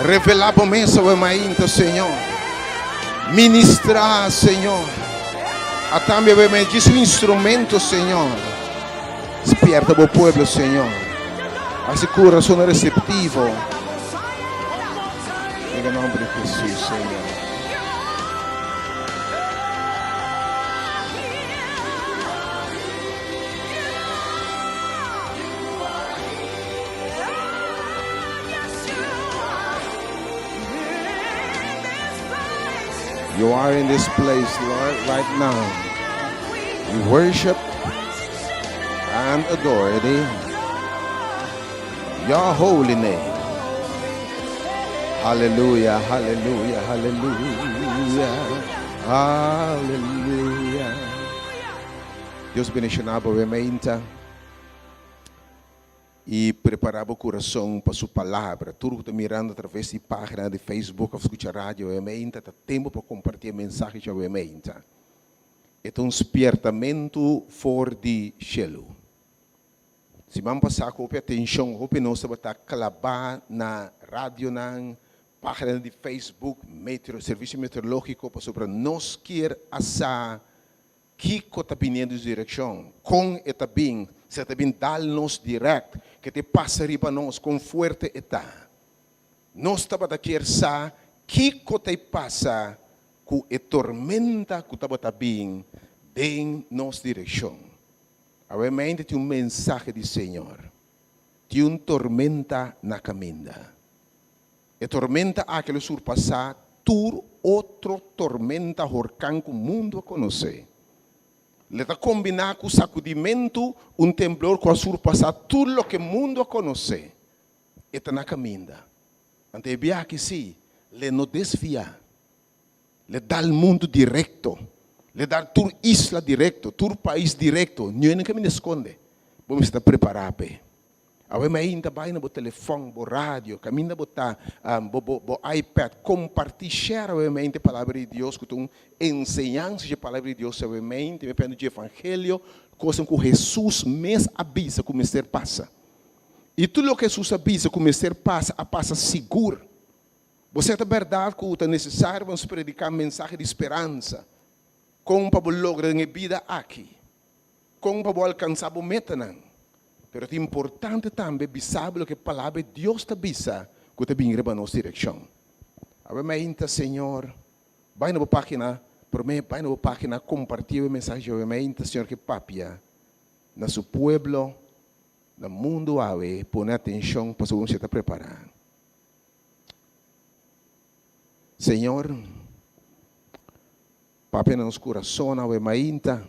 B: Revelar a mensa o mainto, Senhor. Ministrar, Senhor. A também me diz o instrumento, Senhor. Despierta o povo, Senhor. As coração receptivo. Em nome de Jesus, Senhor. You are in this place, Lord, right now. We worship and adore thee. Your holy name. Hallelujah, hallelujah, hallelujah, hallelujah. Deus bendicionava o ementa e preparava o coração para sua palavra. Tudo que está mirando através da página de Facebook, ou escuta rádio, ementa, está tempo para compartilhar mensagens ao ementa. É um despertamento fora de cielo. Se vamos passar com atenção, nós estamos clavar na rádio, na página de Facebook, serviço meteorológico, para nós querer assar que está vindo de direção, com está bem, se está bem dar-nos direto, que te passa riba nós com forte está. Nós estamos a querer saber que te passa com a tormenta que está bem em nossa direção. Obviamente tem mensagem do Senhor. Tem uma tormenta na caminha. A tormenta aquela surpassar tur outra tormenta huracán que o mundo conhece. Ele está combinar com o sacudimento, temblor que surpassar tudo o que o mundo conhece. Está na caminha. Ante via que sim, ele não desvia. Ele dá o mundo direto. Le dar tur isla directo, tur país directo, ninguém que me esconde. Vamos estar preparados. Agora ainda vai no telefone, no rádio, caminha botar, no iPad, compartilhar, share a palavra de Deus, que tu ensinança de palavra de Deus, obviamente, me pede de evangelho, coisa que Jesus mesmo avisa que o mistério passa. E tudo o que Jesus avisa que o mistério passa seguro. Você é verdade que é necessário vamos predicar mensagem de esperança. Como para lograr a vida aqui, como para alcançar a meta. Mas é importante também saber que a palavra de Deus está bisa, que está vindo para a nossa direção. Obviamente, Senhor, vai na página, vai na página, compartilha a mensagem, obviamente, Senhor, que papia, no seu povo, no mundo, põe atenção para o que você está preparando. Senhor, Papai nos coração, não é mainta.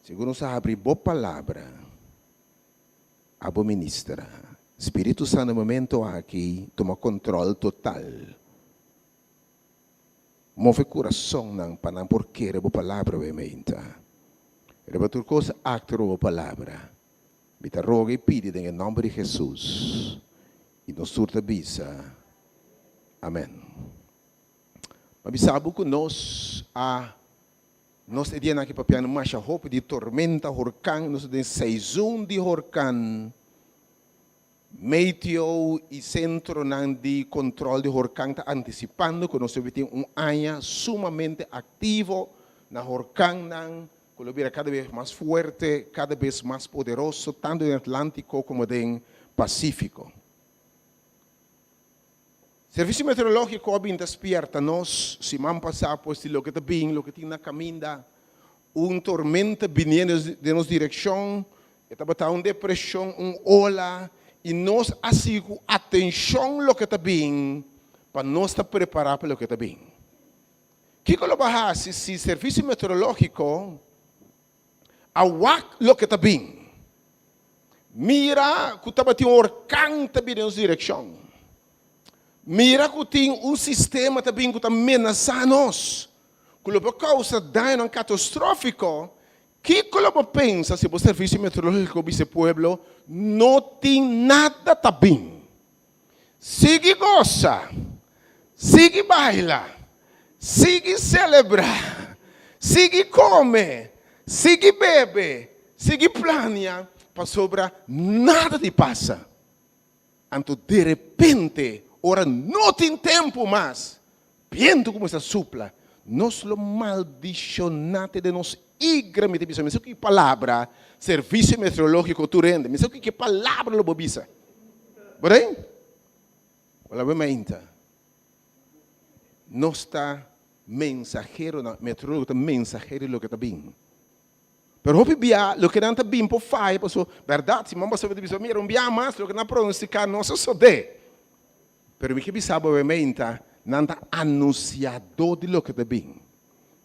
B: Segundo nos abre boa palavra, a boa ministra. Espírito Santo, no momento aqui, toma controle total. Move o coração, não, para não porque é boa palavra, é mainta. É para tudo coisa, acto boa palavra. Me te roga e pide em nome de Jesus. E nos surta bisa. Amém. Mas sabe que nós temos aqui para mais roupa de tormenta, huracán, nós temos saison de huracán, meteo e centro de controle de huracán está antecipando que nós temos ano sumamente ativo na huracán, que vira cada vez mais forte, cada vez mais poderoso, tanto no Atlântico como no Pacífico. Serviço meteorológico também despierta nós, se vamos passar por o que está bem, o que tem na caminha, tormenta vindo de nossa direção, está uma depressão, ola, e nós asseguramos atenção ao que está bem, para nós estar preparados para o que está bem. O que eu vou se o serviço meteorológico aguarda o que está bem, mira que estava um huracán também de nossa direção. Mira que tem sistema também que está ameaçando nós. Que por causa de dano catastrófico, que você pensa se o serviço meteorológico desse povo não tem nada tá bem? Sigue goza, sigue baila, sigue celebrar, sigue come, sigue bebe, sigue planeia, para sobrar nada te passa. Então, de repente, ora não tem tempo mais. Vendo como se supla. Nós lo maldicionate de nós igreja. Mas o que palavra serviço meteorológico tu rende? Mas o que palavra lo bobisa? Bem? Olha bem, nós está mensageiro meteorológico, mensageiro lo que está bem. Pero hopi bia lo que não está bem por fai, por verdade, se mamba sabe dizer, mira, bia mais lo que não pronosticar nosso sode. Pero me que sabe obviamente nanta anunciador de lo que te bem.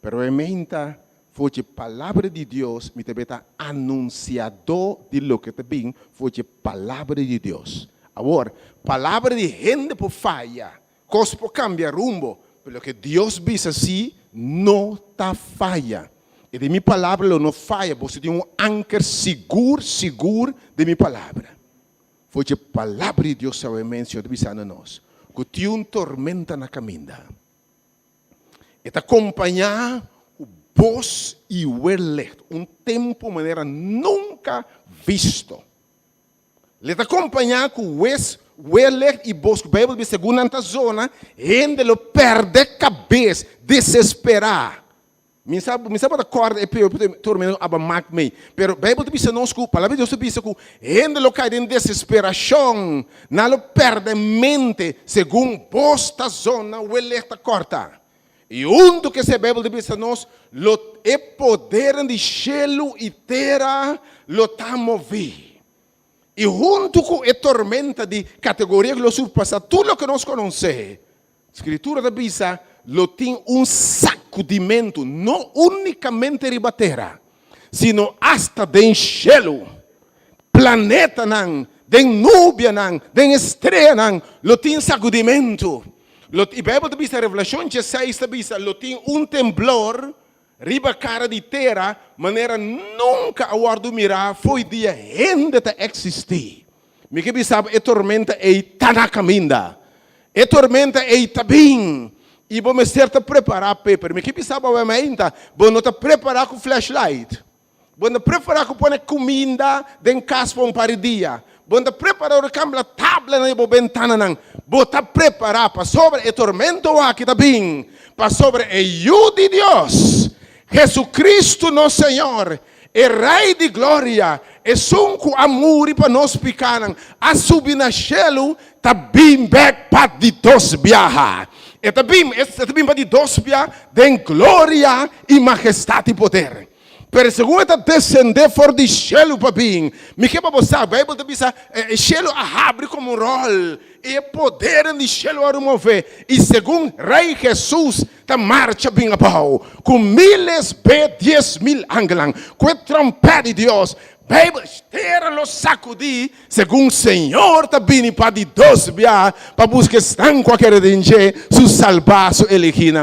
B: Pero ementa foi a palavra de Deus, me também está anunciador de lo que te bem, foi a palavra de Deus. Agora, palavra de gente por falha, coisa por cambiar rumbo, pelo que Deus diz assim, não está falha. E de minha palavra não falha, você tem anchor seguro de minha palavra. Foi a palavra de Deus, obviamente, eu disse a nós, que tinha tormenta na caminha. E te acompanhar o voz e o eleito, tempo de maneira nunca visto. Ele te acompanhar com o eleito e voz, que a Bíblia diz, segundo a zona, gente lo perde cabeça, desesperar. Me sabe da corda é pior, tormento abamak me. Pero a Bíblia diz nós que a palavra de Deus diz que gente lo cai em desesperação, não lo perde mente, segundo voz da zona, o eleito corta. E do que se Bíblia diz a nós, é poder de cielo e terra, lo está movido. E junto com a tormenta de categoria que lo surpassa, tudo o que nós conhecemos, a Escritura diz, lo tem sacudimento, não unicamente riba terra, sino hasta den cielo, planeta nan, den nubia nan, den estrela nan, lo tem sacudimento. A Bíblia diz, a Revelação 16 diz, lo tem temblor, riba cara de terra, maneira nunca aguardo mirar, foi dia ainda te existir. Me que sabe, a tormenta é tanacaminda, a tormenta é tabim, e vamos certa preparar paper. Me que sabe, ainda, vamos te preparar com flashlight, vamos preparar com pôr comida dentro casa para par dia. Vamos preparar o câmbio tabla na ventana não. Vamos preparar para sobre o tormento aqui também, para sobre a ajuda de Deus. Jesucristo, nosso Senhor, é Rei de glória, é com amor para nós pecaram. A subir na cielo, também back para de Deus viajar. E também para de Deus viajar, tem glória e majestade e poder. Pero segundo está descender fora do cielo para bem, me que para você, a Bíblia diz, o cielo abre como rol, e o poder do cielo a mover. E segundo Rei Jesus, está marcha bem a pau, com miles de 10.000 ángeles, com a trompeta de Deus. Bíblia, terra lo sacudir, segundo o Senhor está vindo para de Deus viar, para buscar estão qualquer danger, su salvar, su elegir.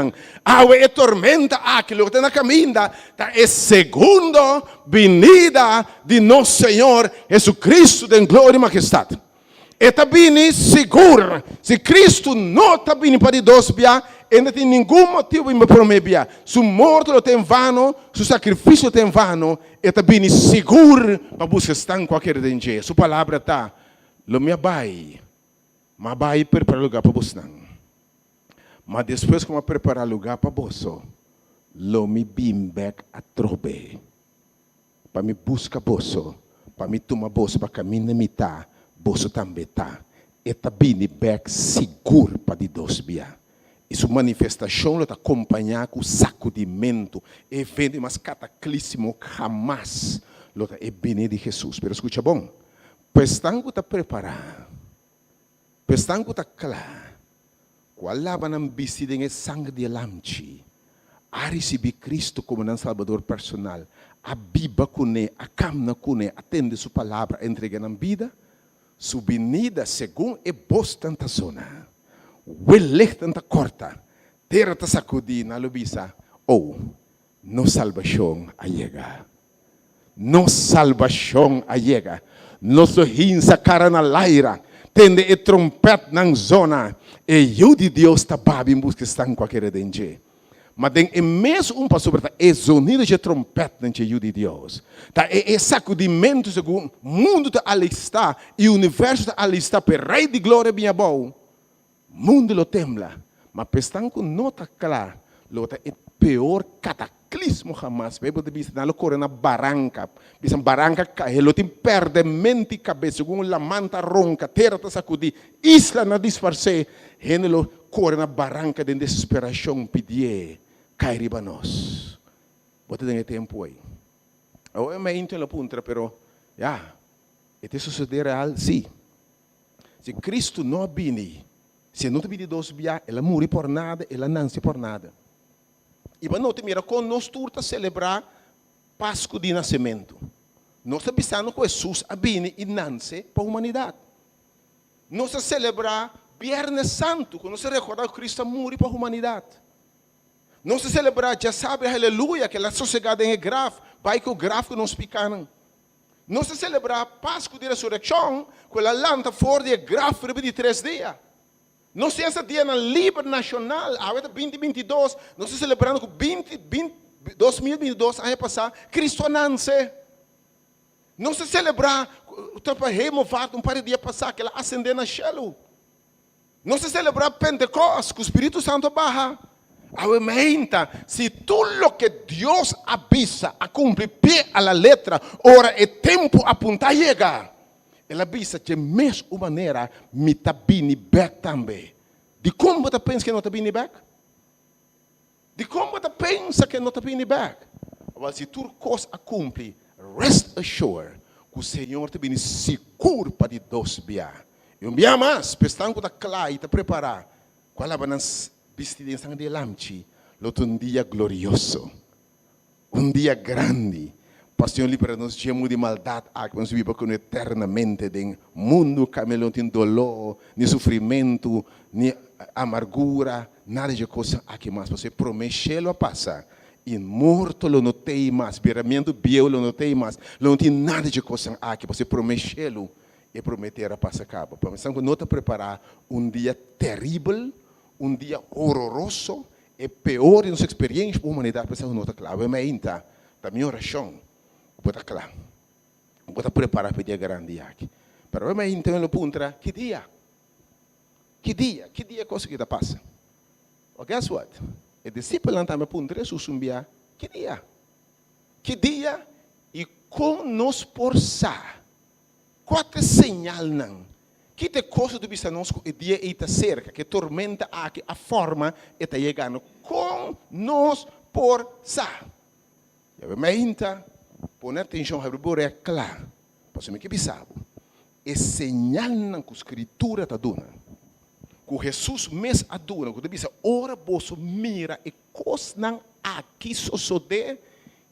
B: A tormenta aquilo que está na caminha, é segundo vinda de nosso Senhor Jesus em glória e majestade. Está vindo seguro. Se Cristo não está vindo para Deus, não tem nenhum motivo para prometer. Su morte lo tem vano, su sacrifício tem vano, está vindo seguro para buscar estar em qualquer danger. Sua palavra está, lo me vai, mas vai para o lugar para buscar. Mas depois que eu preparar lugar para você, lo me bim back a trobe. Para me buscar você, para me tomar você para caminhar me tá, você também tá. E tá bem back seguro para de Deus bia. E sua manifestação está acompanhada com sacudimento, evento mais cataclismo jamais. É bem de Jesus. Pero escuta bom, pestango está preparado, pestango está claro. Qual lava não vestida em sangue de lamchi, a receber Cristo como nosso Salvador personal, a biba cune, a camna cune, atende sua palavra, entrega na vida, sua venida segundo é boa tanta zona, o ele tanta corta, terra ta sacudir na lubisa, no salvação a chega, no salvação a chega, nosso hinsa cara na laira, tende e trompete na zona, e eu de Deus está babi em busca de qualquer danger. Mas tem mesmo pastor é sonido de trompete dentro de Deus. Tá é sacudimento segundo o mundo está ali está e o universo está ali está para Rei de glória bem bom. Mundo lo tembla, mas pestanco não está claro, lo é pior cataclismo jamás. Bíblia diz na loucura na barranca, bisa barranca cai, lo tem perde mente e cabeça, segundo la manta ronca, terra está sacudir, isla na disfarce, lo corre na barranca de desesperação pedir, cai riba nós. Bota tem tempo aí. Eu me entendo a punta, pero este sucederá, sim. Se Cristo não vini, Se não te vide dois bia, ela muri por nada, ela não se por nada. E para não te mira com nós turta celebrar Páscoa de nascimento. Nós estamos pensando que Jesus abine e nasce para a humanidade. Nós estamos celebrar Viernes Santo, quando nós recordamos que Cristo morreu para a humanidade. Nós estamos celebrar, já sabe, aleluia, que a sociedade é grave, vai que o gráfico não explicaram. Nós estamos celebrar Páscoa de ressurreição, quando a lanta fora de grave de 3 dias. Nós temos esse dia na Livre Nacional, a 2022, nós estamos celebrando que 2022, ano passado, Cristo nasce. Nós estamos celebrando, removado um par de dias passados, que ela ascendeu na céu. Nós estamos celebrando Pentecostes, que o Espírito Santo baja. Aumenta, se tudo o que Deus avisa a cumprir pé a la letra, ora é tempo a apontar chegar. Ela avisa de mesma maneira, me está vindo back também. De como você pensa que não está vindo back? De como você pensa que não está vindo back? Mas se tudo coisa a cumprir, rest assured, que o Senhor está vindo seguro para de dois bias. E um dia mais, pensando que está claro e está preparado, qual é a vestidinha de lamchi, um dia glorioso, um dia grande. Pastor libera nos chama de maldade, que nós vivemos eternamente em mundo que não tem dolor, nem sofrimento, nem amargura, nada de coisa aqui mais. Você promete a passar. E morto não tem mais, viramento biel não tem mais, não tem nada de coisa aqui. Você promete e prometer a passar cabo. Pensando que não está preparado um dia terrível, um dia horroroso, e pior em nossa experiência para a humanidade. Pensando que não está claro. Mas ainda, a minha oração, vou estar claro. Vou estar preparado para o dia grande aqui. Mas então ele pergunta, que dia? Que dia? Que dia coisa que está passando? Well, guess what? O discípulo não está me perguntando, Jesus que dia? Que dia? E como nos forçar? Quatro sinal não. Que te coisa do bisa nós o dia está cerca, que tormenta aqui a forma está chegando. Com nos forçar. Eu me ainda poner atenção a bore é claro. Posso me que bisabo. É sinal não que a escritura está dando. Que Jesus mes aduna, que bisa ora boso mira e coisa não aqui sucede,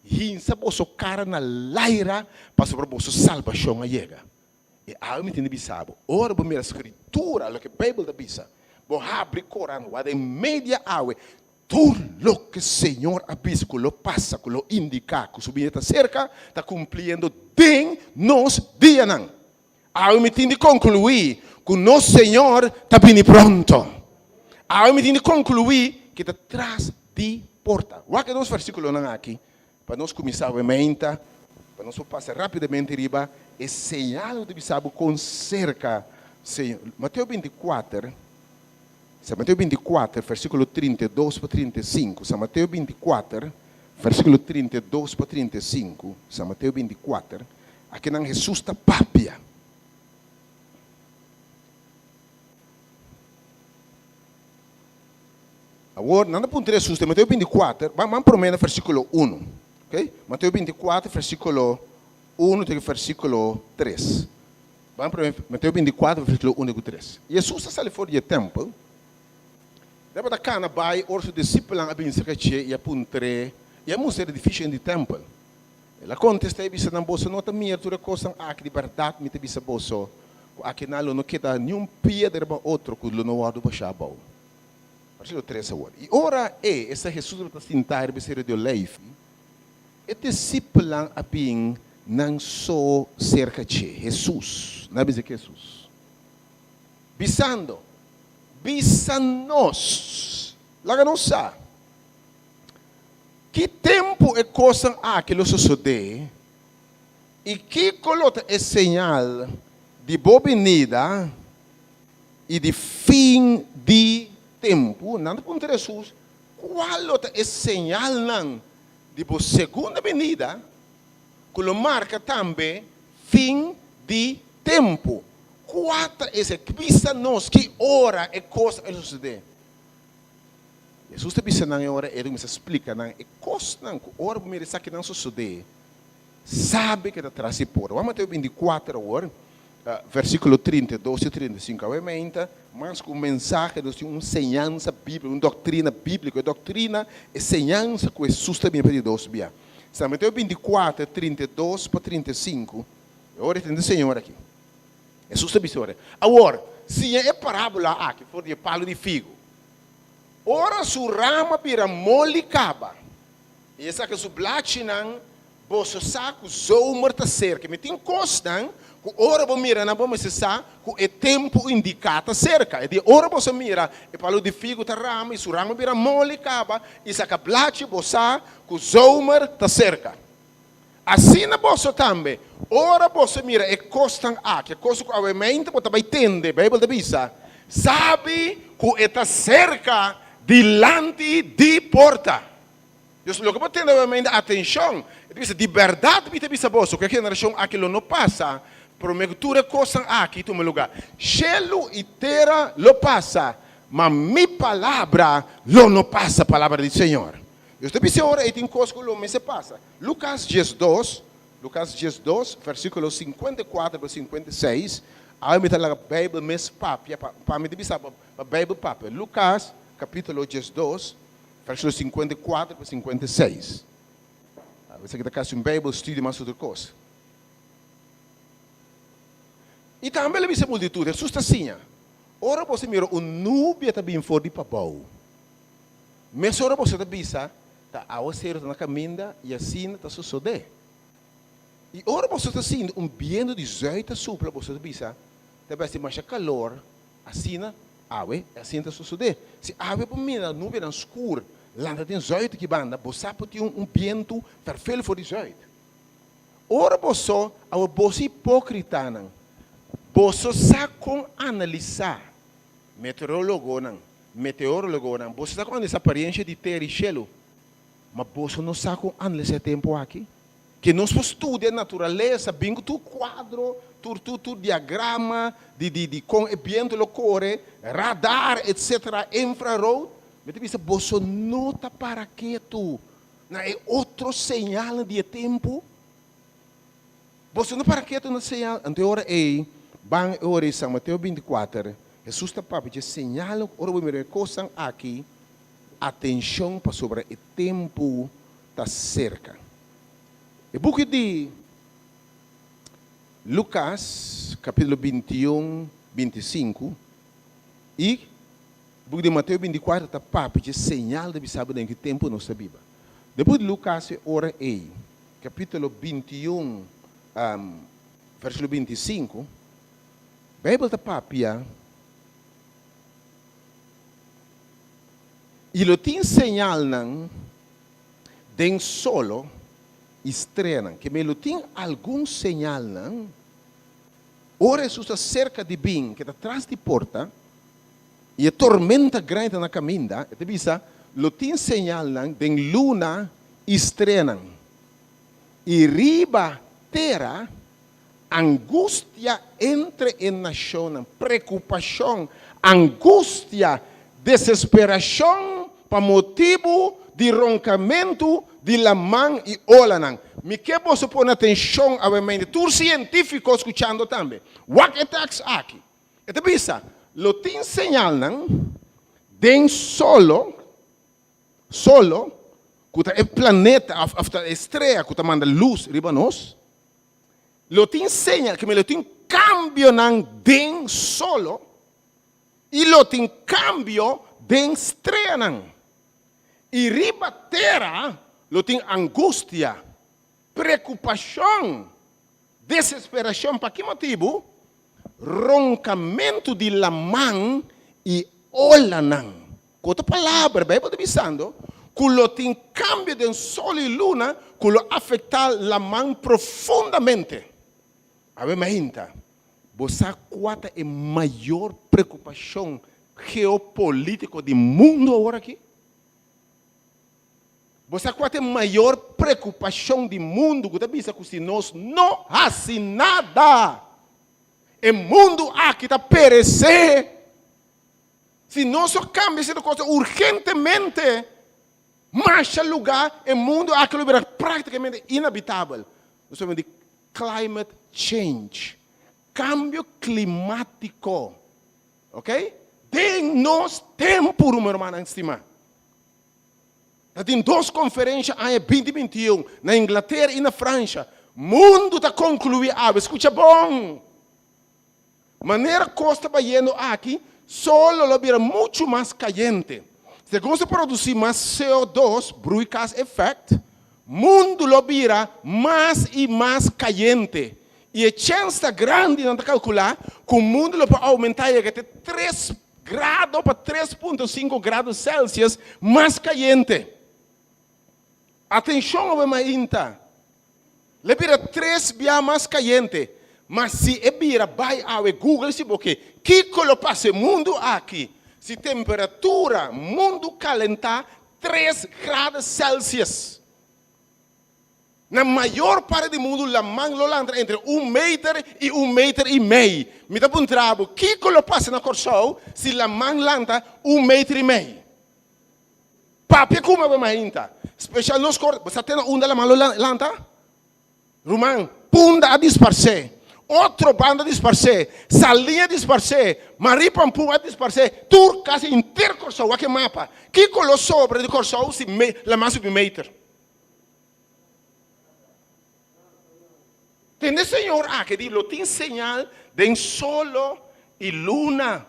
B: hinsa boso cara na laira, para sobre boso salvação a chega. E a me entende bisabo. Ora bo mira a escritura, o que a Bíblia da bisa. Bo abre Corão, o de media awe. Tudo o que o Senhor avisa, que lo passa, que lo indica, que subir está cerca, está cumprindo em nos dias não. A me entende concluir que o nosso Senhor está vindo pronto. A me entende concluir que está atrás de porta. O que nós versículos não aqui, para nós começar a mente, para nós passar rapidamente riba, é sinal de bisabo com cerca. Mateus 24, Mateus 24, versículo 32 para 35. Mateus 24, versículo 32 para 35. Mateus 24, aqui não Jesus está papia. Agora, não apontar Jesus, Mateus 24, vamos para o versículo 1. Okay? Mateus 24, versículo 1 até o versículo 3. Vamos para Mateus 24, versículo 1 e 3. Jesus saiu fora do templo. Depois da cana, vai, os discípulos e apontar, e a música era difícil no templo. Ela contesta e disse, não posso não ter toda coisa aqui de verdade, me disse, posso, aqui não queda nenhum pedra para outro, que não guardo para Shabbat. Versículo 3 agora. E ora esse Jesus está sentado no beira de Olive, e discípulos não só cerca de Jesus, não é dizer que Jesus. Bisando nos, lá não sabe. Que tempo é coisa que lo sucede, e que colota é sinal de boa venida e de fim de tempo, não pergunta Jesus, qual é sinal não de boa segunda venida, que lo marca também fim de tempo. Quatro é que visa nós que hora é coisa é suceder. Jesus te visa na hora ele me explica na é coisa não que hora me diz que não suceder. Sabe que está atrás de por. Vamos Mateus 24 agora. versículo 32 e 35, obviamente, mas com mensagem de uma ensinança bíblica, uma doutrina bíblica, doutrina e ensinança que Jesus também para Deus. São Mateus 24, 32 para 35, agora tem o Senhor aqui. Jesus também disse, agora, se é parábola aqui, for de palo de figo, ora su rama vira mole caba, e essa que su blachinan, você sabe que o zomer está cerca, mas tem costas, que ora você mira, não você sabe que é tempo indicado cerca. E de ora você mira, e palo de figo está rama, e su rama vira mole caba, e essa que blachi você sabe que o zomer está cerca. Assim na você também, ora você mira, e costas aqui, coisa que obviamente você vai entender, Bíblia de Bisa, sabe que está cerca delante de porta. Então, o que você tem obviamente atenção, de verdade, você bisa bolso, que a geração aquilo não passa, prometura coisa aqui, tu me lugar. Chelo e terra lo passa, mas minha palavra não passa, a palavra do Senhor. Eu estou pensando agora, e tem coisa que não se passa. Lucas 12, versículo 54 a 56, aí me dá a Bíblia mais papia, para me dizer a Bíblia papia. Lucas, capítulo 12, versículo 54 a 56. Você que está caso um Bíblia, estude mais outra coisa. E também ele disse a multidão, Jesus está assim. Ora você mira, o nube está bem forte para bom. Mas ora você está bisa, está ao ser na caminha e assim está sucedendo. E ora você está assim, um ambiente de jeito supla, você está bisa, deve ser mais calor, assim, assim está sucedendo. Se ave para mim, a nuvem é escura, lá tem jeito que banda, você pode ter um ambiente perfeito para o jeito. Ora você hipócrita, você sabe como analisar meteorólogo, você sabe como analisar a aparência de terra e cielo, mas você não sabe como analisar o tempo aqui. Que nós estudamos a natureza, bem tu quadro, tu diagrama, de como o ambiente ocorre, radar, etc., infrarodo, mas você não está para quieto. Não é outro sinal de tempo. Você não para quieto no sinal. Então, ora aí, bang ora São Mateus 24, Jesus está para pedir sinal, ora vou me coisa aqui, atenção para sobre o tempo está cerca. O book de Lucas, capítulo 21, 25, e o book de Mateus 24 está para pedir sinal de saber em que tempo nós vivemos. Depois de Lucas, ora aí, capítulo 21, versículo 25, a Bíblia está para pedir, e lo tem sinal não, den solo, estreia, que me tem algum sinal, não? Ora Jesus está cerca de bem, que está atrás de porta, e a tormenta grande na caminha, e bisa, lo tem sinal, não? Den luna estreia, e riba terra, angústia entre em nação, preocupação, angústia, desesperação, para motivo de roncamento de lamang e olanan. Me que você põe atenção a mente. Todos científicos escutando também. What attacks aqui? Então pensa, lo tem sinal não? Den solo, que é planeta, a estrela que manda luz riba nós. Lo tem sinal que me lo tem cambio não den solo e lo tem cambio den estrela não. E riba terra, lo tem angústia, preocupação, desesperação. Para que motivo? Roncamento de lamang e olanan. Com outra palavra, a Bíblia está dizendo que lo tem cambio de sol e luna, que lo afeta lamang profundamente. A ver, imagina, você qual é a maior preocupação geopolítica do mundo agora aqui? Você qual é a maior preocupação do mundo? Que pensa que se nós não fazemos nada, o mundo aqui está perecer. Se nós só cambiamos essa coisa urgentemente, marcha lugar, o mundo aqui será praticamente inabitável. Nós chamamos de climate change. cambio climático. Ok? Den-nos tempo, meu irmão, estima. Tem 2 conferências em 2021, na Inglaterra e na França. Mundo está concluído. Escuta bom. Maneira costa baiano aqui, solo lo vira muito mais caliente. Se você produzir mais CO2, Broeik's effect, mundo lo vira mais e mais caliente. E a chance grande de calcular que o mundo pode aumentar de 3 grados para 3,5 graus Celsius mais caliente. Atenção, Mainta. Le vira 3 vezes mais caliente. Mas se é vira, vai ao Google, se porque que colo passa mundo aqui, se temperatura mundo calentar 3 graus Celsius. Na maior parte do mundo, a mãe lança entre 1 metro e 1,5 metros. Me dá um trabalho, que colo passa na Corsol, se a mãe lança 1,5 metros. Papi, como é Mainta? Especial nos cortes, você tem onde a mãe lança? Romão, punda a disparar. Outro banda disparcer, salinha disparcer, maripampum a disparcer, tur quase inteiro Corsol, aqui mapa. Que colo sobre de Corsol se la massa de meter. Tem senhor que diz, tem señal de solo e luna.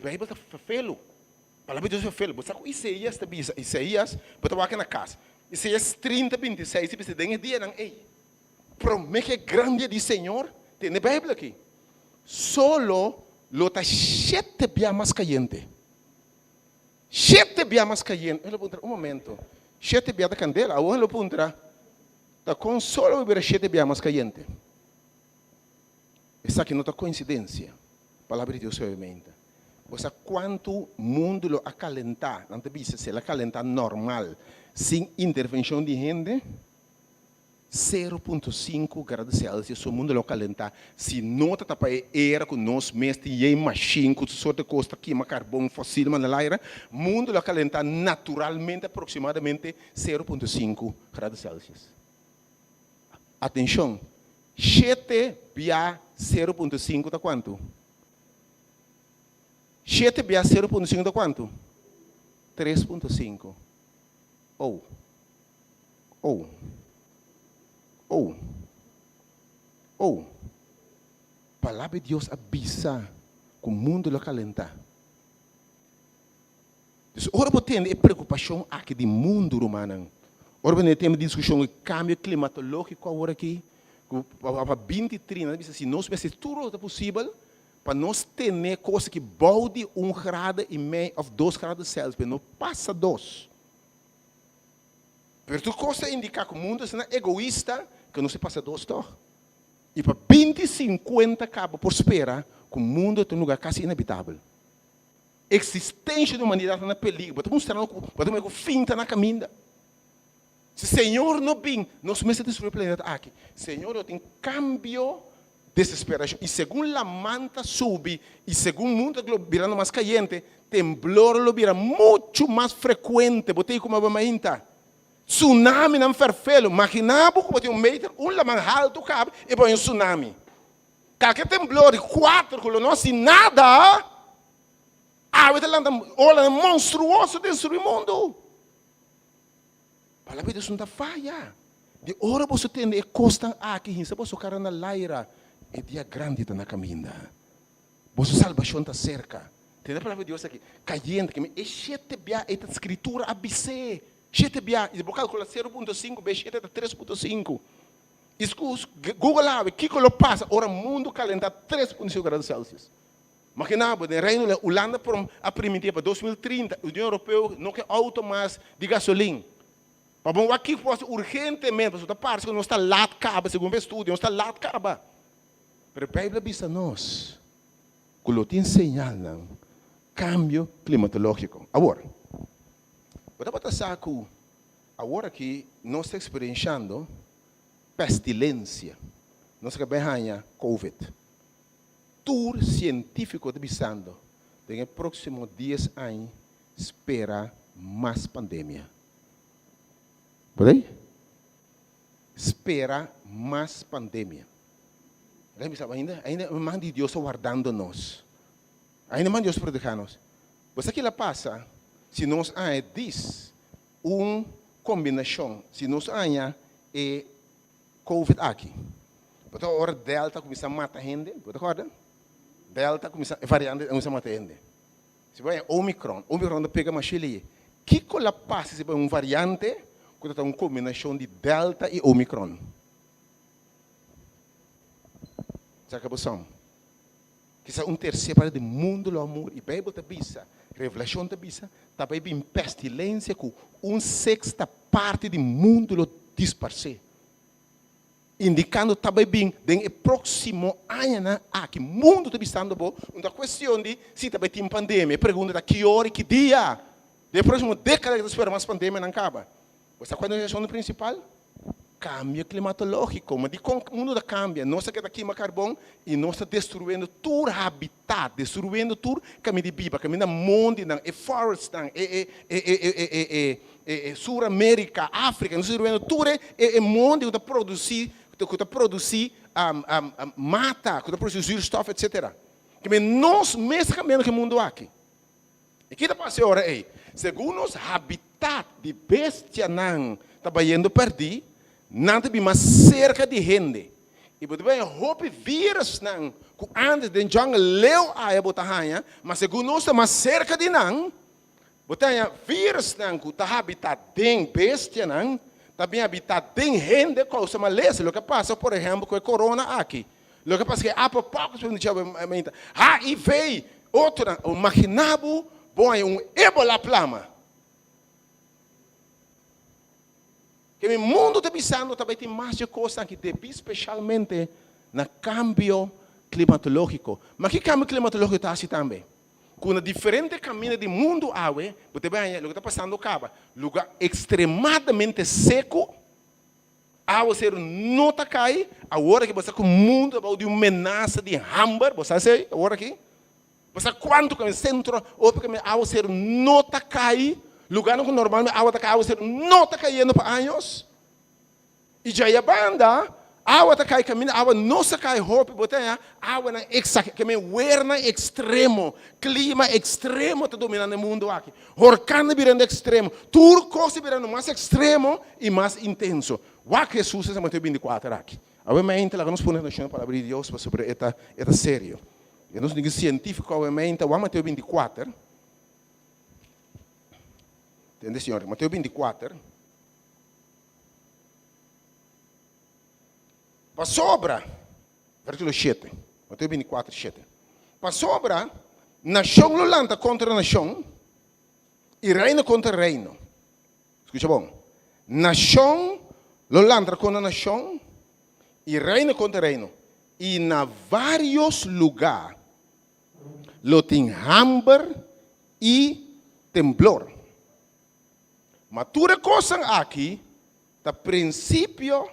B: Vai botar felo. Palavra de Deus é felo. Você com Isaías, Isaías, botar aqui na casa. Isaías 30, 26, se você tem dia não, promete que grande de Senhor, tem na Bíblia aqui. Solo lo está 7 vezes mais caliente. 7 vezes mais caliente. Um momento. 7 vezes da candela, aonde lo pondrá? Está com solo beber 7 vezes mais caliente. Essa aqui não é coincidência. A palavra de Deus aumenta. Você quanto mundo lo acalentar, não te bisa se lo acalentar normal, sem intervenção de gente, 0,5 graus Celsius, o mundo lo calentar. Se nota para era com nós mestre e machine com sorte de costa queima carbono fóssil na aire, mundo lo calentar naturalmente aproximadamente 0,5 graus Celsius. Atenção, 7 via 0,5 da quanto? 7 via 0,5 da quanto? 3,5. Palavra de Deus avisa que o mundo lo calentar. Então, ora você tem preocupação aqui do mundo romano. Ora você tem discussão de cambio climatológico agora aqui. Para 2030, se nós vemos tudo possível, para nós ter coisa que balde 1,5 grado ou 2 graus Celsius, mas não passa 2. Mas tu coisa indicar que o mundo é egoísta, que não se passa 2 toch. E para 2050 acaba por esperar que o mundo é um lugar quase inabitável. Existência da humanidade na peligro. Para mostrar que o fim está na caminho. Se o Senhor não vem, nós começamos a destruir o planeta aqui. Senhor, eu tenho cambio, desesperação. E segundo a manta sube, e segundo o mundo virando mais caliente, temblor lo vira muito mais frequente. Botei como a mainta. Tsunami não ferfelo. Imaginava que tem 1 metro, la man alto cabe, e põe um tsunami. Qualquer temblor de 4, que não se nada, olha, monstruoso destruir o mundo. A palavra de Deus não falha. De hora você tem a costa aqui, se você cara na laira, é dia grande está na caminha. Você salvação está cerca. Tem a palavra de Deus aqui, caindo, que é 7 bia, é a escritura ABC. 7 bia, e você calcula 0,5, B7 é 3,5. Escusa, Google lá, o que lo passa? Ora, o mundo calenta 3,5 graus Celsius. Imaginava, no Reino da Holanda, a primitiva, 2030, a União Europeia não quer auto mais de gasolina. Mas aqui posso urgentemente, você parece que não está lá de caba, segundo o estudo, não está lá de caba. Mas a Bíblia diz a nós, que lo tem señal, cambio climatológico. Agora, vou passar que agora que nós estamos experienciando pestilência, nós acabamos COVID. Tour científico está dizendo que nos próximos 10 anos espera mais pandemia. Por aí? Espera mais pandemia. Ainda manda Deus guardando-nos. Ainda manda Deus proteger-nos. Mas aquilo passa se nós diz combinação, se nós Covid aqui. Porque agora Delta começa a matar gente, você acorda? Delta começa a variante começa a matar gente. Se vai Omicron pega mais Chile. Que coisa passa se vai variante que tem uma combinação de Delta e Omicron? Sabe que são? Que é terceiro para do mundo do amor e Bíblia te bisa, revelação te bisa, também bem pestilência com sexta parte do mundo lo disperse. Indicando também bem den próximo ano que mundo te bisando bo, uma questão de se também tem pandemia, pergunta da que hora e que dia. De próximo década que espera mais pandemia não acaba. Você qual é a questão principal? Cambio climatológico, mas o mundo cambia, nós que aqui no carbono e nós estamos destruindo todo habitat, destruindo todo caminho de vida, caminho da monte, forest, Sul América, África, nós destruindo todo o monte que produzir mata, que produzir estofo, etc. Que nós mesmos cambiando o mundo aqui. E que está passando agora aí? Segundo os habitat de bestia não está indo perder, não tem mais cerca de gente. E você vai roubar vírus não, que antes de jungle leu a botarranha, mas segundo nós mais cerca de não, botarranha vírus não que está habitat de bestia não, também habitat de gente causa maleza. O que passa, por exemplo, com a corona aqui. O que passa é que há pouco se e veio outro, imaginava ebola plama. Que o mundo está pensando também tem mais de coisas que deve, especialmente no cambio climatológico. Mas que cambio climatológico está assim também? Com diferentes caminhos do mundo, você vê o que está passando acaba. Lugar extremadamente seco, a você não está caindo, agora que você com o mundo de uma ameaça de hamburger, você sabe agora aqui? Você quanto que o centro, outro que a você não está caindo, lugar que normalmente a água está caindo, não está caindo para anos. E já a banda, a água está caindo, caminho, a água não se cai roupa, botar a água na extremo, clima extremo está dominando o mundo aqui. Huracán virando extremo, turcos virando mais extremo e mais intenso. O que Jesus é Mateus 24 aqui. Obviamente, nós podemos na palavra de Deus sobre esta sério. E nós somos científicos, obviamente, o Mateus 24. Entende, senhor? Mateus 24. Para sobra, versículo 7. Mateus 24, 7. Para sobra, nação lulanta contra nação e reino contra reino. Escuta bom. Nação lulanta contra nação e reino contra reino. E na vários lugares, lo tem hambre e temblor. Mas toda coisa aqui, está princípio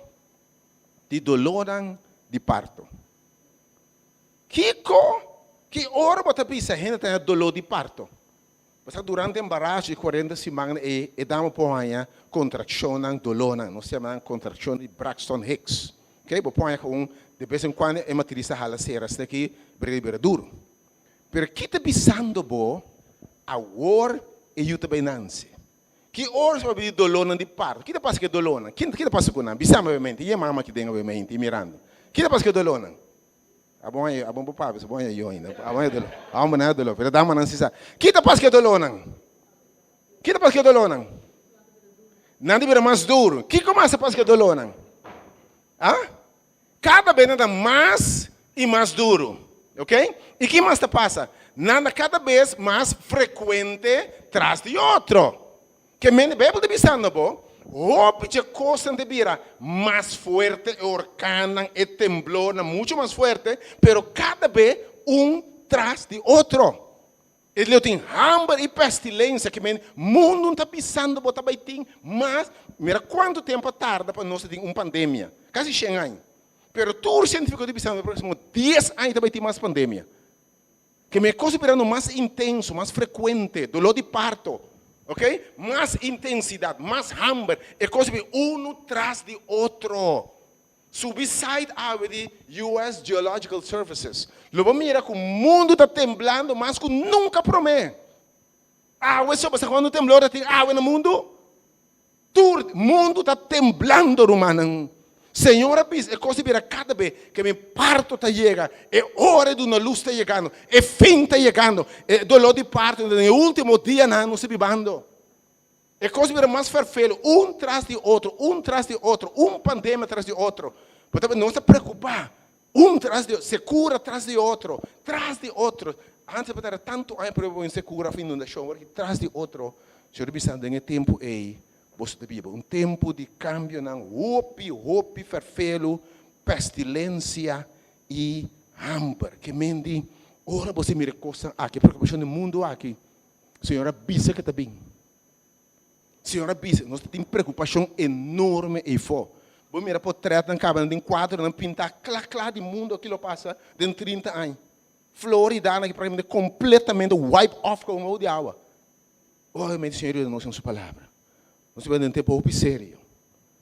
B: de dolor de parto. Que hora você pensa a gente tem dolor de parto? Porque durante o embaraço de 40 semanas, damos por aí contração dolor, nós chamamos contração de Braxton Hicks. Ok? Põe com de vez em quando é matriz a ceras daqui, bem duro. Pero que está pensando bo, a hora e eu também não sei. Que hora você vai pedir dolor de parto? O que passa que dolor? O que passa com não? Bisama obviamente, e a mama que tem obviamente, e mirando. O que passa que dolor? A bom para papai, a bom é eu ainda. A bom é dolor. A bom não é dolor, pero dá uma não se sabe. O que passa que dolor? O que passa que dolor? Não deve mais duro. O que começa a passar que dolor? Ah? Cada vez nada mais e mais duro, ok? E que mais te passa? Nada cada vez mais frequente traz de outro. Que a Bíblia está dizendo, que coisa de vira mais forte, orcana e temblor, muito mais forte, pero cada vez traz de outro. Ele tem hambre e pestilência, que o mundo não está pensando, mas mira quanto tempo tarda para nós ter uma pandemia. Quase 100 anos. Pero todo científico está pensando, no próximo 10 anos vai ter mais pandemia. Que me coisa virando mais intenso, mais frequente, dolor de parto. Ok? Mais intensidade, mais hambre. É coisa que traz de outro. Subi site água de US Geological Services. Lobo mira que o mundo está temblando, mas que nunca promete. Água só passa quando temblor tem água no mundo. O mundo está temblando, romano. Senhor, é coisa para cada vez que me parto está chegando, é hora de uma luz está chegando, é fim está chegando, é dolor de parto, no último dia não se vivendo. É coisa para mais ferfelo, tras de outro, pandemia tras de outro. Portanto, não se preocupar, tras de outro, se cura tras de outro. Antes para tanto ano para eu se cura fim da show, tras de outro. Se eu pensando em tempo aí. Tempo de cambio, roupa, ferfelo, pestilência e hambre. Que mendi, ora você mira coisa aqui, preocupação do mundo aqui. Senhora, avisa que está bem. Senhora, avisa, nós temos preocupação enorme e forte. Você mira por trás, não cabe, não quadro, não pintar, clá de mundo, aquilo passa dentro de 30 anos. Florida, que praticamente completamente wipe off com o de água. Oh, meu Senhor, não são sua palavra. Nós vamos ter um tempo sério.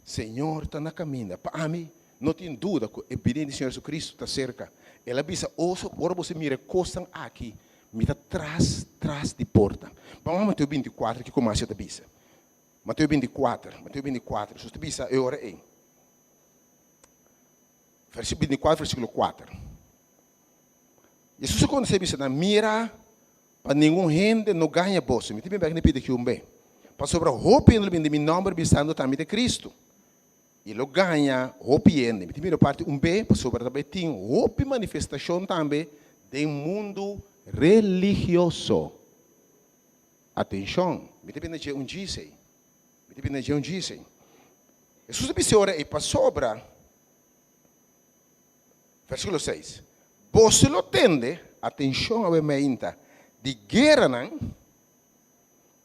B: Senhor está na caminho. Para mim, não tem dúvida que a vida do Senhor Jesus Cristo está cerca. Ela avisa, agora você mira coisas aqui, me está trás de porta. Vamos a Mateus 24, que começa a avisa. Mateus 24, se você avisa, é hora aí. Versículo 24, versículo 4. Jesus quando você avisa, mira, para nenhum gente não ganha bolsa. Me tem bem que pedir aqui bem. Para sobre a roupa de meu nome, bisando também de Cristo. E ele ganha roupa ainda. Me tem parte B, para sobre também tem roupa manifestação também do mundo religioso. Atenção, me tem bem um disse. Jesus disse ora e para sobre, versículo 6. Você lo tende, atenção a minha de guerra não.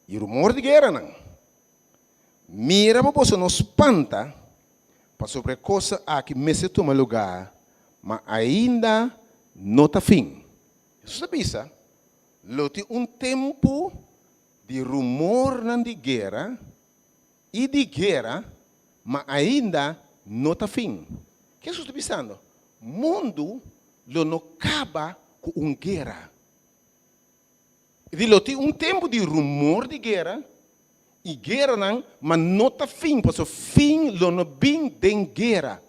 B: E rumor de guerra não. Mira para você não espanta para sobre coisa que me se toma lugar, mas ainda não está fim. Isso sabe isso? Lo tem tempo de rumor não de guerra e de guerra, mas ainda não está fim. O que está pensando? Mundo não acaba com guerra. Ele tem tempo de rumor de guerra, e guerra não, mas não está fim, porque o fim não vem de guerra.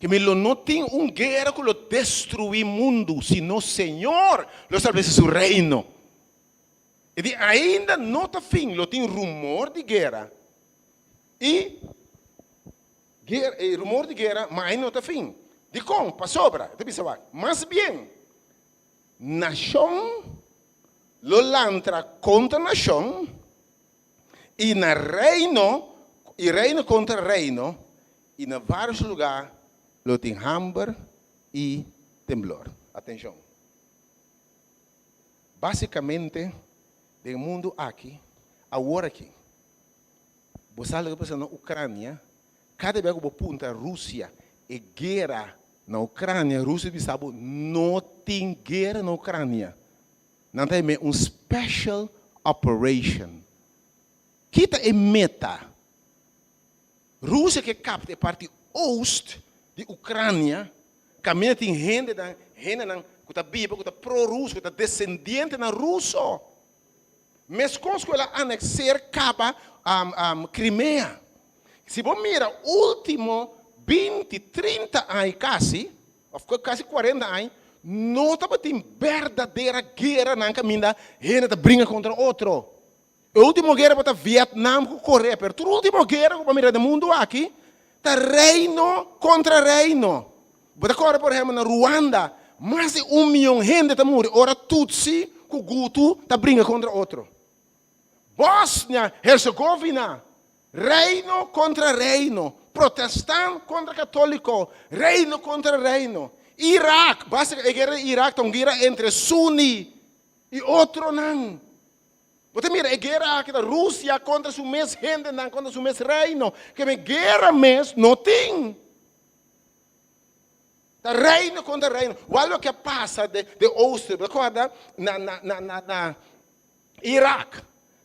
B: Que não tem guerra que destruir o mundo, senão o Senhor lo estabelece seu reino. E ainda não está fim, lo tem rumor de guerra, e rumor de guerra, mas ainda não está fim. De como? Para sobra, mas bem, nação lo lantra contra nação e na reino contra reino e na vários lugares lo tem hambre e temblor. Atenção. Basicamente, do mundo aqui, agora aqui, você sabe que na Ucrânia, cada vez que você apunta a Rússia e guerra na Ucrânia, a Rússia diz que não tem guerra na Ucrânia. Não tem special operation. Kita é meta. Rússia que capta a parte oeste de Ucrânia, caminha tem gente que está viva, que está pró-russo, que está descendente na russo. Mas com que ela anexar capa Crimea. Se você mira último 20, 30 anos quase 40 anos, não estava tem verdadeira guerra na caminha, gente briga contra outro. A última guerra para Vietnã com Coreia, mas a última guerra para mirar do mundo aqui, está reino contra reino. Você agora, por exemplo, na Ruanda, mais de 1 milhão de gente está morrendo. Ora, Tutsi, com Gutu, está briga contra outro. Bósnia, Herzegovina, reino contra reino. Protestante contra católico, reino contra reino. Iraque, basta a guerra de Iraque, uma guerra entre Sunni e outro não. Você mira, a guerra da Rússia contra o mesmo gente, não contra o mesmo reino. Que a guerra mesmo não tem. Da reino contra reino. Olha o que passa de oeste, recorda? Na Iraque,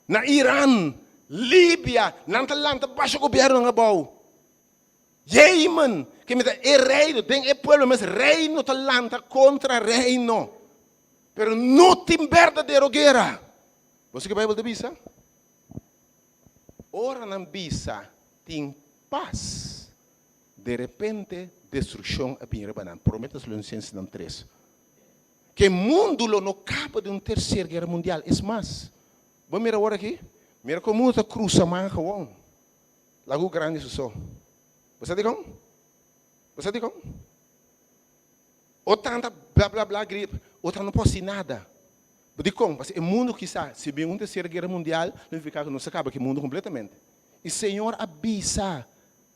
B: na Irã, Líbia, na Atlanta, baixo governo nga bau. Yemen, que me é reino, tem é pueblo, mas reino talanta contra reino. Pero não tem verdadeira guerra. Você que a Bíblia diz? Ora não bisa tem paz. De repente, destruição a pinheira banana. Promete a Colossenses 3. Que o mundo não capa de uma terceira guerra mundial. É mais. Vamos mirar agora aqui. Mira como o mundo cruza mais gewoon. Lago grande isso só. Você diz como? Você diz como? Ou tanta blá blá blá gripe. Outra não pode ser nada. De como? Porque o mundo que está, se bem uma terceira guerra mundial, não fica que não se acaba que o mundo completamente. E o Senhor avisa,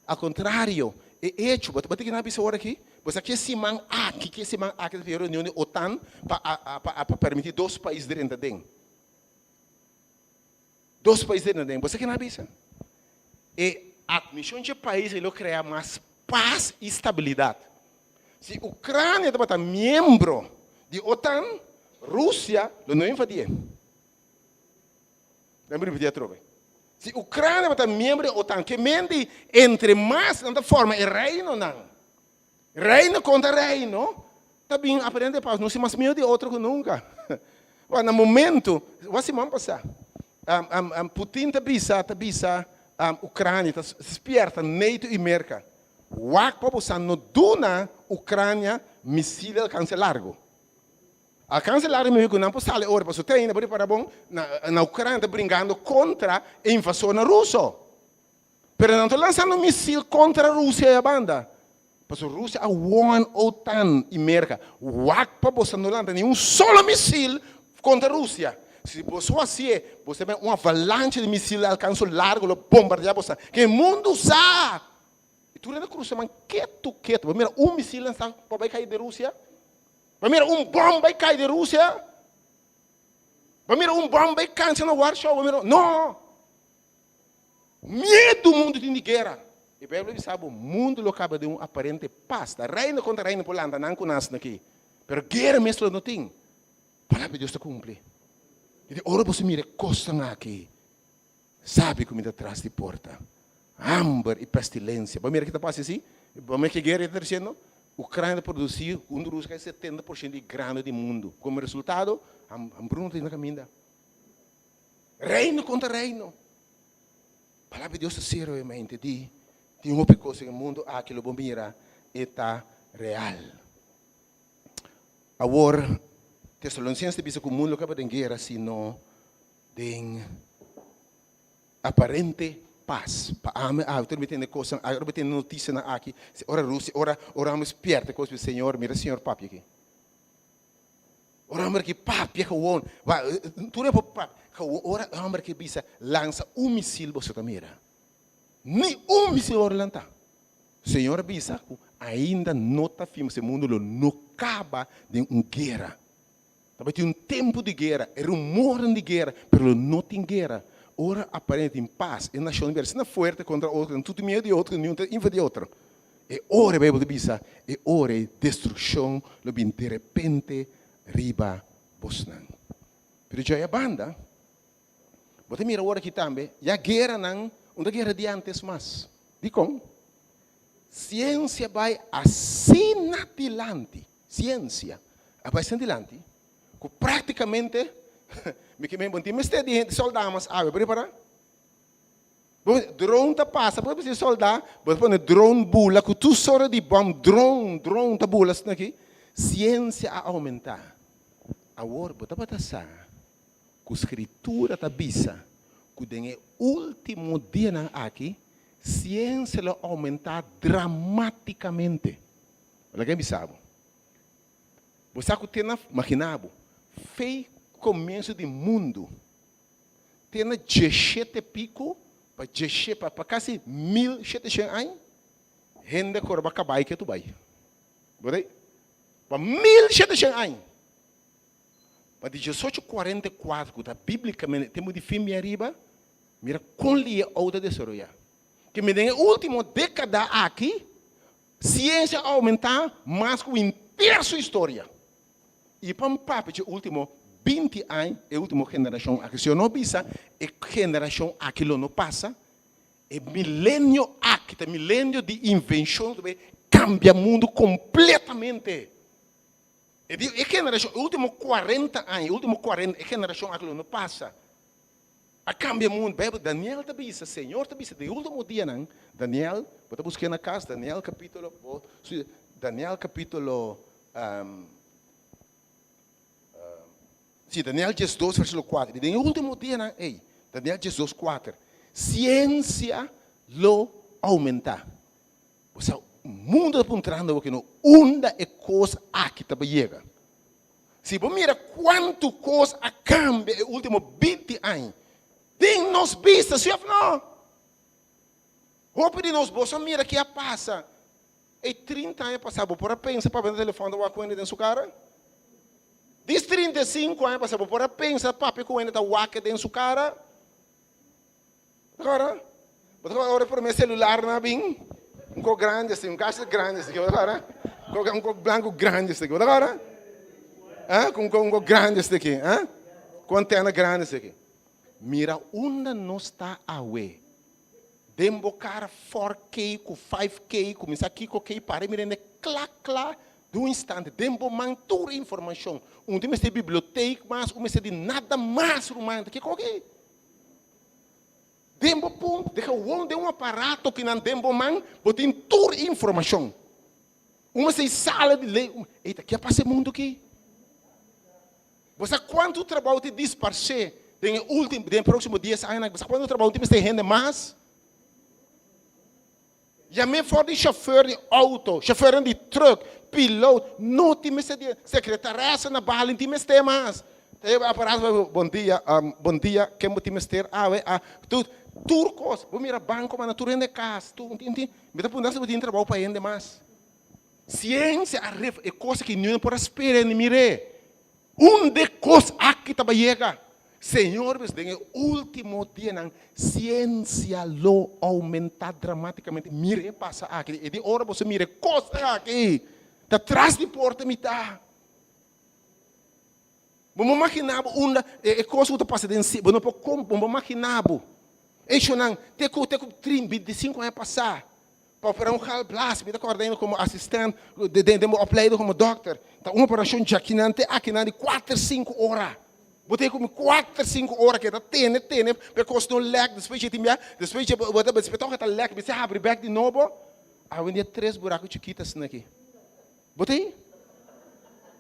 B: ao contrário, é hecho. Você tem que avisa agora aqui. Você quer se man aqui, que a reunião da OTAN para permitir 2 países dentro dentro. 2 países dentro dentro. Você quer avisa? E a missão de país é criar mais paz e estabilidade. Se a Ucrânia é membro de OTAN, Rússia não invadia. Lembra de trove? Se a Ucrânia é membro da OTAN, que mente entre mais na forma é reino não. Reino contra reino, também aprende paz. Não se mais medo de outro que nunca. No momento, você vai passar. Putin está Ucrânia está esperta, NATO e América. O que não dona Ucrânia míssil alcance largo. Alcance largo mesmo não pode sair agora, porque tem ainda para bom na Ucrânia está brincando contra a invasão russa. Pero não está lançando míssil contra a Rússia e a banda. Porque a Rússia é one OTAN e América. O que não lança nenhum solo míssil contra a Rússia. Se você assim, você vê uma avalanche de mísseis alcance largo, bombardear você. Que o mundo sabe. E tu ainda cruza, mas quieto. Primeiro, míssil lançado vai cair da Rússia. Primeiro, bomba vai cair da Rússia. Primeiro, bomba vai cair na Warsaw. Primeiro, não. Medo do mundo de guerra. E a Bíblia diz, sabe, o mundo acaba de uma aparente paz. Reino contra reino por lá, não conhece aqui. Mas guerra mesmo não tem. A palavra de Deus está cumpre. E ora você mira, costa aqui. Sabe como está atrás de porta. Hambre e pestilência. Vamos ver o que está passando assim? Vamos ver que guerra está dizendo? Ucrânia produziu, Rússia 70% de grano do mundo. Como resultado, a Bruno tem na caminha. Reino contra reino. A palavra de Deus está seriamente de uma coisa no mundo, aquilo que mira está real. Agora, Tessalonicenses diz que o mundo acaba de guerra, sino de aparente paz. Agora me tem coisa, agora me tem notícia aqui. Ora Rússia, ora vamos perto com o Senhor, mira Senhor papi aqui. Ora vamos que papi que o tu não é papi. Ora vamos que bisa lança míssil você mira. Nem míssil ora lança. Senhor bisa ainda não está firme, esse mundo não acaba de uma guerra. Talvez tem um tempo de guerra, é rumor de guerra, mas não tem guerra. Ora aparente em paz, e nação se não é forte contra outro, tudo medo de outro, nenhum invade outro. E ora, a Bíblia diz, e ora destruição, de repente, riba Bosnan. Pero já é a banda, você mira agora aqui também, e a guerra não, uma guerra de antes mais. De como? Ciência vai assim adelante, ciência, vai assim adelante, que praticamente, mas tem de soldados, prepara? Drone tá passa, para você soldar, você põe drone bula, que tu sora de bom, drone tá bula aqui, ciência a aumentar. Agora, você vai passar, com a escritura tá bisa, que tem o último dia aqui, ciência vai aumentar dramaticamente. Olha quem sabe? Você que tem imaginado, fez começo do mundo, tem 17 pico, para quase 1.700 anos, gente corba cabai que tu vai. Bora para 1.700 anos. Para 1844, que está biblicamente, temos de filme arriba, mira com lia outra desarrollar. Que me tem a última década aqui, ciência aumentar mais que um terço história. E para um papo de último 20 anos, é a última geração aqui. Se eu não bisa, é geração aquilo não passa, E milênio aqui, milênio de invenção, cambia o mundo completamente. E a geração, último 40 anos, a geração que não passa. A cambia o mundo. Daniel te disse, Senhor te disse, de último dia, não? Daniel, vou buscar na casa, Daniel capítulo, Daniel 2, versículo 4. E no último dia, não? Daniel 2, 4. Ciência lo aumenta. Ou seja, o mundo está entrando porque não onda é coisa aqui está chega. Se você mira quanto coisa cambia nos últimos 20 anos, tem nos vistas, se não. Roupa de nós, você mira que passa. E 30 anos passava por pensar para ver o telefone da Wakwende dentro da sua cara. Diz 35 anos passava por pensar para que o da Wakwende dentro da sua cara. Agora por meu celular não bem, coisa grande assim, caixa grande assim, agora, coisa branco grande assim, agora, com coisa grande assim aqui, com antena grande assim aqui. Mira onde não está a we, dembocar 4K com 5K, começar aqui com K para mira ne clac de um instante, dembo mantura informação, tem uma biblioteca, mas de nada mais romântico que qualquer. Dembo ponto, deixa um aparato que não dembo man, botem toda informação. Uma sala de lei, eita, que passa mundo aqui. Você quanto trabalho te disparce, tem último, tem próximo dia, você quanto trabalho te rende mais? Já me for de chauffeur de auto, chauffeur de truck, piloto, não te me secretária na bala, te me mais. Aparato, bom dia, que me te me turcos, vou mirar banco, mas tu rende casa, tu entende? Me dá para você trabalho para render mais. Ciência é coisa que não pode esperar nem mirar. De coisa aqui está chega. Senhor, mas no último dia, ciência lo aumenta dramaticamente. Mire passa aqui. E de hora você mira coisa aqui. Está atrás de porta me tá. Vamos imaginar coisa que passa dentro. Vamos imaginar. Isso não, tem 25 anos passar. Para operar hal blast, me está acordando como assistente, de opleiding como doctor. Então, uma operação de aqui de 4, 5 horas. Botei como 4, 5 horas que está tendo, porque não leg, depois de botar que leg, você abre back de novo. Vendia 3 buracos chiquitos aqui. Botei?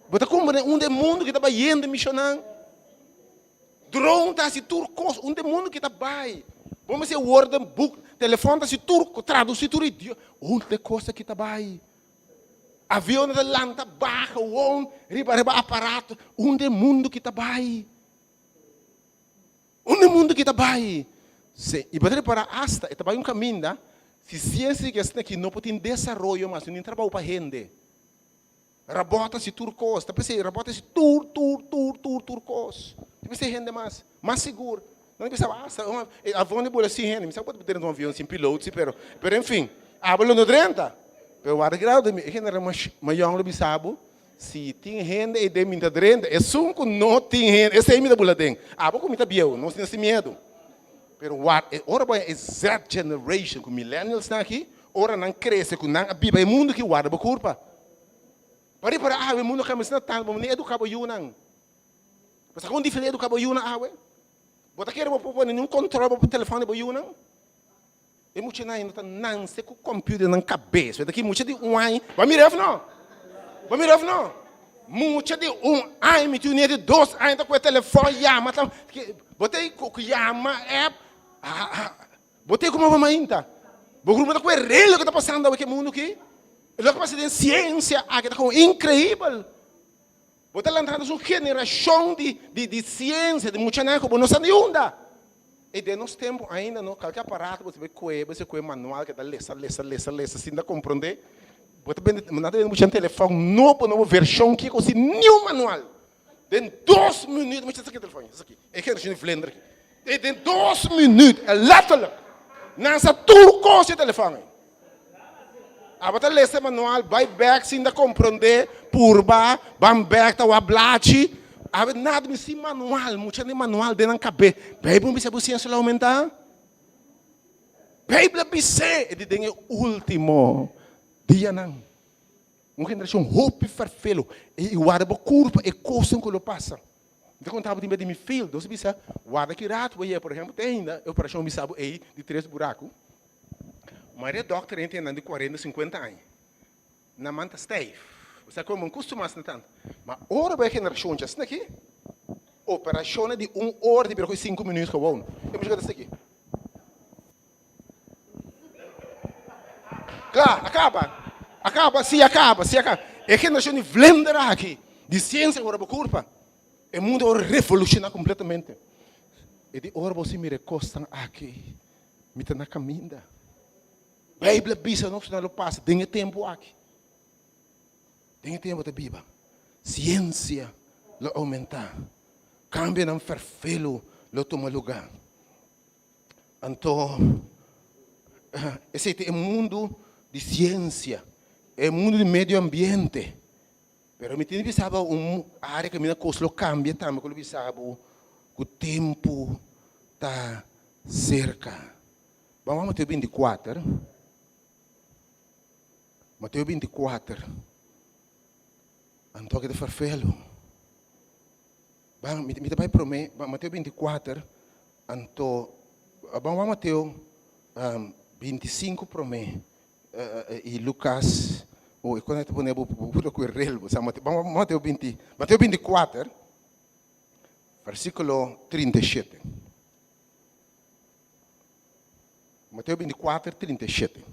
B: Botei como mundo que está indo missionando. Drone está se turcos, mundo que está vai. Vamos ser word book, telefone está se turco, traduzir tudo idioma. Onde coisa que está vai. Avião da lanta, barra, riba aparato. Onde mundo que está vai. Onde mundo que está vai. E para preparar hasta, está vai caminho, se ciência que está aqui não pode ter desenvolvimento, mas não trabalho para gente. Rabota se turcos, está pensando, rabota se turcos. Está pensando gente mais seguro. Não pensava, avião de bola assim, gente, não sabe ter um avião sem piloto, pero enfim, hablo no 30. Pero o grau de gente era mais young do sabe, se tem gente e de minta 30, é só que não tem gente, esse aí me dá bola tem. Porque me dá biel, não tem medo. Pero ora vai é Z generation, que millennials estão aqui, ora não cresce, que não biba é mundo que guarda a curva. Para o mundo que me está tanto, vamos nem educar o Yunang. Mas quando diferente educar o Yunang, você quer pôr nenhum controle para o telefone do Yunang? E muito não sei com o computador na cabeça. Daqui muito de ano, vai me levar não? Vai me levar não? Muito de ano, me tinha de 2 anos com o telefone, chama, botei com chama, app, botei como uma ainda. O grupo está com o relho que está passando aqui no mundo aqui. Ele está passando em ciência, que está incrível. Você está entrando numa geração de ciência, de muita coisa, como não sabe onde. E de nosso tempo ainda, não, qualquer aparato, você vê manual, que está lessa, sem compreender. Você tem um telefone novo versão, que é nenhum manual. Em 2 minutos, mas esse aqui é o telefone, esse aqui. É que a gente flender aqui. Em 2 minutos, é lá, não sabe tudo com esse telefone. Você lê esse manual, vai back, sem compreender, purba, vai back, tá o ablachi. Nada me sim manual, muito de manual dentro da cabeça. Bem, você ciência lá aumentar? Bíblia dice, e de dinge último dia não. Uma geração hope farfelo, e guarda a curva, e coisa que lo passa. Então, quando estava de meu filho, você bisa, guarda que rato, por exemplo, tem ainda, operação bisabo aí de 3 buracos. Mas é doctor entendendo de 40, 50 anos. Na manta steve. Você como um costuma se tanto. Mas ora vai geração já aqui. Operação de 1 hora de birco 5 minutos gewoon. Eu me jogo aqui. Claro, acaba. Se acaba. É geração de blender aqui. De ciência agora por culpa. O mundo vai revolucionar completamente. E de hora você me recostam aqui. Me tá na caminha. Bíblia bisa não se passa. Tem tempo aqui. Tem tempo de Bíblia. Ciência lo aumenta. Cambia não ferfelo lo toma lugar. Então, esse é o mundo de ciência. É o mundo de meio ambiente. Pero me tiene pensado área que minha coisa cambia também, quando pensava que o tempo está cerca. Vamos a Mateus 24. Mateus 24. Antoque de farfelo. Vamos, me vai prometer, Mateus 24. Vamos a Mateus 25 prometer. E Lucas. Oh, quando eu ponho o correio, Mateus 24, versículo 37. Mateus 24, 37.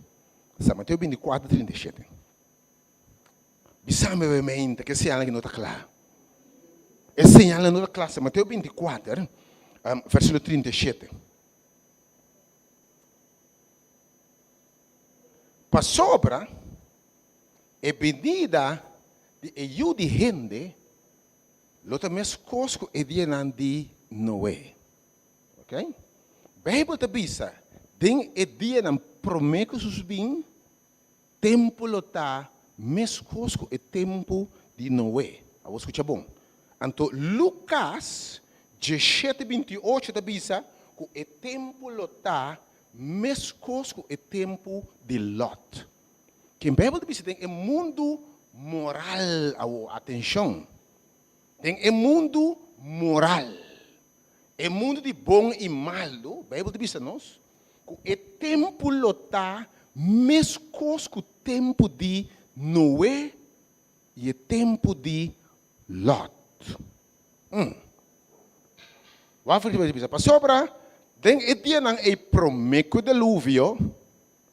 B: Mateus 24, 37. Bisame veramente que señala que não está claro. É señala não está claro. Mateus 24, versículo 37. Para sobra, e venida de ajuda de gente, lo também cosco e dia de Noé. Ok? Bíblia te bisa, den e dia nan promete sus bem, tempo lo tá, mes cosco e tempo de Noé. A você escuta bom. Então, Lucas 17:28 te bisa, que e tempo lo tá, mes cosco e tempo de Lot. Que a Bíblia diz que tem um mundo moral, atenção. Tem um mundo moral. É mundo de bom e malo. A Bíblia diz a nós que o tempo está mesmo com o tempo de Noé e o tempo de Lot. Wat voor die bisa? Pas sobra, tem e dia nang e promeco deluvio.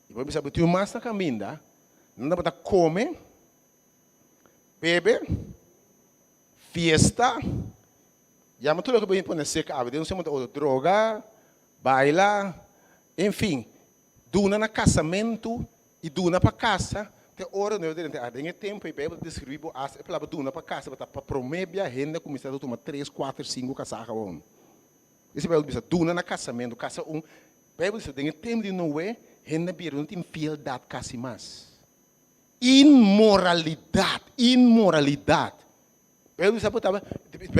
B: E vai bisa betu mas na caminda. Não dá para comer, beber, fiesta. Já me tudo que eu vou seca, a vida não se chama droga, baila, enfim, duna na casamento e duna para casa. Tem hora não tem tempo e Bíblia descreve as é para duna para casa, para prometer a gente começar a tomar 3, 4, 5 casar com. Esse Bíblia diz duna na casamento, casa Bíblia diz tem tempo de Noé, gente bira não tem fieldade casi mais. Imoralidade. Bíblia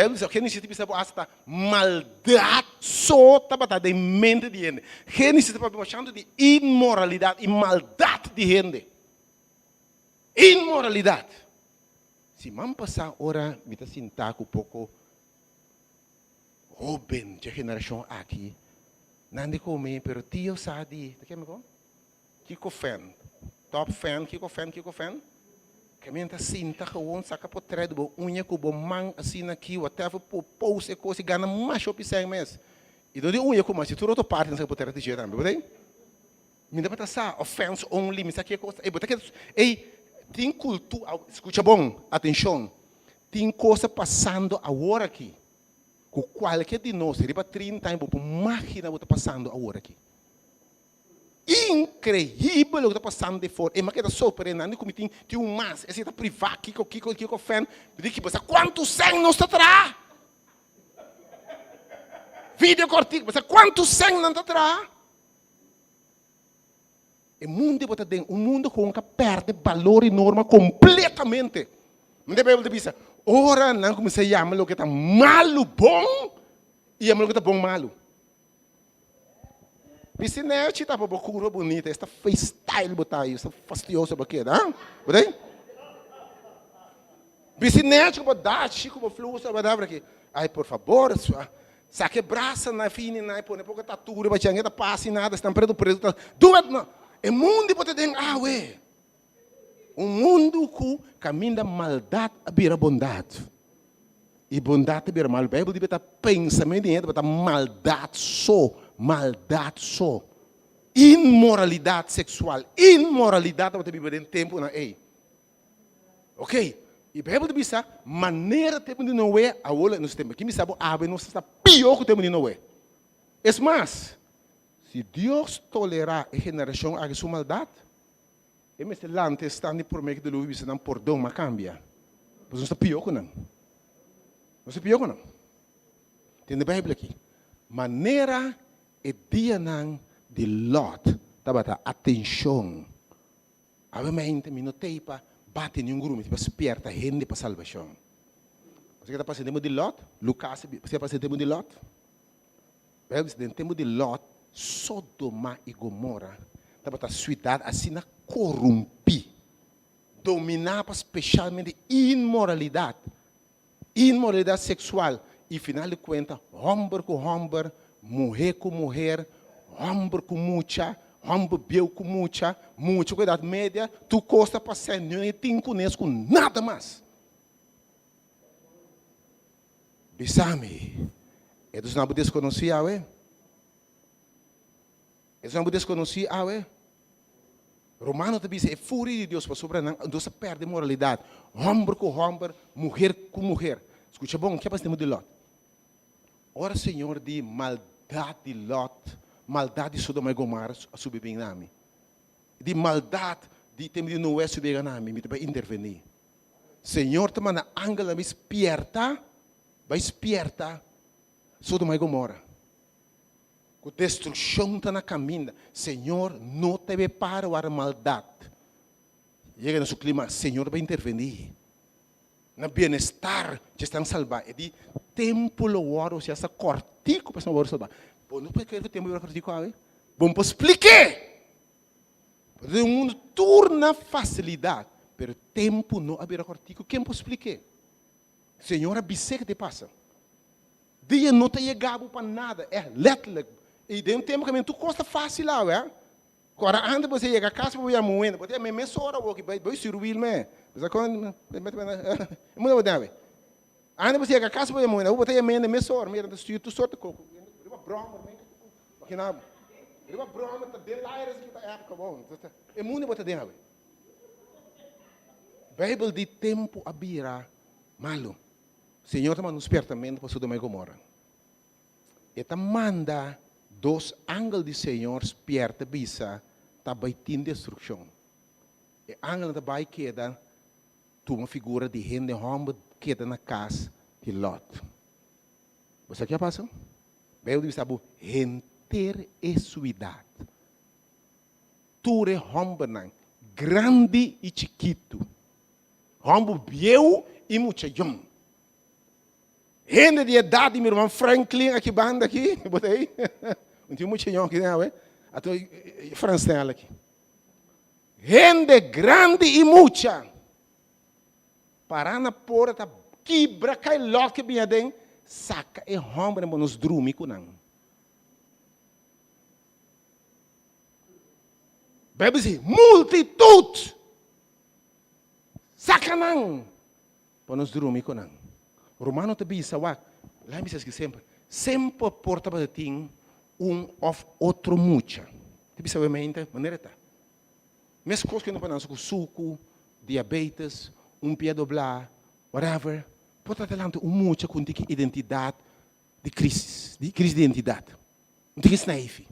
B: diz que Gênesis diz hasta maldade só está de mente de gente. Gênesis está falando de imoralidade e maldade de gente. Imoralidade. Se man passar hora, me está sentado um pouco jovem de geração aqui, não de comer, pero tio sabe, tá quer me com? Kiko fan. Top fan, Kiko fan. Kami ta sinta gewoon saka po thread bo unya ko bo mang asina ki whatever po pose ko si gana macho pisang mes. E do unya ko mas tu roto parte nessa po thread de jeito, bem? Me dá para sa offense only, me saque coisa. E bota que tem cultura, escuta bom, atenção. Tem coisa passando agora aqui. Com qualquer de nós, riba 30 anos, por máquina está passando agora aqui. Incrível o que está passando de fora. E mas que está surpreendendo como tem mas esse está privado, Kiko fan, diz que você quantos sangue não está atrás? Vídeo cortinho, você quantos sangue não está atrás? O mundo bota dentro, um mundo com que perde valor e norma completamente. Não deve dizer, ora não comecei a chamar o que está malo bom e chamar o que está bom malo. Piscina, chita para bocura bonita, esta freestyle botai, esta fastiosa baqueta, hein? Botei? Piscina, tipo dá, chico, bo fluxo, badabra aqui. Ai, por favor, saque braça na fina, na põe pouca tatura, vai tinha passe nada, estão preso. Duas, não. É mundo pode ter ué. Um mundo que caminha maldade a vir a bondade. E bondade a vir a mal. A Bíblia diz que pensamento de gente, maldade só. Imoralidade sexual. Imoralidade pode viver em tempo na ei. Ok? E a Bíblia diz que maneira tempo de não é a olha nos tempos. Que me sabe a não está pior que o tempo de não é. É mais, se Deus tolerar a geração a sua maldade, esse lante está nem por meio de luz, não por dom, mas cambia. Mas não está pior que não. Não está pior que não. Tem a Bíblia aqui. Maneira e dia não de Lot, tá atenção. Obviamente, me notei para bate em grupo, para esperta gente para salvação. Você está passando de Lot? Lucas, você está passando de Lot? No tempo de Lot, Sodoma e Gomorra, estava a cidade assim corrompi, dominava especialmente imoralidade sexual. E, final de contas, homem com homem, mulher com mulher, homem com mucha, homem bebeu com mucha com idade média, tu costa para ser, não tem com nada mais. Bisame. Eles não desconheciam, Eles não desconheciam, Romano também diz, é fúria de Deus para sobre nós, então se perde a moralidade. Homem com homem, mulher com mulher. Escuta bom, o que é para de Lot? Ora, Senhor, de maldade de Lot, maldade de Sodoma e Gomorra, subir bem nami. De maldade de tempo de Noé subir bem nami, me vai intervenir. Senhor, também na ângulo me vai esperta, Sodoma e Gomorra. Com destruição está na caminho. Senhor, não te para a maldade. Chega no seu clima, Senhor vai intervenir. No bem-estar, que estão salvados. É de tempo lo oro, se essa cortico para não salvar. Bom, não pode querer o tempo cortico, bom, para explicar. O mundo torna facilidade, mas o tempo não haverá cortico. Quem pode explicar? Senhor, abisse que te passa. Dia não te chegava para nada. É letterlijk. E de um tempo que tu custa fácil lá, agora antes você chega a casa para ir moendo, você é meia hora que vai servir me. Você quando muito bem. Antes você chega a casa para ir moendo, você é meia hora, meia tu sorte coco. Riba broma, que nada. Riba broma tá de lá eres que tá época bom. É muito bota dentro. Bíblia de tempo abira malo. Senhor está mandando espertamento para Sodoma e Gomorra. Eta manda dois ángelos do Senhor esperta bisa tá baitin destruição. E ángel da bai queda uma figura de gente homem queda na casa de Lot. Você que passa? Bem, diz abu enter e suidade. Ture homem grande e chiquito. Homem bieu e muchachão. Gente de idade, meu irmão Franklin, aqui banda aqui, botei. Não tinha muito chão aqui, não é? Até francês aqui. Gente grande e mucha. Para na porta, quebra, cai logo que vinha dentro, saca e homem nos dormir com não. Bebe se multitude. Saca não. Para nos dormir com não. Romano também diz, lembra-se que sempre porta para ti of outro mucha. Tipo, sabe, maneira tá. Mas coisas que não podemos com suco, diabetes, pé doblar, whatever, porta adelante mucha com identidade de crise de identidade. Não tem que ser naive.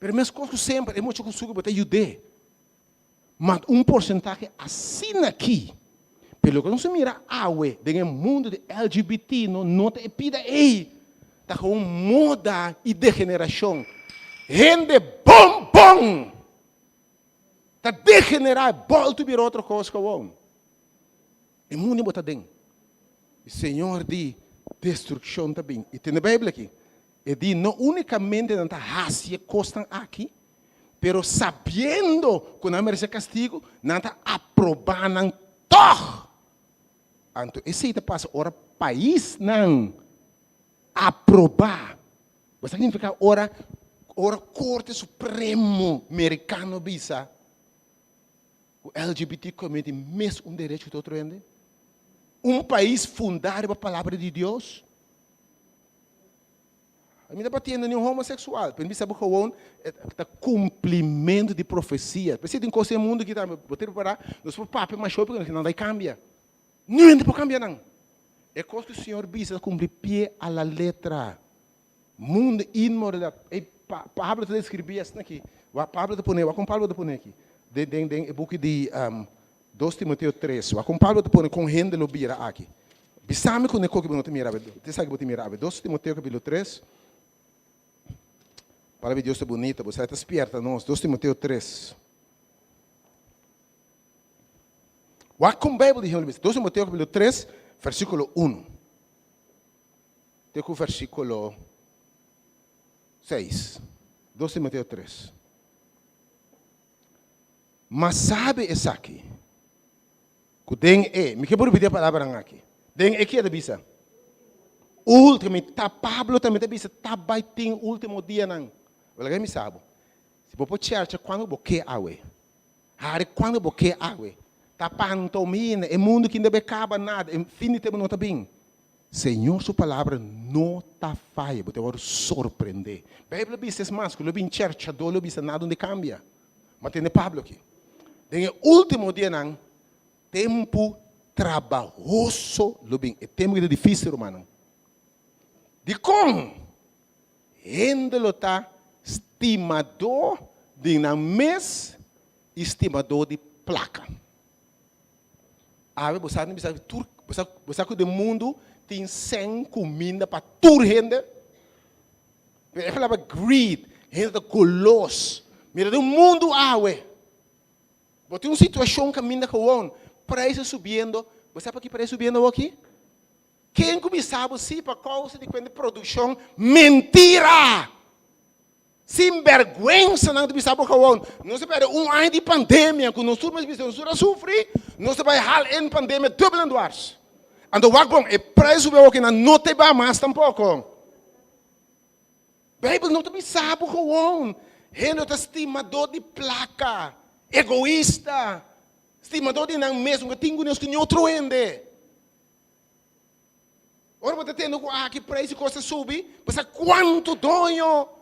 B: Mas as coisas sempre é muito com suco para ajudar. Mas porcentagem assim aqui. Pelo que não se mira awe, dentro do mundo de LGBT, não te pida tá com moda e degeneração. Gente bom, tá degenerar, volta a vir outra coisa que bom. O mundo está dentro. O Senhor de destruição também. E tem na Bíblia aqui,
P: E di não unicamente não está hacia costan aqui, pero sabendo que não merece castigo, não está aprovando todo. Então, esse aí passa ora país não aprovar. Você significa ora Corte Supremo americano bisa o LGBT community mesmo direito de outro ende. País fundado pela palavra de Deus. A minha batendo nenhum homossexual, para mim sabe que o cumprimento de profecia. Precisa de coisa no mundo que está, vou ter que parar, nós vamos papel mais show porque não dá cambia. Não é para cambiar não. É coisa que o Senhor bisa cumprir pé a la letra. Mundo imoral. Pablo está escrevendo assim aqui. Pablo está pondo, com Pablo está pondo aqui. O book de 2 Timoteo 3. Com Pablo está pondo com gente lo bira aqui. Bisame com neko que não te mirava. Você sabe que te mirava. 2 Timoteo capítulo 3. A palavra de Deus é bonita, você está esperta, nós. 2 Timoteo 3. Com a Bíblia de 2 Timoteo capítulo 3, versículo 1. Tem o versículo 6. 2 Timoteo 3. Mas sabe essa aqui? Que tem me quero repetir a palavra aqui. Tem que é da bisa. Último, Pablo também da bisa, vai ter último dia não. Olha me sabe. Se você church quando você awe. Hari quando você awe. Pantomina, é mundo que não acaba nada, infinito não está bem. Senhor, sua palavra não está falha, você vai surpreender. A Bíblia diz que mais, que eu vim church, eu vim nada onde cambia. Mas tem Pablo aqui. Tem o último dia não, tempo trabalhoso, é tempo difícil, irmão. De como? Ainda está estimador de na mês, estimador de placa. Você sabe que o mundo tem 100 comida para toda gente. É a palavra greed, gente colosso. Mira, o mundo você tem uma situação que ainda com preço subindo. Você sabe que preço subindo aqui? Quem começava assim por causa de produção? Mentira! Sem vergüenza não te sabe não se perde ano de pandemia que nós estamos sofrendo nós vai hal em pandemia dublando horas ando bom é preço que não te vai mais tampouco Bíblia não te sabe gente estimador de placa egoísta estimador de não mesmo que tem que outro ende ora você tendo que preço costa subir você quanto dono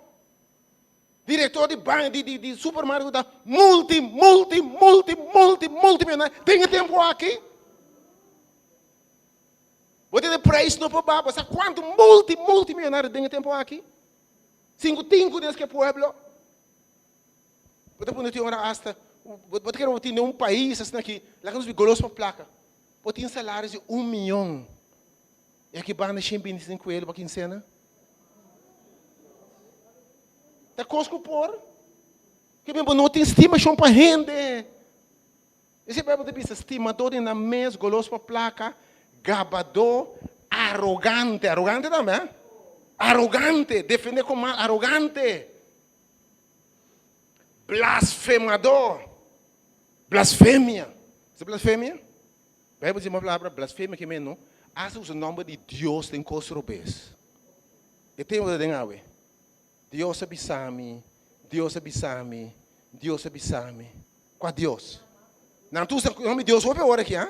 P: diretor de banco, de supermercado, multimilionário. Tem tempo aqui? Você tem preço no povo, sabe quanto multimilionário tem tempo aqui? 5 dias que é pueblo. Você pode ter uma hasta, você quer ter um país assim aqui, lá que nós vamos para placa. Você tem salários de 1 milhão. E aqui banda 25 ele para quincena. Está cosco por. Que mesmo não tem estimação para rende. Esse Bíblia diz estimador na mesa, goloso para placa, gabador, arrogante. Arrogante também. Arrogante. Defender como mal, arrogante. Blasfemador. Blasfêmia. Você blasfêmia? A Bíblia diz uma palavra, blasfêmia que menos. Asa o nome de Deus tem coisa robês. E tem o de dengawe. Deus abisame, Deus abisame, Deus abisame. Qual Deus? Não, tu sabe o nome de Deus, vou ver agora aqui, hein?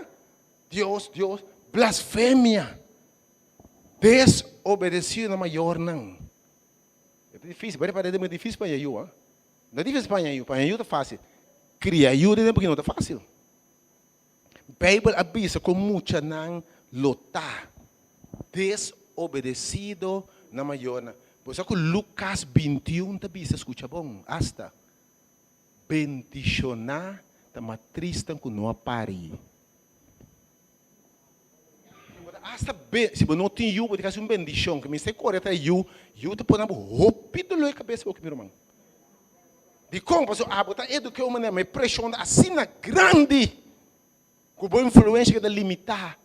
P: Deus, blasfêmia. Desobedecido na maior não. É difícil, é difícil para eu, hein? Não é difícil para eu está fácil. Criar eu porque não está fácil. Bíblia avisa com muita não lotar. Desobedecido na maior não. Você que Lucas 21 também se escuta bom, hasta bendicionar da matriz que não apare. Hasta se você não tem you, você faz uma bendição, que me sei correto é you te põe na rápido na cabeça meu irmão. De como você botar educar uma maneira, pressão assim na grande, com boa influência que dá limitar.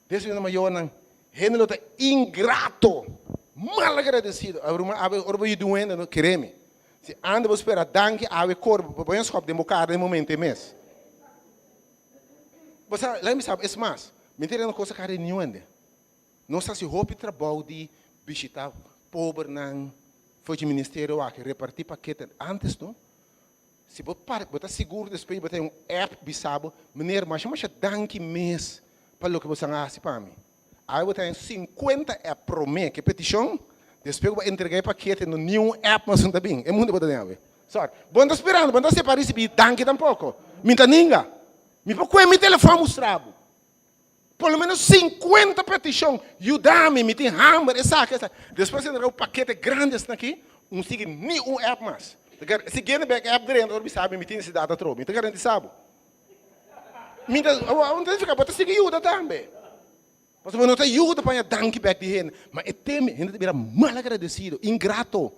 P: Desse é maior não. Gente lo está ingrato, mal agradecido. Ahora eu doendo, não queremos. Se anda você espera danke ave corpo, põe os copos de bocar no momento mês. Você lá me sabe, é mais. Mentira não coisa cara nenhuma. Não sei se roupa trabalho de visitar pobre não foi de ministério aqui repartir paquete antes não. Se você está seguro depois você tem app bisabo, menino mas chama danke mês para o que você hace para mim. Aí você tem 50 app pro mês que petição. Depois eu entreguei paquete no new app mas não está bem. É muito bom também. Sorry. Bom tá esperando, bom tá se parece bi danke tampouco. Minta ninga. Me procura meu telefone mostrado. Pelo menos 50 petições. Ajuda-me, me tem hammer, essa. Depois eu entreguei o paquete grande aqui, não siga nenhum app mais. Se quer back app grande, eu sabe, me tem esse data troco. Me tem garantido sabe. Me tá, onde fica, bota seguir ajuda também. Mas não tem ajuda para danke back de gente, mas é teme, gente vira mal agradecido, ingrato.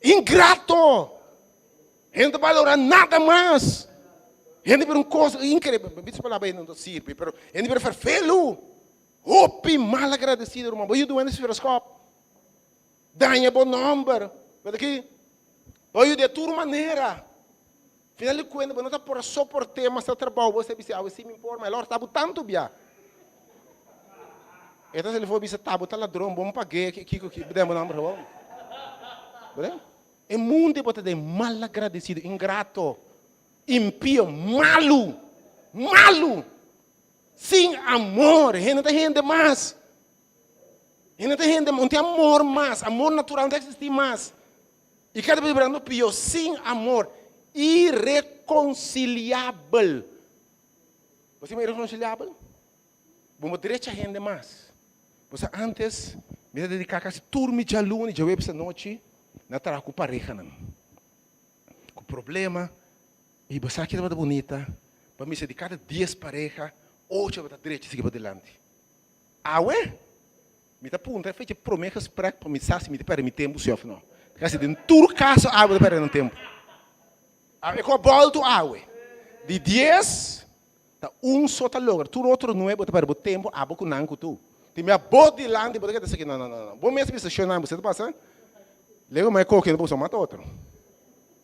P: Ingrato. Gente valora nada mais. Gente vira uma coisa incrível, bicho palavra não serve, pero gente vira farfelo. Hopi mal agradecido, irmão. Vai doendo esse viroscope. Danha bom número. Vê aqui. Vai de toda maneira. Final de contas, não está por suportar, mas está trabalho, você disse, você me informa, ela está tanto bem. Então se ele for bisa tabu tá ladrão, bom paguei, que podemos não bom. Beleza? É mundo de mal agradecido, ingrato, impio, malo, sem amor, gente não tem mais. Gente não tem amor mais, amor natural não existe mais. E cada vez brando pior, sem amor, irreconciliável. Você é irreconciliável? Vamos direito a gente mais. Você antes, me dedicar quase turma de aluno, de web essa noite, na trabalho com pareja, não. Com problema, e você aqui estava bonita, para me dedicar a 10 pareja, 8 para direita e seguir para adelante. Ah, ué? Me dá punta, feita promessas para me sair, me para me tempo, senhor, não. Kasi din todo caso, água para no tempo. É com a volta água. De 10, tá só tá logo, tudo outro não é para o tempo, água com nanco tu. Tem minha body land, porque tá aqui não. Bom mesmo se chama você tá passando. Leo mais coque, não posso matar outro.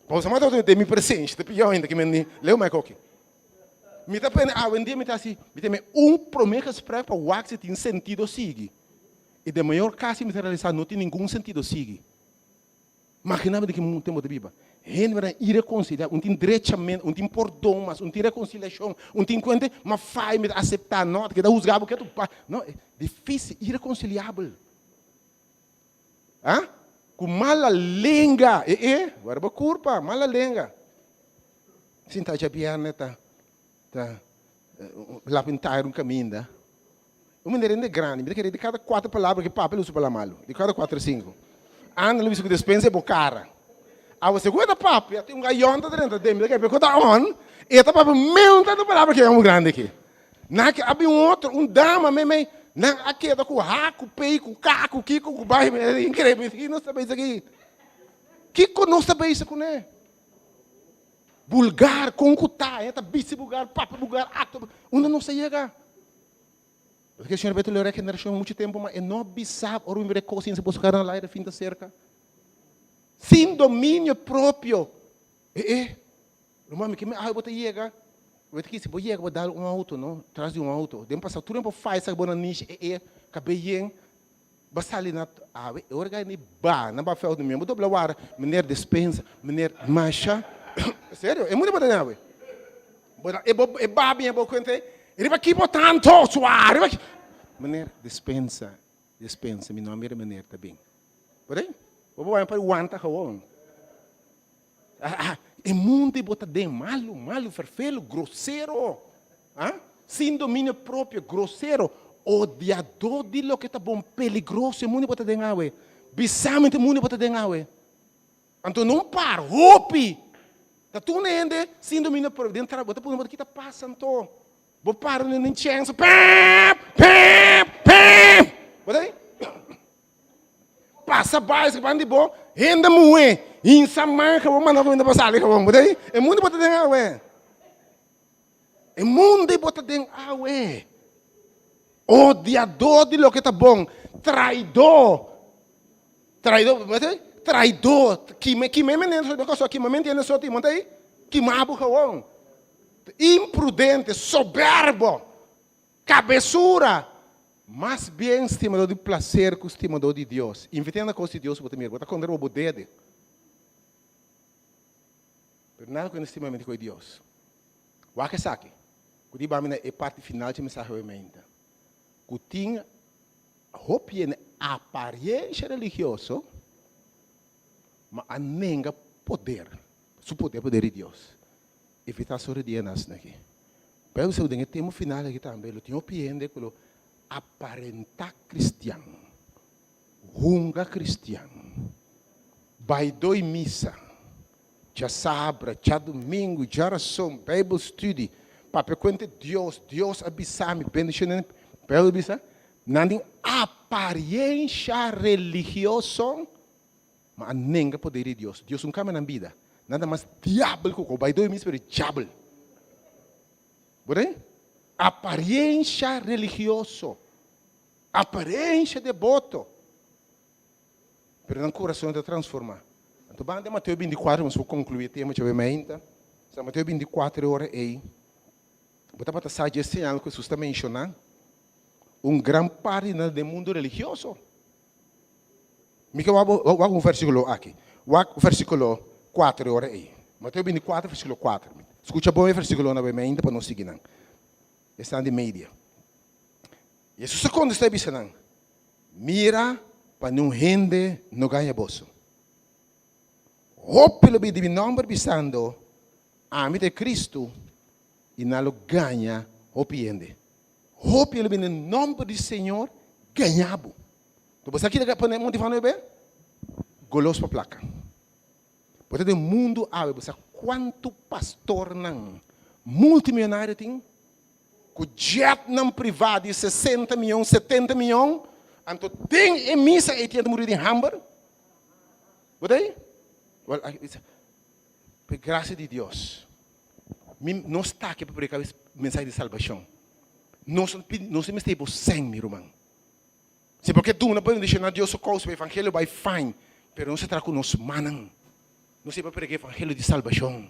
P: Posso matar outro, tem me presente, tá pior ainda que me leo mais coque. Me tá pena, um dia me tá assim, me tem promessa para o axi tem sentido sigue. E de maior caso me realizar não tem nenhum sentido sigue. Imaginava de que um tempo de Bíblia. Gente era irreconciliável, tem diretamente, tem perdão, mas tem reconciliação, tem conta, mas faz me aceitar, não, que dá usgado que tu pai. Não, é difícil, irreconciliável. Ah? Com mala língua, agora vou culpa, mala língua. Sim, tá já piano, tá lá pintar caminho, tá? Uma maneira grande, me querer de cada 4 palavras que papo usa para malo, de cada 4 ou 5. Anda, Luís, que despensa é bocara. A você guarda papo, tem gaião dentro dele, que é tá on, e tá papo meu tanto palavra que é grande aqui. Na que abre outro, dama, na aqui tá com raco, pei, com caco, kiko, com bairro, é incrível, que não sabe isso aqui. Kiko não sabe isso com né? Bulgar, concutar, tá bici bulgar, papo bulgar, acto, não sei chegar. Porque o senhor Beto Leore que nasceu há muito tempo, mas não sabe, ou me recosem se buscar na laia fim da cerca. Sem domínio próprio. Irmão, que me vou ter chega. Vou ter que se vou chegar, vou dar auto, não? Traz um auto. Dem passar tudo tempo faz essa boa niche, cabelo, basali na orga ni ba, na ba fel do mesmo, dobla hora, menino despensa, menino macha. Sério, é muito bom né? É babi, é bom quente. Riba aqui tanto, suar, riba aqui. Menino despensa, meu nome é menino também. Pode? Vou para o anta kawan. É mundo bota de malo, farfelo, grosseiro. Sem domínio próprio, grosseiro, odiador de lo que tá bom, peligroso, é mundo bota de ngawe. Bisamente mundo bota de ngawe. Então não para, hopi. Tá tu nende, sem domínio próprio, dentro bota por que tá passando. Vou parar no chance, pam. Pode aí? Passa base, que bande bom, renda moe, insamar, que vou mandar ainda passar ali, que vamos, pode aí? É mundo bota dentro ué. É mundo bota dentro ué. odiador de lo que está bom, traidor, que me menino de coisa que me mentira só tipo aí, que mabu gewoon, imprudente, soberbo, cabeçura, mas bem estimador de prazer que estimador de Deus. Inventando a coisa de Deus, você mira, você quando o dedo. Mas nada com estimamento com Deus. O que sabe? O que vai é parte final de mensagem emenda. O tinha roupa aparência religiosa, mas a nenga poder, o poder de Deus. Evitar sobre dia nas aqui. Mas o que tema final aqui também, o tinha opinião com aparentar cristiano, runga cristiano, vai doi missa, já sabra, já domingo, já oração, Bible study, para conta Deus abisame, bendicionando, Bible abisa, nada aparência religiosa, mas nenhum poder de Deus. Deus nunca me na vida, nada mais diabo que vai doi missa para diabo. Bem? Aparência religiosa, aparência devoto, mas no coração de transformar. Então, banda Mateus 24, mas vou concluir o tema de hoje. Mateus 24 horas aí. Vou estar passando esse ano que Jesus está mencionando. Grande parte do mundo religioso. Me que um versículo aqui. O versículo 4 horas aí. Mateus 24, versículo 4. Escuta bom o versículo novamente para não seguir. Está de média. Jesus quando está dizendo, mira para não rende no ganha bolso. Hope lo de nome bisando a mim de Cristo e não ganha hope rende. Hope lo de nome do Senhor ganhabo. Então você aqui pode motivar bem? Golos para placa. Porque o mundo abre, você quanto pastor não multimilionário tem? Com jet não privado de 60 milhões, 70 milhões, então tem emissão e tinha de morrer em Hamburg. What aí? Por graça de Deus, não está aqui para pregar mensagem de salvação. Não se me esteve sem, meu irmão. Se porque tu não pode deixar Deus o coisa, o evangelho vai fine, mas não se trata com nós manan. Não se para pregar o evangelho de salvação.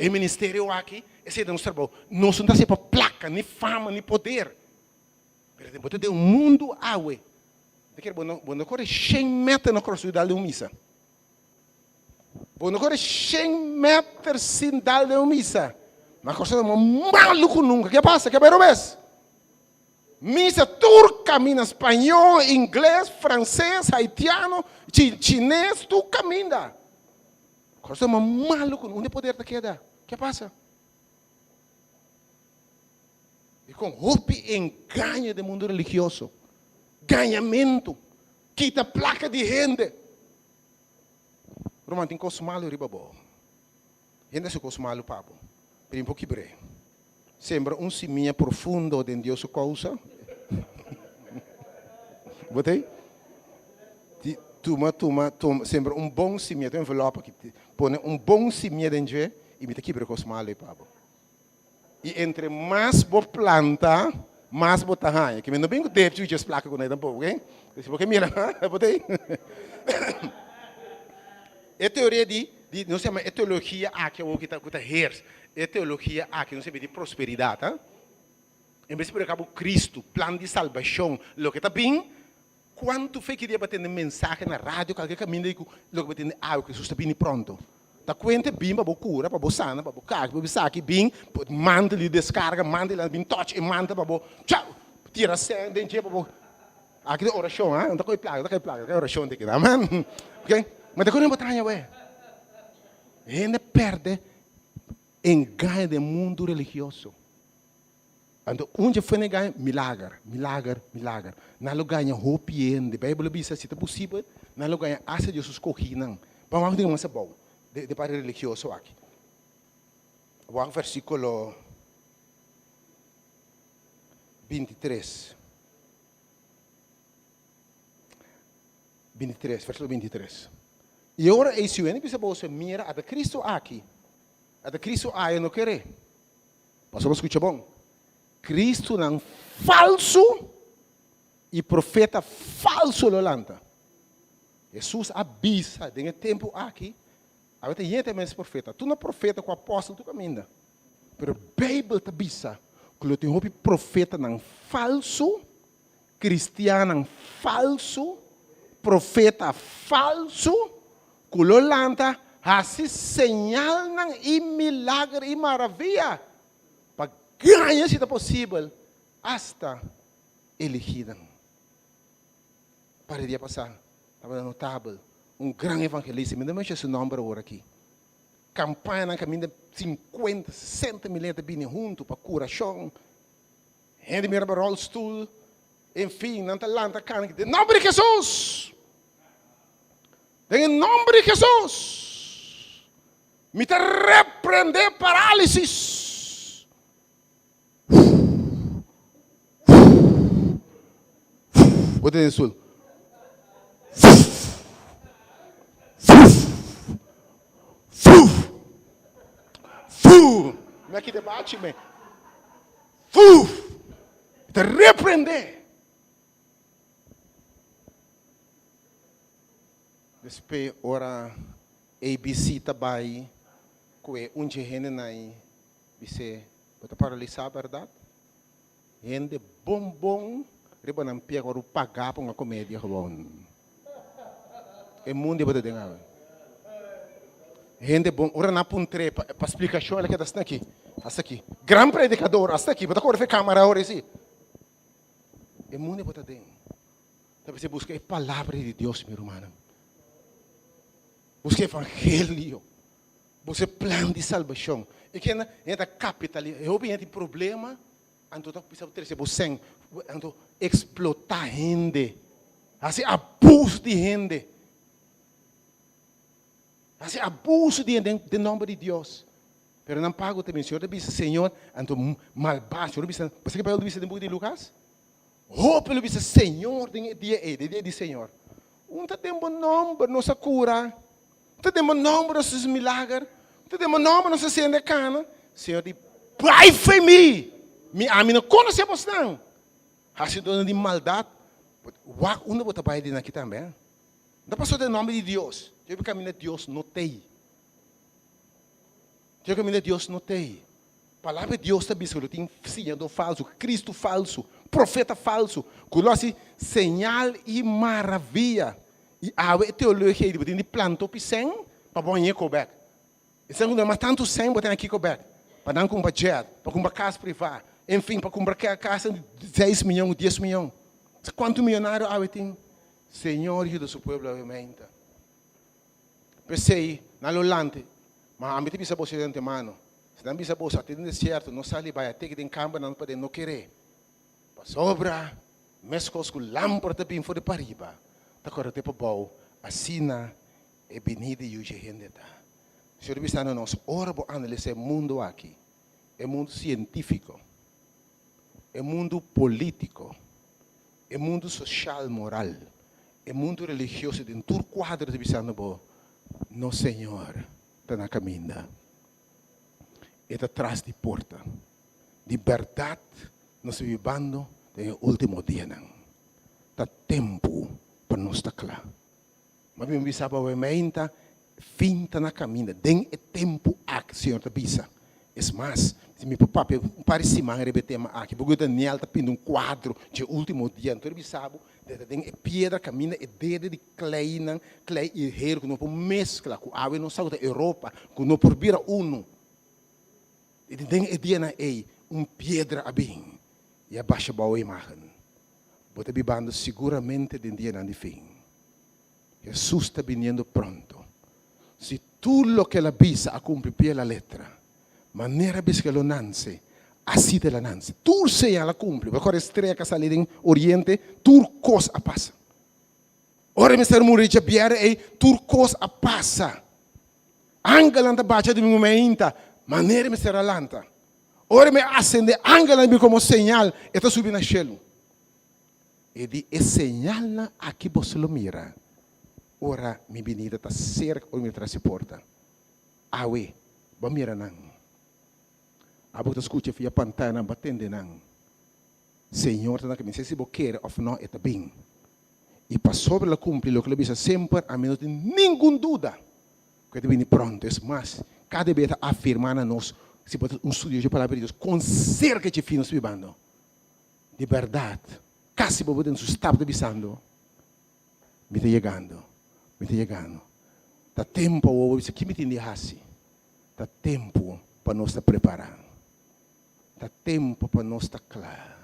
P: O ministério aqui, esse é o nosso trabalho. Não está se para placa, nem fama, nem poder. Mas depois de mundo água. Quando corre 100 metros na cruz da missa. Quando corre 100 metros sem dar missa. Mas a coisa é maluco nunca. O que passa? Que vez? Missa turca, mina espanhol, inglês, francês, haitiano, chinês, tu caminha. A coisa é maluco. Onde poder te queda? O que passa? E com roupa enganho do mundo religioso. Ganhamento. Quita placa de gente. Roman, tem coisa malo riba bo. Gente se coisa malo papo. Pero um pouco breve. Sembra seminha profundo de Deus a causa. Botei? Toma, sembra bom seminha. Tem envelope aqui. Põe bom seminha dentro e me quebra coisa malo papo. E entre mais bo planta, mais bo tahanha. Que me não bem que deve just placa com ele tampouco, ok? Porque mira, botei? É teoria não se chama teologia aqui o que está here. É teologia aqui não se vê de prosperidade, tá? Em vez de por cabo Cristo, plano de salvação, lo que está bem, quanto foi que dia bater mensagem na rádio, qualquer caminho de lo que bater algo que está bem pronto. Tá conta bem para cura, para sana, para carga, para saque bem, manda lhe descarga, manda lhe bem touch e manda para tchau, tira sangue dentro para aqui é oração, ah, não tá com plaga, é oração daqui, amém? OK? Mas da coisa batalha, ué. Ele perde enganho do mundo religioso. Então, onde foi negar milagre. Não ganha roupa e a Bíblia diz se é possível, não ganha asa de Jesus corrigem. Vamos ver mais bom de parte religioso aqui. O versículo 23. 23, versículo 23. E agora, esse ano, você mira a Cristo aqui. A Cristo aí não quer. Passou a escutar bom? Cristo não falso e profeta falso lolanta. Jesus avisa, tem tempo aqui, a gente tem mais profeta. Tu não é profeta com o apóstolo, tu caminha. Mas a Bíblia te avisa, que tem um profeta não falso, cristiano falso, profeta falso, que lolanta, assim señal e milagre e maravilha, para ganhar se é possível, hasta elegida. Para dia passar, estava notável, grande evangelista, me dá seu nome agora aqui. Campanha na caminho de 50, 60 milhões de bem junto para curação. Gente mira para o rolstool, enfim, não está lá, não está em nome de Jesus! Em nome de Jesus! Me te repreender parálisis! Vou ter isso. Como é que debate, me? Te repreender. Depois, ora, ABC tabai, que gente nai, você pode paralisar, verdade? Gente bom, riba não pia agora pagar para uma comédia bom. É mundo pode dengar. Gente bom, ora na puntre para explicação ela que está aqui, hasta aqui. Gran predicador, hasta aqui, bota cor de câmera agora assim. É mundo pode dengar. Então você busca a palavra de Deus, meu irmão. Busca evangelho. Busca plano de salvação. E que é capital, eu tenho problema, então eu preciso ter você, então explotar gente, assim abuso de gente. Assim, abuso de nome de Deus. Pero não pago também. O Senhor disse, Senhor, então malvado. O Senhor disse, você que disse no book de Lucas? Oh, pelo disse, Senhor, dia de Senhor. Não tem bom nome, nossa cura. Não tem bom nome, nossos milagres. Não tem bom nome, nossa cena de cana. Senhor diz, pai foi me. A mim não conhecemos não. Assim, dona de maldade. Onde você vai ir aqui também? Não passou do nome de Deus. Eu caminho de Deus não tem. Eu caminho de Deus não tem. A palavra de Deus está dizendo, tem senhor falso, Cristo falso, profeta falso, colosse señal e maravilha. E a teologia de plantou piscem para pôr em Quebec. E segundo, mas tanto sem botar aqui Quebec, para dar comprar jet, para comprar casa privada, enfim, para comprar casa de 6 milhões, 10 milhões. Quanto milionário há tem? Senhor, ajuda o seu povo obviamente. Pensei, na Lolante, mas a mim tem que você de antemano. Se não bisa você, até no deserto, não sai vai até que tem campo, não pode não querer. Para sobra, mescos com lâmpada bem fora para riba. Tá correto para bom, assina é benida e o gente tá. O Senhor está no nosso hora para analisar o mundo aqui. É mundo científico, é mundo político, é mundo social moral, é mundo religioso de todo quadro de visão bom. No Senhor está na caminha. Está atrás de porta. Liberdade nos vivendo no último dia. Está tempo para nós estar claro. Mas me avisa para o fim está na caminha. Tem tempo aqui, Senhor te avisa. É mais, se me papai parece mais repetir aqui, porque o Daniel está pedindo quadro de último dia. Então ele sabe. Tem pedra caminha e dedo de clay e herro que não pode mesclar com água não sai da Europa que não por vir uno e tem dia na pedra bem e abaixa a imagem bota bibando seguramente de dia na fim Jesus está vindo pronto se tudo lo que ela visa a cumprir pela letra maneira bis que lo nance assim de la nance. Tur se ela cumpre. Agora estreia que sai em Oriente, tur cos a passa. Ora me ser muri de biere e tur cos a passa. Angalanta bacia de minha meinta, maneira me ser alanta. Ora me acende angalanta como señal, eta subi na cielo. E di e señal na aqui você lo mira. Ora mi venida ta cerca o me trase porta. Awe, ba mira nang. Abo ta escuta fia pantana batende nang. Senhor, tá que se você quer ou não, é bem. E para sobre cumprir o que ele diz sempre, a menos de nenhuma dúvida, que ele vem pronto. É mais, cada vez afirmar a nós, se pode um estudo de palavra de Deus, com cerca de finos vivendo. De verdade, quase para poder nos estar avisando, me está chegando. Está tempo, isso aqui me tem de assim. Está tempo para nós estar preparando. Está tempo para nós estar claro.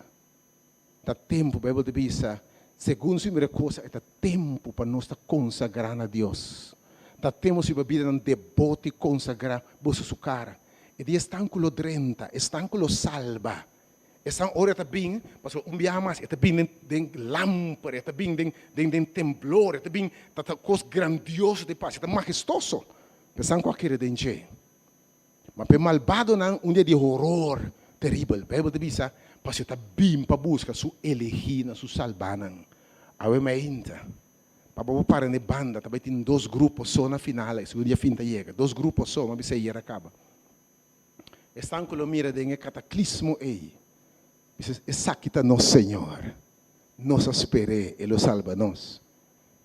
P: Está tempo para a Bíblia, segundo a primeira coisa, está tempo para nós estar consagrando a Deus. Está tempo para a vida um devoto e consagrar a sua cara. E dia estão com o drenta, estão com o salva. Estão ora também, porque dia mais, está bem den lâmpada, está bem den temblor, está bem coisa grandiosa de paz, está majestoso. Estão com aquele dengue. Mas para malvado não, dia de horror terrível. A Bíblia diz, porque está bem para buscar sua elegida, sua salvação. A ainda. Para a banda, também tem 2 grupos só na final, segundo dia fim chega. 2 grupos só, mas você ia acaba. Estão com a mira de cataclismo aí. Essa que está nosso Senhor. Nos espere, Ele salva-nos.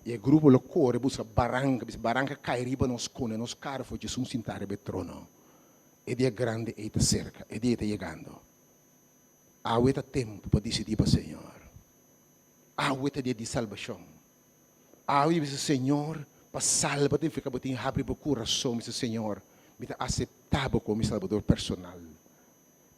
P: E o grupo lo corre, busca barranca cai riba nos cone, nos carros, foi Jesus sentar no trono. E dia grande e está cerca, e dia está chegando. Há tempo para decidir para o Senhor. Há dia de salvação. Há dia, Senhor, para salvar, tem que ficar abrir o coração, Senhor, me está aceitável como salvador personal.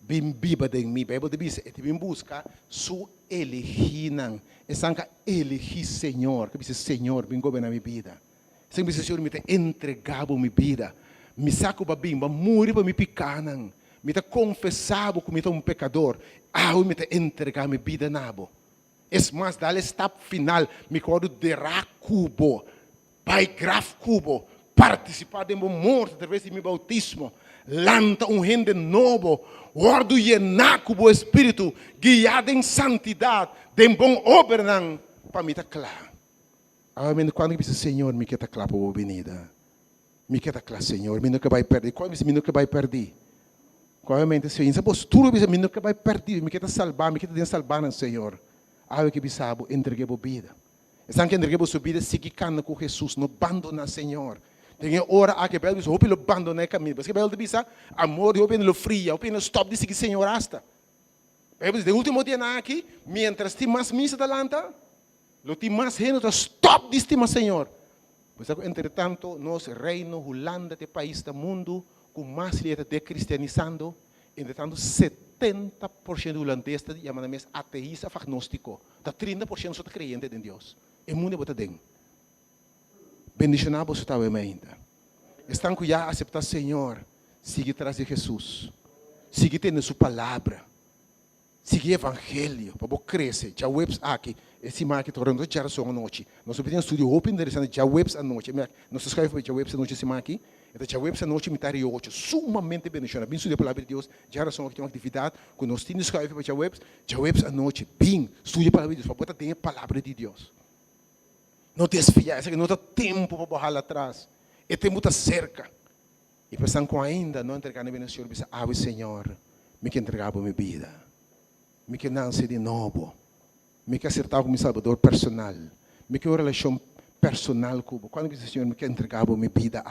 P: Bem viva de mim, a Bíblia diz, e bem busca sua elegida. E sanca elegir Senhor, que diz, Senhor, bem governar minha vida. Sempre Senhor, me está entregado minha vida. Me saco para bem, para morrer para me picanan. Me está confessado que me está pecador. Me está entregado minha vida nabo. É mais, dá-lhe etapa final, me acordo de cubo, pai graf cubo, participar de meu morte através de meu bautismo. Lanta gente novo, guardo llenar com o Espírito, guiado em santidade, de bom obra, para mim está claro. Quando eu disse, Senhor, me quer claro para a venida. Me quer claro, Senhor, me nunca vai perder. Quando eu disse, me nunca vai perder. Quando eu disse, essa postura, me nunca vai perder. Me quer salvar, me quer salvar, Senhor. Que eu sabo, entreguei a vida. Estão que entreguei a sua vida, seguindo com Jesus, não abandona, Senhor. Tem hora a que Bel diz, hope lo abandona o caminho. Porque Bel diz, amor, hope lo fria, hope lo stop de seguir Senhor hasta. Bel diz, de último dia aqui, mientras tem mais missa delanta, lo tem mais gente, stop de estima Senhor. Pois entretanto, nosso reino, Holanda, o país do mundo, com mais letra de cristianizando, entretanto, 70% do holandês está chamando ateísta agnóstico. 30% só crente em Deus. E o mundo está dentro. Bendicionado está o ainda. Estão que já aceitar Senhor, siga atrás de Jesus, siga tendo sua palavra, siga o evangelho, para você crescer. Já webs aqui, esse marco que tornou já só a noite. Nós temos um estudo open interessante, já webs à noite. Nós escrevemos já webs à noite esse marco aqui. Então já webs à noite metade 8, sumamente bendicionado. Bem estudo a palavra de Deus, já só que tem uma atividade, quando nós temos escrevemos já webs à noite, bem estudo a palavra de Deus, para ter a palavra de Deus. Não desfiar, não dá tempo para borrar lá atrás. E tem muita cerca. E pensando com ainda não entregar no Senhor, pensa, Senhor, me quer entregar a minha vida. Me quer nascer de novo. Me quer acertar com meu Salvador personal. Me quer uma relação personal com quando o Senhor me quer entregar a minha vida,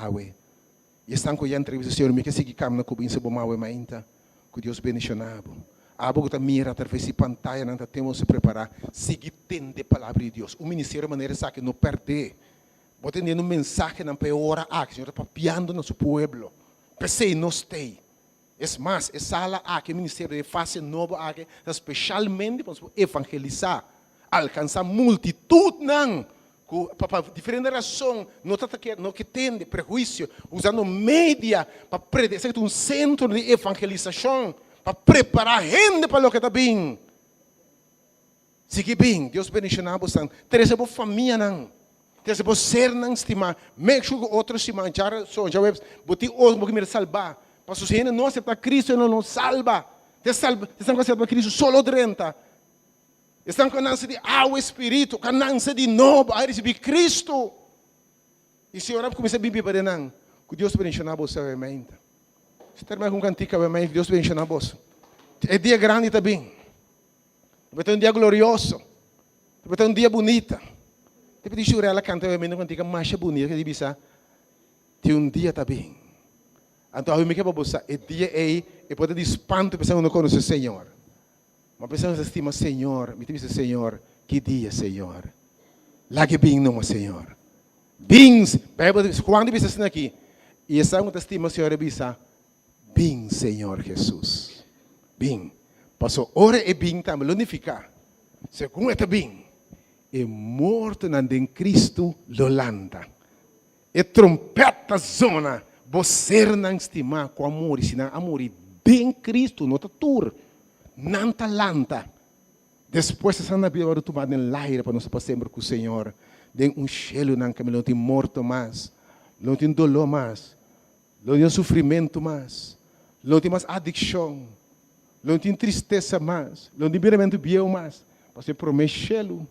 P: e estão com a entrevista, Senhor, me quer seguir caminhando com o Senhor, ainda, que Deus bendicionado. Abo que mira através de pantalla, não temos que se preparar. Seguir tendo a palavra de Deus. O ministério de maneira que não perder. Vou ter um mensagem na hora que o Senhor está papiando no seu povo. Pensei, não tem. É mais, essa sala aqui, o ministério de fase nova aqui, especialmente para evangelizar, alcançar multitud, não. Para diferente razão, não que tem prejuízo, usando mídia para predizer um centro de evangelização. Para preparar a gente para o que está bem. Siga bem, Deus bendicionar você. Teresa boa família não. Teresa boa ser não estimar. Make sure que outros se manjar já webs. Boti os que me salvar. Para se gente não aceitar Cristo, não salva. Estão com aceitar Cristo solo 30. Estão com a de água espírito, com a de novo, a receber Cristo. E se orar começa a beber para não. Que Deus bendicionar você ainda. Se terminar com cantica, Deus bendicionar você. É dia grande também. Vai ter um dia glorioso. Vai ter um dia bonito. Depois de chorar, ela canta obviamente uma cantiga mais bonita que diz, tem um dia também. Então, eu me quero buscar, o dia é, e pode de espanto, pensando no conhecer o Senhor. Mas pensando se estima, Senhor, me diz, Senhor, que dia, Senhor? Lá que bem não, Senhor. Bem, quando você está aqui, e essa uma estima, Senhor, diz, bem, Senhor Jesus. Bem. Passou hora e bem também, unificar. Segundo é bem. E morto em Cristo lolanda. E trompeta zona. Você não estima com amor. E se não amor bem Cristo, não está tur. Não está lanta. Depois essa na Bíblia vai tomar em laire para nós passarmos com o Senhor. Den um chelo não que não tem morto mais. Não tem dolor mais. Não tem sofrimento mais. Não tem mais adicção. Não tem tristeza mais. Não tem viramento biel mais. Você promete-lo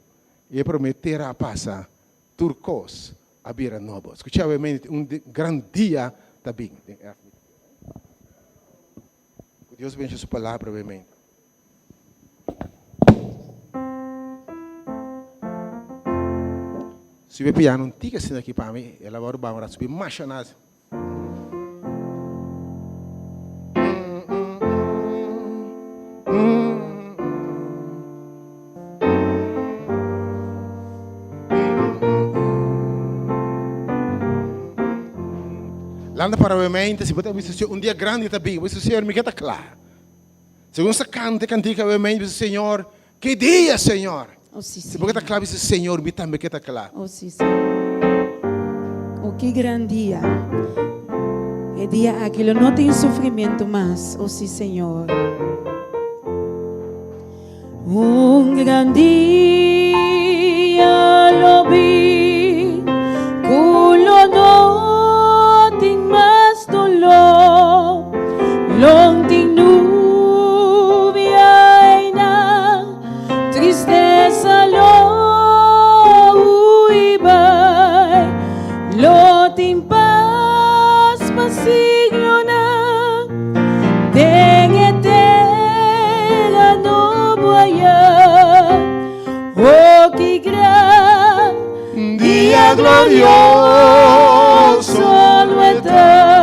P: e prometer a passar turcos a bira novo. Escutava um grande dia também. Deus bendiga sua palavra, obviamente. Se o piano não tinha assim aqui para mim, ela vai roubar subir machanase. Landa para o mente, se você dizer um dia grande também, você Senhor me quer claro. Segundo essa cantica o mente, Senhor, que dia, Senhor?
J: Oh, sim,
P: se você está claro, você Senhor, me também quer claro.
J: Oh, sim, sim. Oh, que grande dia. É dia aquilo não tem sofrimento mais. Oh, sim, Senhor. Grande dia lo vi, culo no tem mais dolor, long tem nuvem na tristeza lo uibai, lo tem paz pasigno na tem eterna no boia, oh que gran dia glorioso lo está,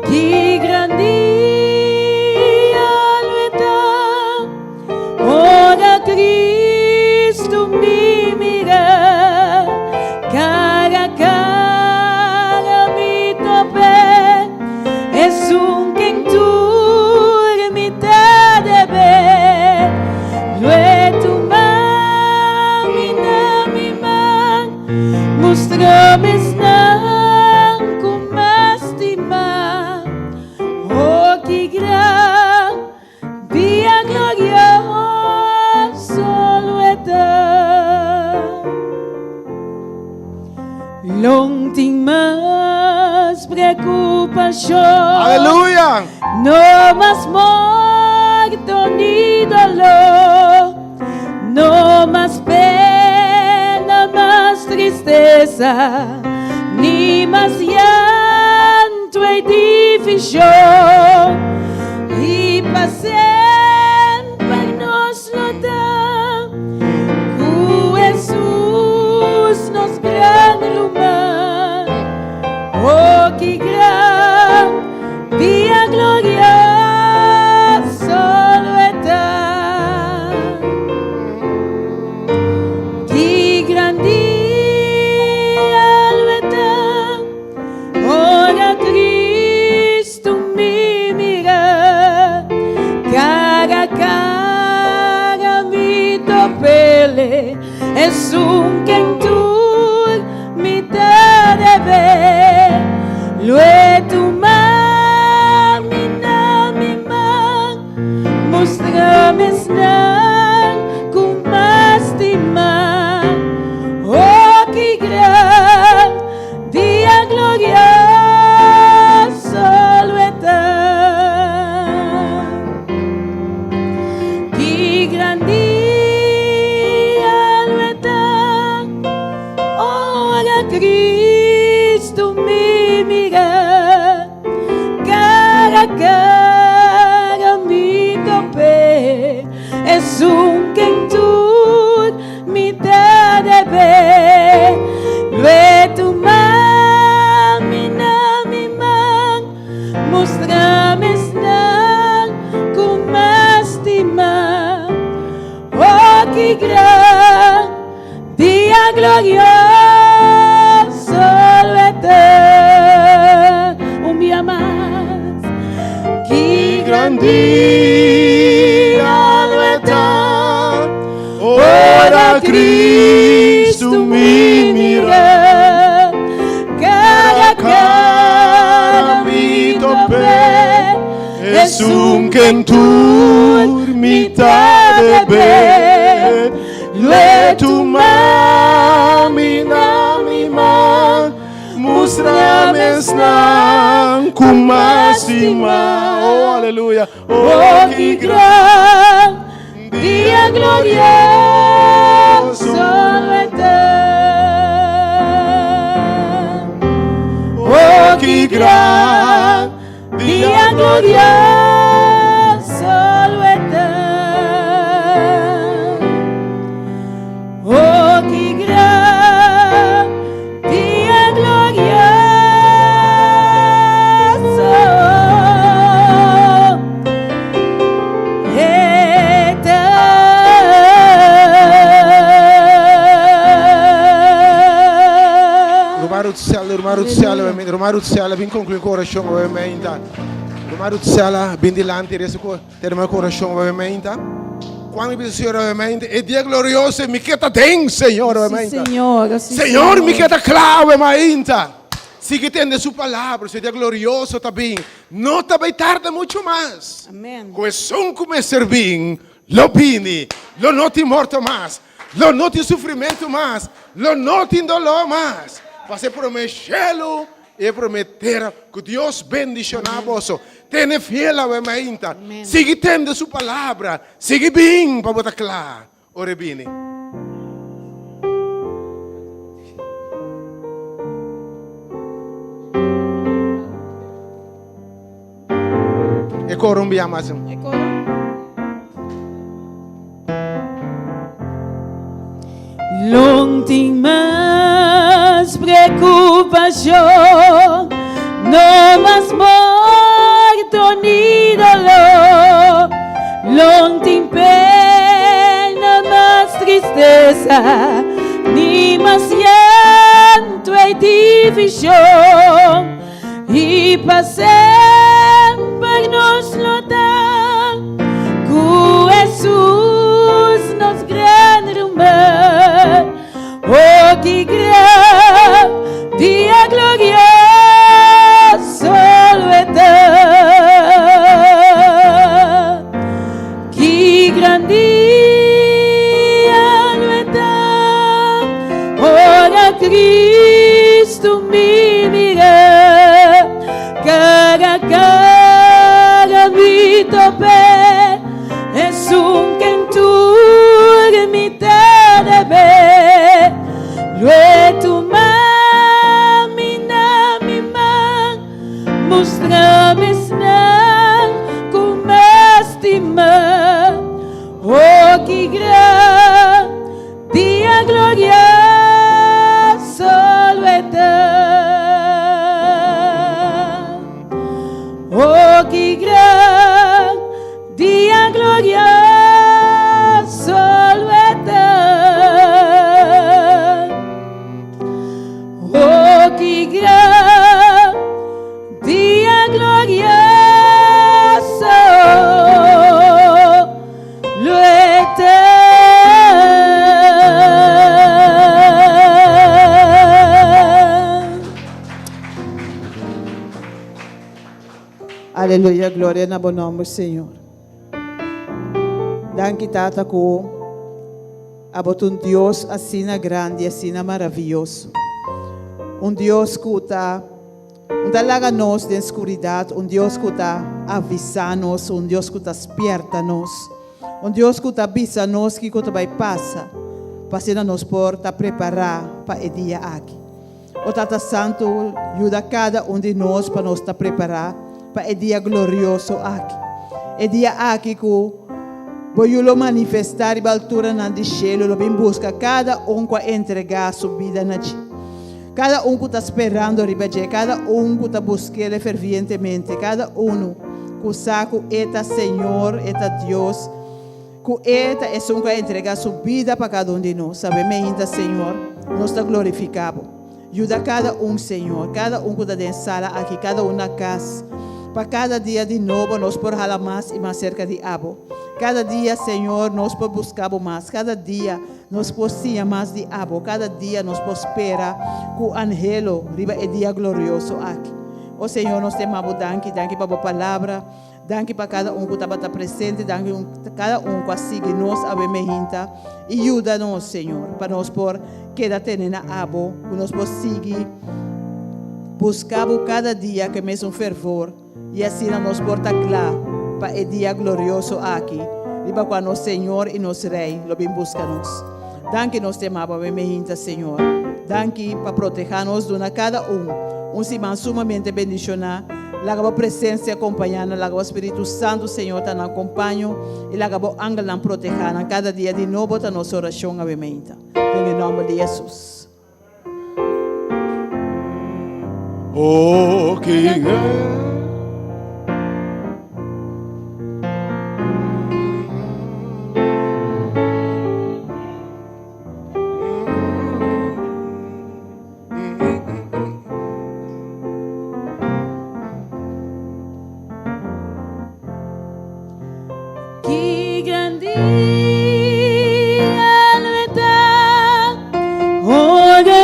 J: que gran dia lo está, ora Cristo me mira, cara a cara me tope, es un quien tu me te debe, lo es tu mami na mi man, mostrame snan con más estima, oh que gran dia glorioso lo está. Não tem mais preocupação.
P: Aleluia!
J: Não mais morte ni dolor. Não mais pena, mais tristeza. Ni mais llanto e divisão. E para sempre nos lo dá. O Jesus nos grande lumar. Oh, que gran dia glorioso lo está. Que gran dia lo está. Ora Cristo me mira, cara a cara me topele, es un quien tú me te debe, lo es tu mami na mi man, mostrame snan con más estima, oh que gran dia glorioso lo está, que gran dia lo está, ora Cristo me mira, cara a cara me mostrame snel como estima. Oh, que gran día glorioso eterno. Un día más. Que gran día lo eterno. Ora Cristo mi mira. Cada mi tope. Es un kentur mitad de be. Lue tu mami na mi man. Mostrame snang kumasima.
P: Oh, aleluya.
J: Oh, que gran día glorioso eterno. Oh, que gran día glorioso eterno. Oh, que gran día glorioso
P: Romarut Sala, vim concluir com oração, obviamente. Romarut Sala, vim dilante, terminar com oração, obviamente. Quando me Senhor, obviamente, e dia glorioso, me queda tem, Senhor, obviamente. Senhor, me queda claro, obviamente. Sigue tendo sua palavra, seja glorioso também. Não também tarda muito mais.
J: Amém.
P: Começou como servir, lo bini, lo noti morto mais, lo noti sofrimento mais, lo noti dolor mais. Você prometeu e prometer que Deus bendicionar você. Tenha fiel a mente. Siga tendo sua palavra. Siga bem para botar claro. Ore bene. E corumbi amazon.
J: Não tem mais preocupação, não mais morto ni dolor, não tem pena, mais tristeza, ni mais llanto e divisão, e para sempre nos lutar com Jesus, nos grande amor. Oh, que gran día glorioso eterno. Que gran día eterno. Ora Cristo mi mira. Cara mi tope. Es un kentur mitad de be. Lue tu mami na mi man. Mostrame snang como estima. Oh, que gran día glorioso eterno. Oh, que gran día glorioso eterno. Oh, que gran día glorioso lo eterno.
K: Aleluia, glória na bom nome, Senhor. Danke, Tata, ko abot Deus assim grande, assim maravilhoso. Deus que está larga nós da escuridão, Deus que está avisando-nos, Deus que está desperta-nos, Deus que está avisando-nos que vai passar, para nos porta preparar para o dia aqui. O Tata Santo ajuda cada de nós para nos preparar para o dia glorioso aqui. O dia aqui que voglio manifestar a altura nel cielo, lo ben busca cada un qua entregar sua vida na ci. Cada que está esperando, ribaje, cada que está buscando fervientemente, cada que sabe eta Senhor, eta Deus, que eta é um que entregar sua vida para cada de nós. Sabemos ainda, Senhor, nós está glorificado. Ajuda cada Senhor, cada que está dentro da sala aqui, cada na casa. Para cada dia de novo, nós por falar mais e mais cerca de Abo. Cada dia, Senhor, nós por buscar mais. Cada dia, nós por ser mais de Abo. Cada dia, nós por esperar que o angelo riba é dia glorioso aqui. Oh, Senhor, nós temos danke para a palavra. Danke para cada que está presente. Danke para cada que sigue nós, a bemehinta. E ajuda-nos, Senhor, para nós por quedar tendo Abo. Para nós por seguir. Buscar cada dia que mesmo fervor. E assim nós porta claro para o dia glorioso aqui. E para quando o Senhor e nosso Rei lo bem busca-nos. Danke nos temamos, bemehinta, Senhor. Danke para proteger-nos de cada semana sumamente bendicionar. Laga a presença acompanhando, laga o Espírito Santo, Senhor, está nos acompanha. E laga o ángel nos proteger. Cada dia de novo está nossa oração, bemehinta. Em nome de Jesus.
P: Oh, King.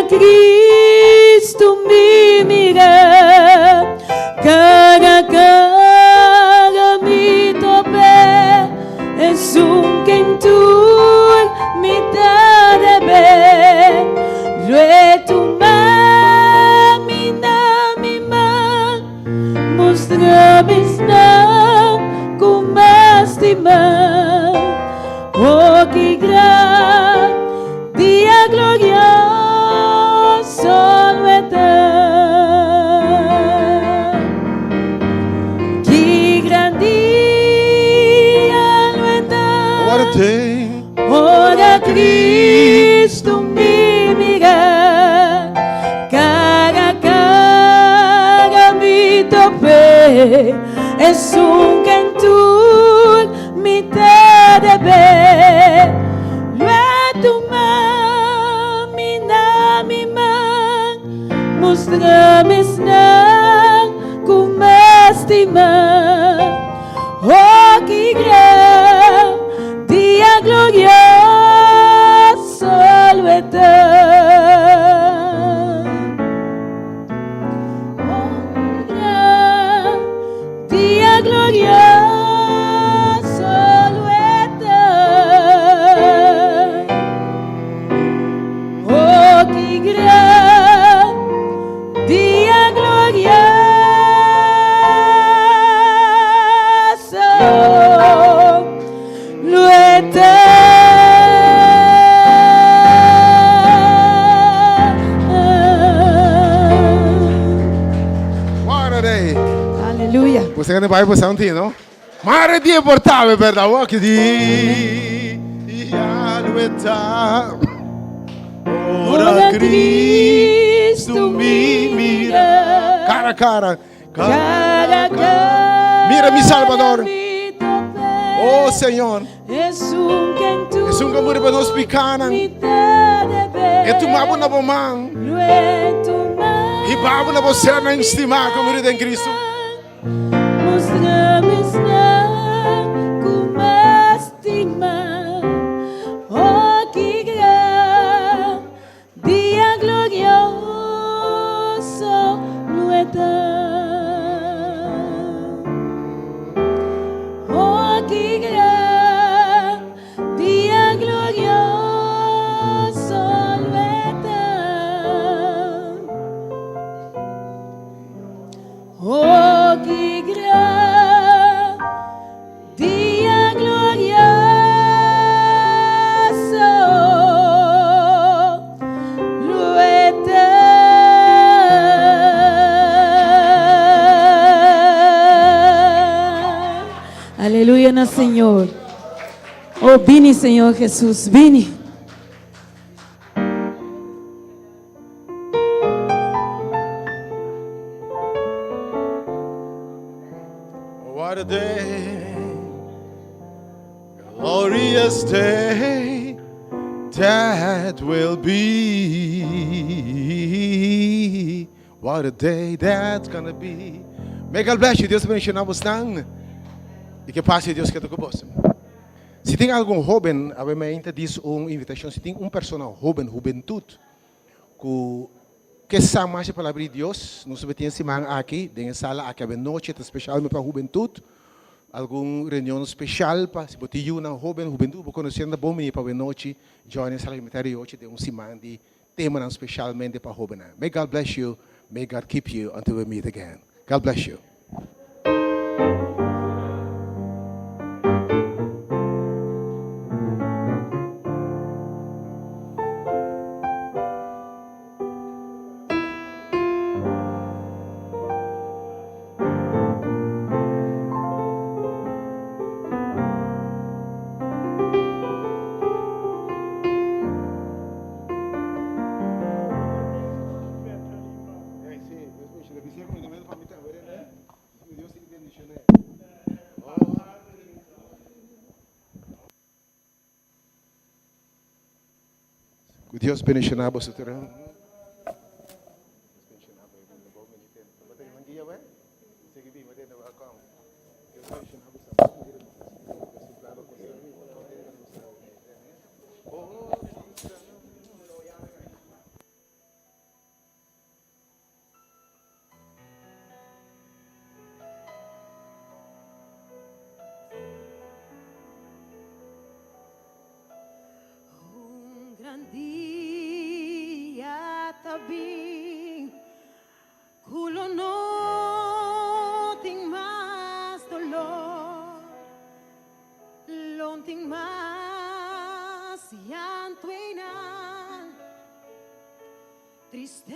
D: Cristo me mira, cara mi tope, es un kentur mi tadebe, tu mi man, mostra mis nam, como estima, oh que gran dia glorioso. Ora Cristo me mira, cara mi tope, es un cantur mi tadebe, tu mi man, mostra mis nan, como estima, oh que gran dia glorioso lo dia glorioso lo oh que gran dia glorioso lo
K: Alleluia.
P: Você quer Bible Santinho, não? Mare Dio portava per la walk di Alueta. Ora Cristo mi mira. Cara. Mira mi Salvador. Oh Senhor. Es un campo para nós picanan. E tu mabo na bomang. E babo na você na estimar como em Cristo.
D: Oh, que gran dia glorioso no oh, que gran dia glorioso no oh, que gran dia glorioso.
J: Aleluia na Senhor. Oh, vini, Senhor Jesus, vini.
P: What a day, glorious day that will be. What a day that's gonna be. May God bless you. Deus abençoe na bostang. E que passe Deus que te cobosa. Se tem algum jovem, a mente diz uma invitação. Se tem pessoa jovem, juventude, que sabe mais a palavra de Deus, nós temos semana aqui, dentro da sala, aqui a noite especial para a juventude, alguma reunião especial para se botar uma juventude, para conhecer a bom para a noite, join a sala de hoje, tem semana de tema especialmente para a jovem. May God bless you. May God keep you until we meet again. God bless you. Deus bendiga você terão.
D: Dia tabing kulo no ting mas dolor lonting mas yan tuinan tristeza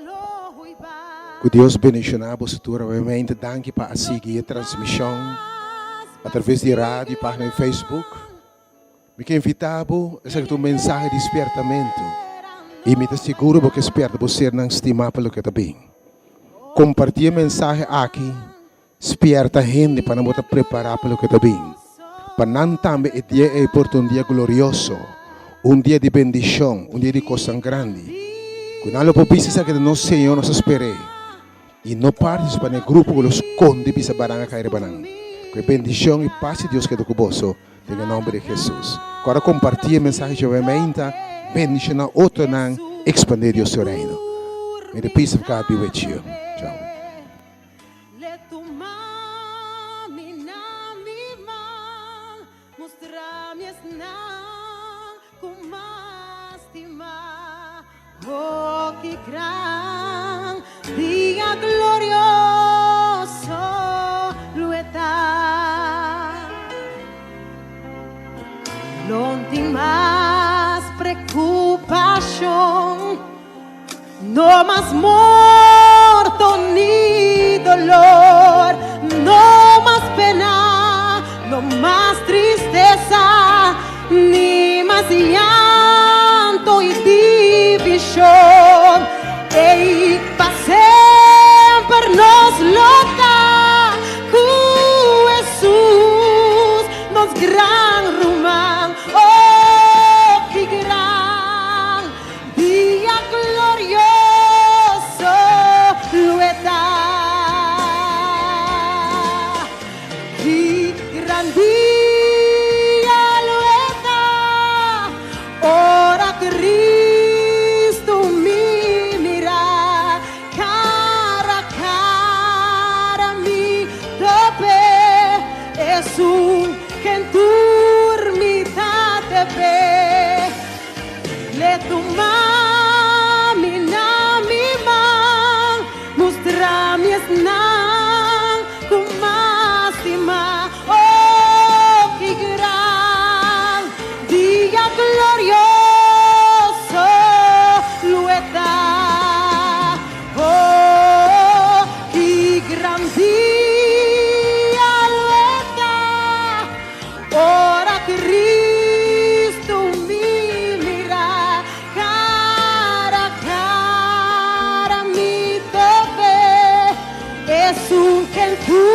D: lo iba.
P: Que Deus bendiga você obviamente danke para seguir a transmissão através de rádio, página de Facebook. Me que invitavo a essa mensagem de despertamento e me asseguro que esperta você não estimar pelo que está bem. Compartilhe a mensagem aqui, esperta gente para não preparar pelo que está bem. Para não também é dia um dia glorioso, dia de bendição, dia de coisa grande. Quando não precisa que nosso Senhor nos espere e não participa no grupo que os conde pisa baranga cair barang. Que bendição e paz de Deus que é do cuboso. Em nome de Jesus. Agora compartilhe a mensagem de obviamente, bendição outro não expandir o seu reino. May the peace of God be with you. Ciao.
D: Let tu mami na mi man mostrarme esnan kumastima. Oh, que gran día glorioso lo está. No tem más preocupación, no más muerto ni dolor, no más pena, no más tristeza, ni más llanto y división. Y para siempre nos lo da Jesús, nos gran rumán. Oh, qué gran día glorioso lo está. Qué gran día lo está. Ora Cristo mi mira, cara a cara mi tope. Es un que en turmita te ve. Le tu mami na mi man, mustra mi esnan kumasima. Oh, qué gran día glorioso lo está. Oh, qué gran día lo está. Ora Cristo mi mira, cara a cara mi tope. Es un que en Ooh,